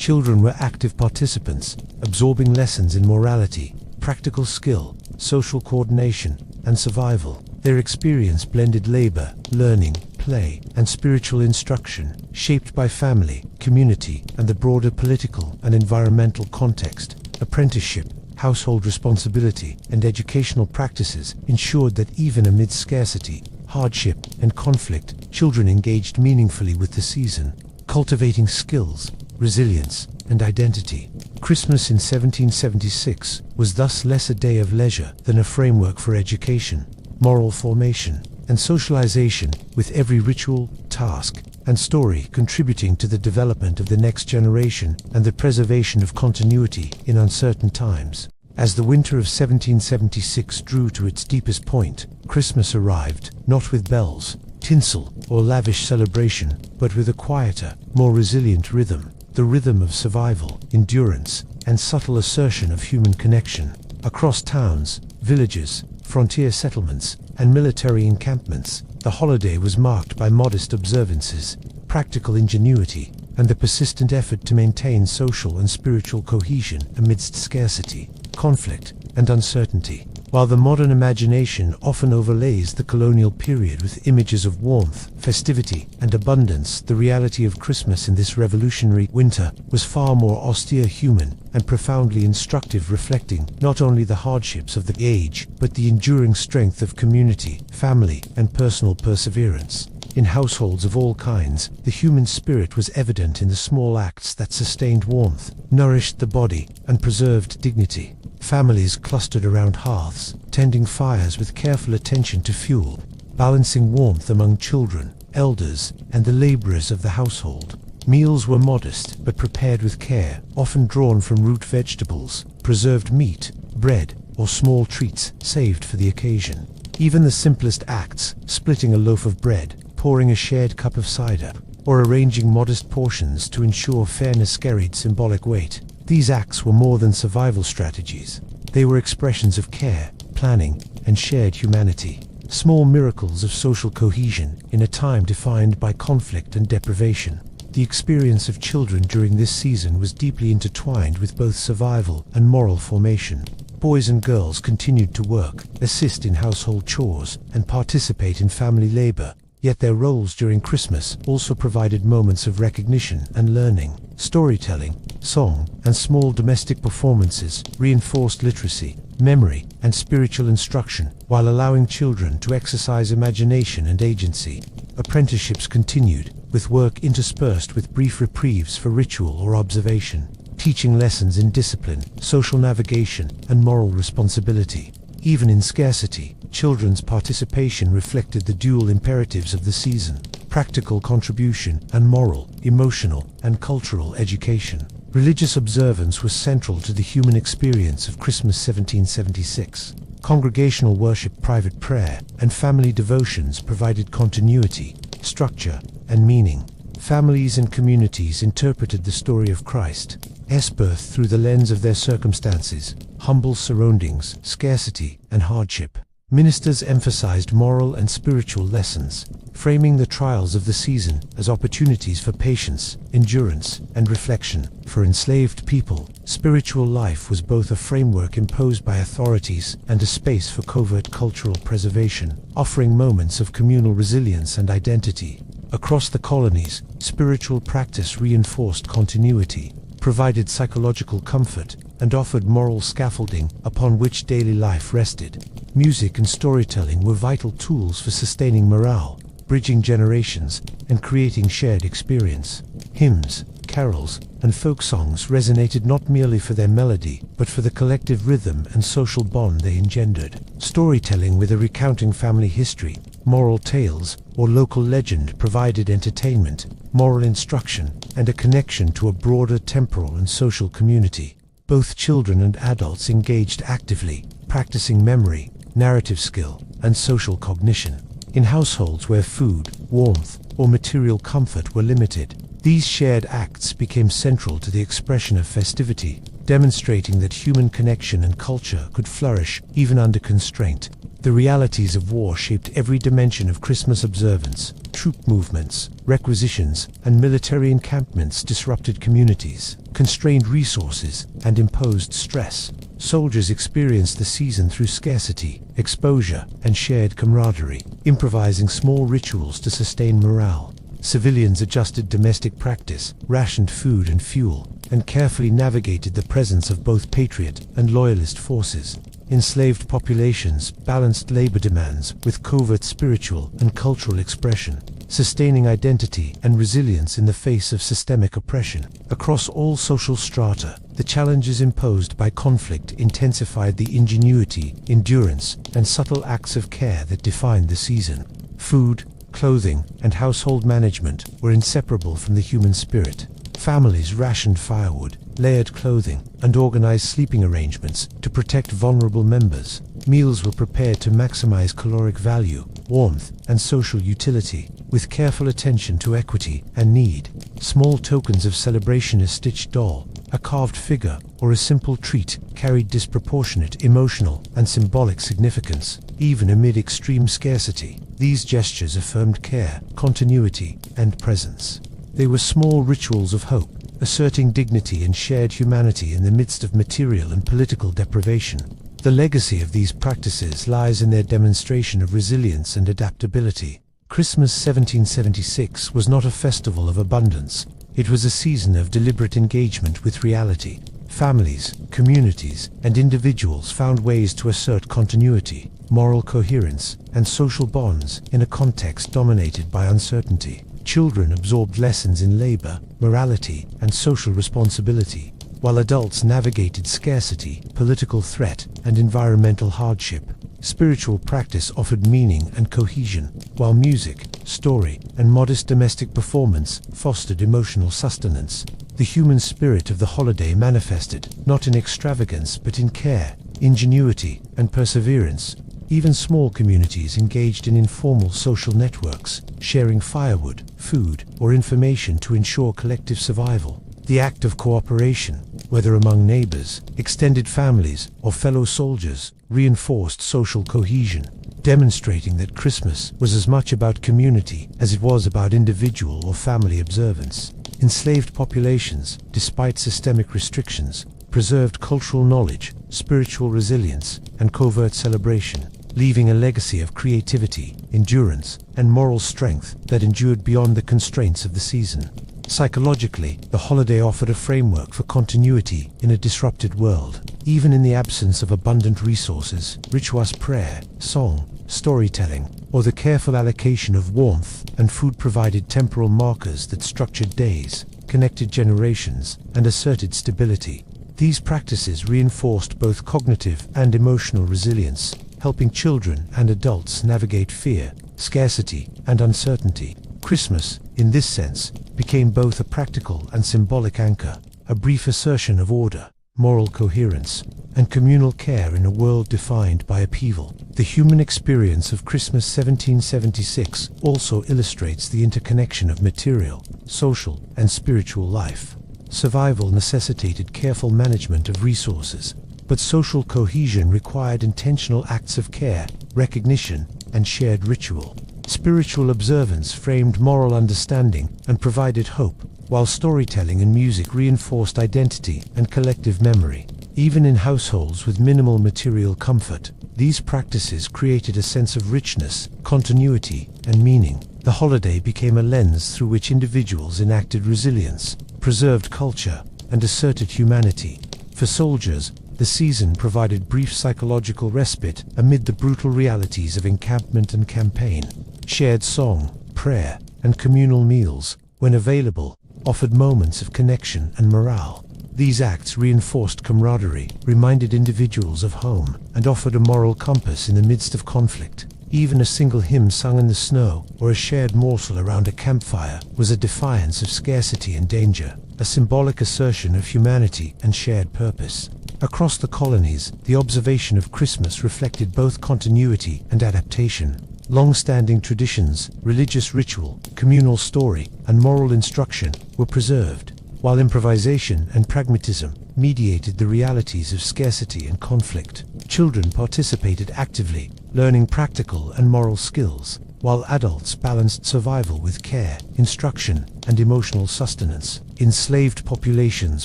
Children were active participants, absorbing lessons in morality, practical skill, social coordination, and survival. Their experience blended labor, learning, play, and spiritual instruction, shaped by family, community, and the broader political and environmental context. Apprenticeship, household responsibility, and educational practices ensured that even amid scarcity, hardship, and conflict, children engaged meaningfully with the season, cultivating skills, resilience, and identity. Christmas in 1776 was thus less a day of leisure than a framework for education, moral formation, and socialization, with every ritual, task, and story contributing to the development of the next generation and the preservation of continuity in uncertain times. As the winter of 1776 drew to its deepest point, Christmas arrived, not with bells, tinsel, or lavish celebration, but with a quieter, more resilient rhythm, the rhythm of survival, endurance, and subtle assertion of human connection. Across towns, villages, frontier settlements, and military encampments, the holiday was marked by modest observances, practical ingenuity, and the persistent effort to maintain social and spiritual cohesion amidst scarcity, conflict, and uncertainty. While the modern imagination often overlays the colonial period with images of warmth, festivity, and abundance, the reality of Christmas in this revolutionary winter was far more austere, human, and profoundly instructive, reflecting not only the hardships of the age, but the enduring strength of community, family, and personal perseverance. In households of all kinds, the human spirit was evident in the small acts that sustained warmth, nourished the body, and preserved dignity. Families clustered around hearths, tending fires with careful attention to fuel, balancing warmth among children, elders, and the laborers of the household. Meals were modest, but prepared with care, often drawn from root vegetables, preserved meat, bread, or small treats saved for the occasion. Even the simplest acts, splitting a loaf of bread, pouring a shared cup of cider, or arranging modest portions to ensure fairness, carried symbolic weight. These acts were more than survival strategies. They were expressions of care, planning, and shared humanity. Small miracles of social cohesion in a time defined by conflict and deprivation. The experience of children during this season was deeply intertwined with both survival and moral formation. Boys and girls continued to work, assist in household chores, and participate in family labor. Yet their roles during Christmas also provided moments of recognition and learning. Storytelling, song, and small domestic performances reinforced literacy, memory, and spiritual instruction, while allowing children to exercise imagination and agency. Apprenticeships continued, with work interspersed with brief reprieves for ritual or observation, teaching lessons in discipline, social navigation, and moral responsibility. Even in scarcity, children's participation reflected the dual imperatives of the season: practical contribution and moral, emotional, and cultural education. Religious observance was central to the human experience of Christmas 1776. Congregational worship, private prayer, and family devotions provided continuity, structure, and meaning. Families and communities interpreted the story of Christ's birth through the lens of their circumstances, humble surroundings, scarcity, and hardship. Ministers emphasized moral and spiritual lessons, framing the trials of the season as opportunities for patience, endurance, and reflection. For enslaved people, spiritual life was both a framework imposed by authorities and a space for covert cultural preservation, offering moments of communal resilience and identity. Across the colonies, spiritual practice reinforced continuity, provided psychological comfort, and offered moral scaffolding upon which daily life rested. Music and storytelling were vital tools for sustaining morale, bridging generations, and creating shared experience. Hymns, carols, and folk songs resonated not merely for their melody, but for the collective rhythm and social bond they engendered. Storytelling, whether recounting family history, moral tales, or local legend, provided entertainment, moral instruction, and a connection to a broader temporal and social community. Both children and adults engaged actively, practicing memory, narrative skill, and social cognition. In households where food, warmth, or material comfort were limited, these shared acts became central to the expression of festivity, demonstrating that human connection and culture could flourish even under constraint. The realities of war shaped every dimension of Christmas observance, troop movements, requisitions, and military encampments disrupted communities, constrained resources, and imposed stress. Soldiers experienced the season through scarcity, exposure, and shared camaraderie, improvising small rituals to sustain morale. Civilians adjusted domestic practice, rationed food and fuel, and carefully navigated the presence of both patriot and loyalist forces. Enslaved populations balanced labor demands with covert spiritual and cultural expression, sustaining identity and resilience in the face of systemic oppression. Across all social strata, the challenges imposed by conflict intensified the ingenuity, endurance, and subtle acts of care that defined the season. Food, clothing, and household management were inseparable from the human spirit. Families rationed firewood, layered clothing, and organized sleeping arrangements to protect vulnerable members. Meals were prepared to maximize caloric value, warmth, and social utility, with careful attention to equity and need. Small tokens of celebration, a stitched doll, a carved figure, or a simple treat, carried disproportionate emotional and symbolic significance, even amid extreme scarcity. These gestures affirmed care, continuity, and presence. They were small rituals of hope, asserting dignity and shared humanity in the midst of material and political deprivation. The legacy of these practices lies in their demonstration of resilience and adaptability. Christmas 1776 was not a festival of abundance. It was a season of deliberate engagement with reality. Families, communities, and individuals found ways to assert continuity, moral coherence, and social bonds in a context dominated by uncertainty. Children absorbed lessons in labor, morality, and social responsibility, while adults navigated scarcity, political threat, and environmental hardship. Spiritual practice offered meaning and cohesion, while music, story, and modest domestic performance fostered emotional sustenance. The human spirit of the holiday manifested not in extravagance but in care, ingenuity, and perseverance. Even small communities engaged in informal social networks, sharing firewood, food, or information to ensure collective survival. The act of cooperation, whether among neighbors, extended families, or fellow soldiers, reinforced social cohesion, demonstrating that Christmas was as much about community as it was about individual or family observance. Enslaved populations, despite systemic restrictions, preserved cultural knowledge, spiritual resilience, and covert celebration, leaving a legacy of creativity, endurance, and moral strength that endured beyond the constraints of the season. Psychologically, the holiday offered a framework for continuity in a disrupted world. Even in the absence of abundant resources, rituous prayer, song, storytelling, or the careful allocation of warmth and food provided temporal markers that structured days, connected generations, and asserted stability. These practices reinforced both cognitive and emotional resilience, helping children and adults navigate fear, scarcity, and uncertainty. Christmas, in this sense, became both a practical and symbolic anchor, a brief assertion of order, moral coherence, and communal care in a world defined by upheaval. The human experience of Christmas 1776 also illustrates the interconnection of material, social, and spiritual life. Survival necessitated careful management of resources, but social cohesion required intentional acts of care, recognition, and shared ritual. Spiritual observance framed moral understanding and provided hope, while storytelling and music reinforced identity and collective memory. Even in households with minimal material comfort, these practices created a sense of richness, continuity, and meaning. The holiday became a lens through which individuals enacted resilience, preserved culture, and asserted humanity. For soldiers, the season provided brief psychological respite amid the brutal realities of encampment and campaign. Shared song, prayer, and communal meals, when available, offered moments of connection and morale. These acts reinforced camaraderie, reminded individuals of home, and offered a moral compass in the midst of conflict. Even a single hymn sung in the snow or a shared morsel around a campfire was a defiance of scarcity and danger, a symbolic assertion of humanity and shared purpose. Across the colonies, the observation of Christmas reflected both continuity and adaptation. Long-standing traditions, religious ritual, communal story, and moral instruction were preserved, while improvisation and pragmatism mediated the realities of scarcity and conflict. Children participated actively, learning practical and moral skills. while adults balanced survival with care, instruction, and emotional sustenance. Enslaved populations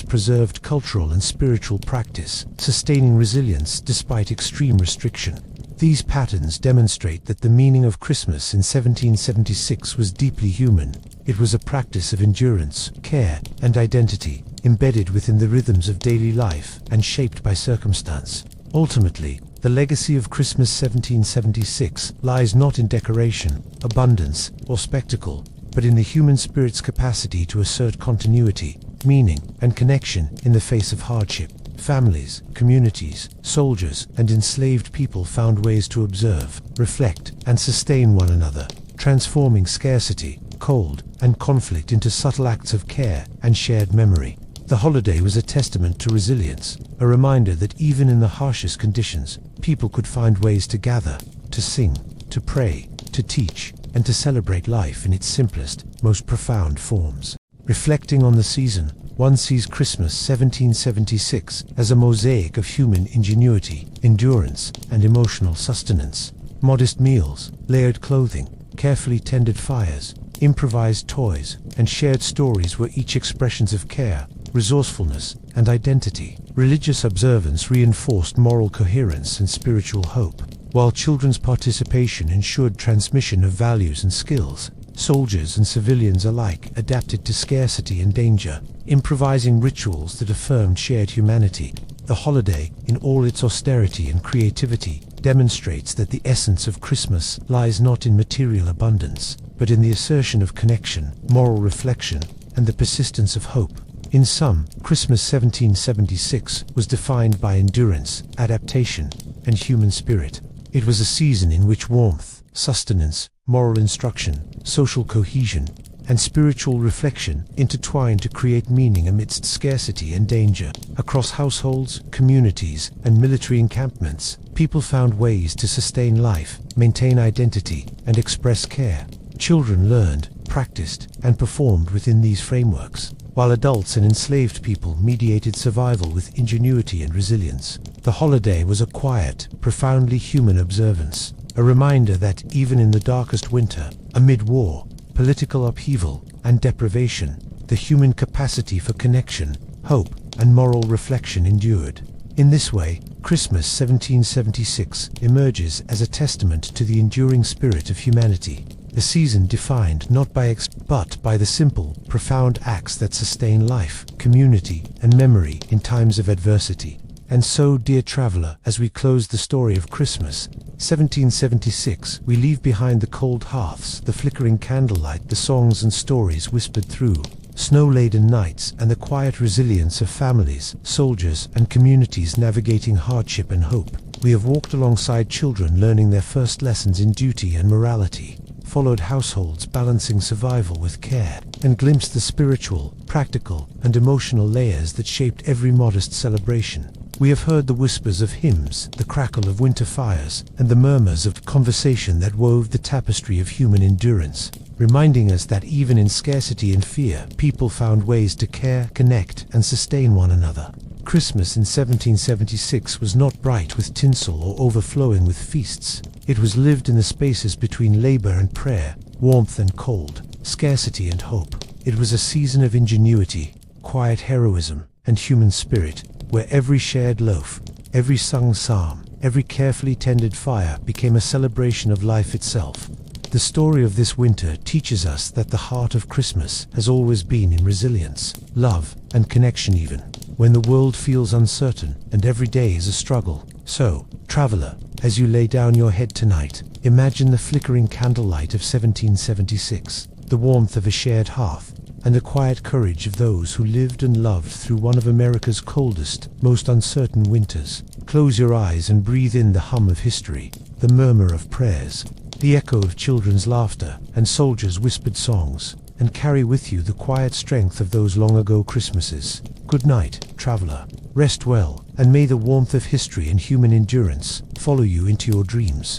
preserved cultural and spiritual practice, sustaining resilience despite extreme restriction. These patterns demonstrate that the meaning of Christmas in 1776 was deeply human. It was a practice of endurance, care, and identity, embedded within the rhythms of daily life and shaped by circumstance. Ultimately, the legacy of Christmas 1776 lies not in decoration, abundance, or spectacle, but in the human spirit's capacity to assert continuity, meaning, and connection in the face of hardship. Families, communities, soldiers, and enslaved people found ways to observe, reflect, and sustain one another, transforming scarcity, cold, and conflict into subtle acts of care and shared memory. The holiday was a testament to resilience, a reminder that even in the harshest conditions, people could find ways to gather, to sing, to pray, to teach, and to celebrate life in its simplest, most profound forms. Reflecting on the season, one sees Christmas 1776 as a mosaic of human ingenuity, endurance, and emotional sustenance. Modest meals, layered clothing, carefully tended fires, improvised toys, and shared stories were each expressions of care, resourcefulness, and identity. Religious observance reinforced moral coherence and spiritual hope, while children's participation ensured transmission of values and skills. Soldiers and civilians alike adapted to scarcity and danger, improvising rituals that affirmed shared humanity. The holiday, in all its austerity and creativity, demonstrates that the essence of Christmas lies not in material abundance, but in the assertion of connection, moral reflection, and the persistence of hope. In sum, Christmas 1776 was defined by endurance, adaptation, and human spirit. It was a season in which warmth, sustenance, moral instruction, social cohesion, and spiritual reflection intertwined to create meaning amidst scarcity and danger. Across households, communities, and military encampments, people found ways to sustain life, maintain identity, and express care. Children learned, practiced, and performed within these frameworks, while adults and enslaved people mediated survival with ingenuity and resilience. The holiday was a quiet, profoundly human observance, a reminder that even in the darkest winter, amid war, political upheaval, and deprivation, the human capacity for connection, hope, and moral reflection endured. In this way, Christmas 1776 emerges as a testament to the enduring spirit of humanity, a season defined not by but by the simple, profound acts that sustain life, community, and memory in times of adversity. And so, dear traveler, as we close the story of Christmas 1776, we leave behind the cold hearths, the flickering candlelight, the songs and stories whispered through snow-laden nights, and the quiet resilience of families, soldiers, and communities navigating hardship and hope. We have walked alongside children learning their first lessons in duty and morality, followed households balancing survival with care, and glimpsed the spiritual, practical, and emotional layers that shaped every modest celebration. We have heard the whispers of hymns, the crackle of winter fires, and the murmurs of conversation that wove the tapestry of human endurance, reminding us that even in scarcity and fear, people found ways to care, connect, and sustain one another. Christmas in 1776 was not bright with tinsel or overflowing with feasts. It was lived in the spaces between labor and prayer, warmth and cold, scarcity and hope. It was a season of ingenuity, quiet heroism, and human spirit, where every shared loaf, every sung psalm, every carefully tended fire became a celebration of life itself. The story of this winter teaches us that the heart of Christmas has always been in resilience, love, and connection, even when the world feels uncertain and every day is a struggle. So, traveler, as you lay down your head tonight, imagine the flickering candlelight of 1776, the warmth of a shared hearth, and the quiet courage of those who lived and loved through one of America's coldest, most uncertain winters. Close your eyes and breathe in the hum of history, the murmur of prayers, the echo of children's laughter and soldiers' whispered songs, and carry with you the quiet strength of those long ago Christmases. Good night, traveler. Rest well, and may the warmth of history and human endurance follow you into your dreams.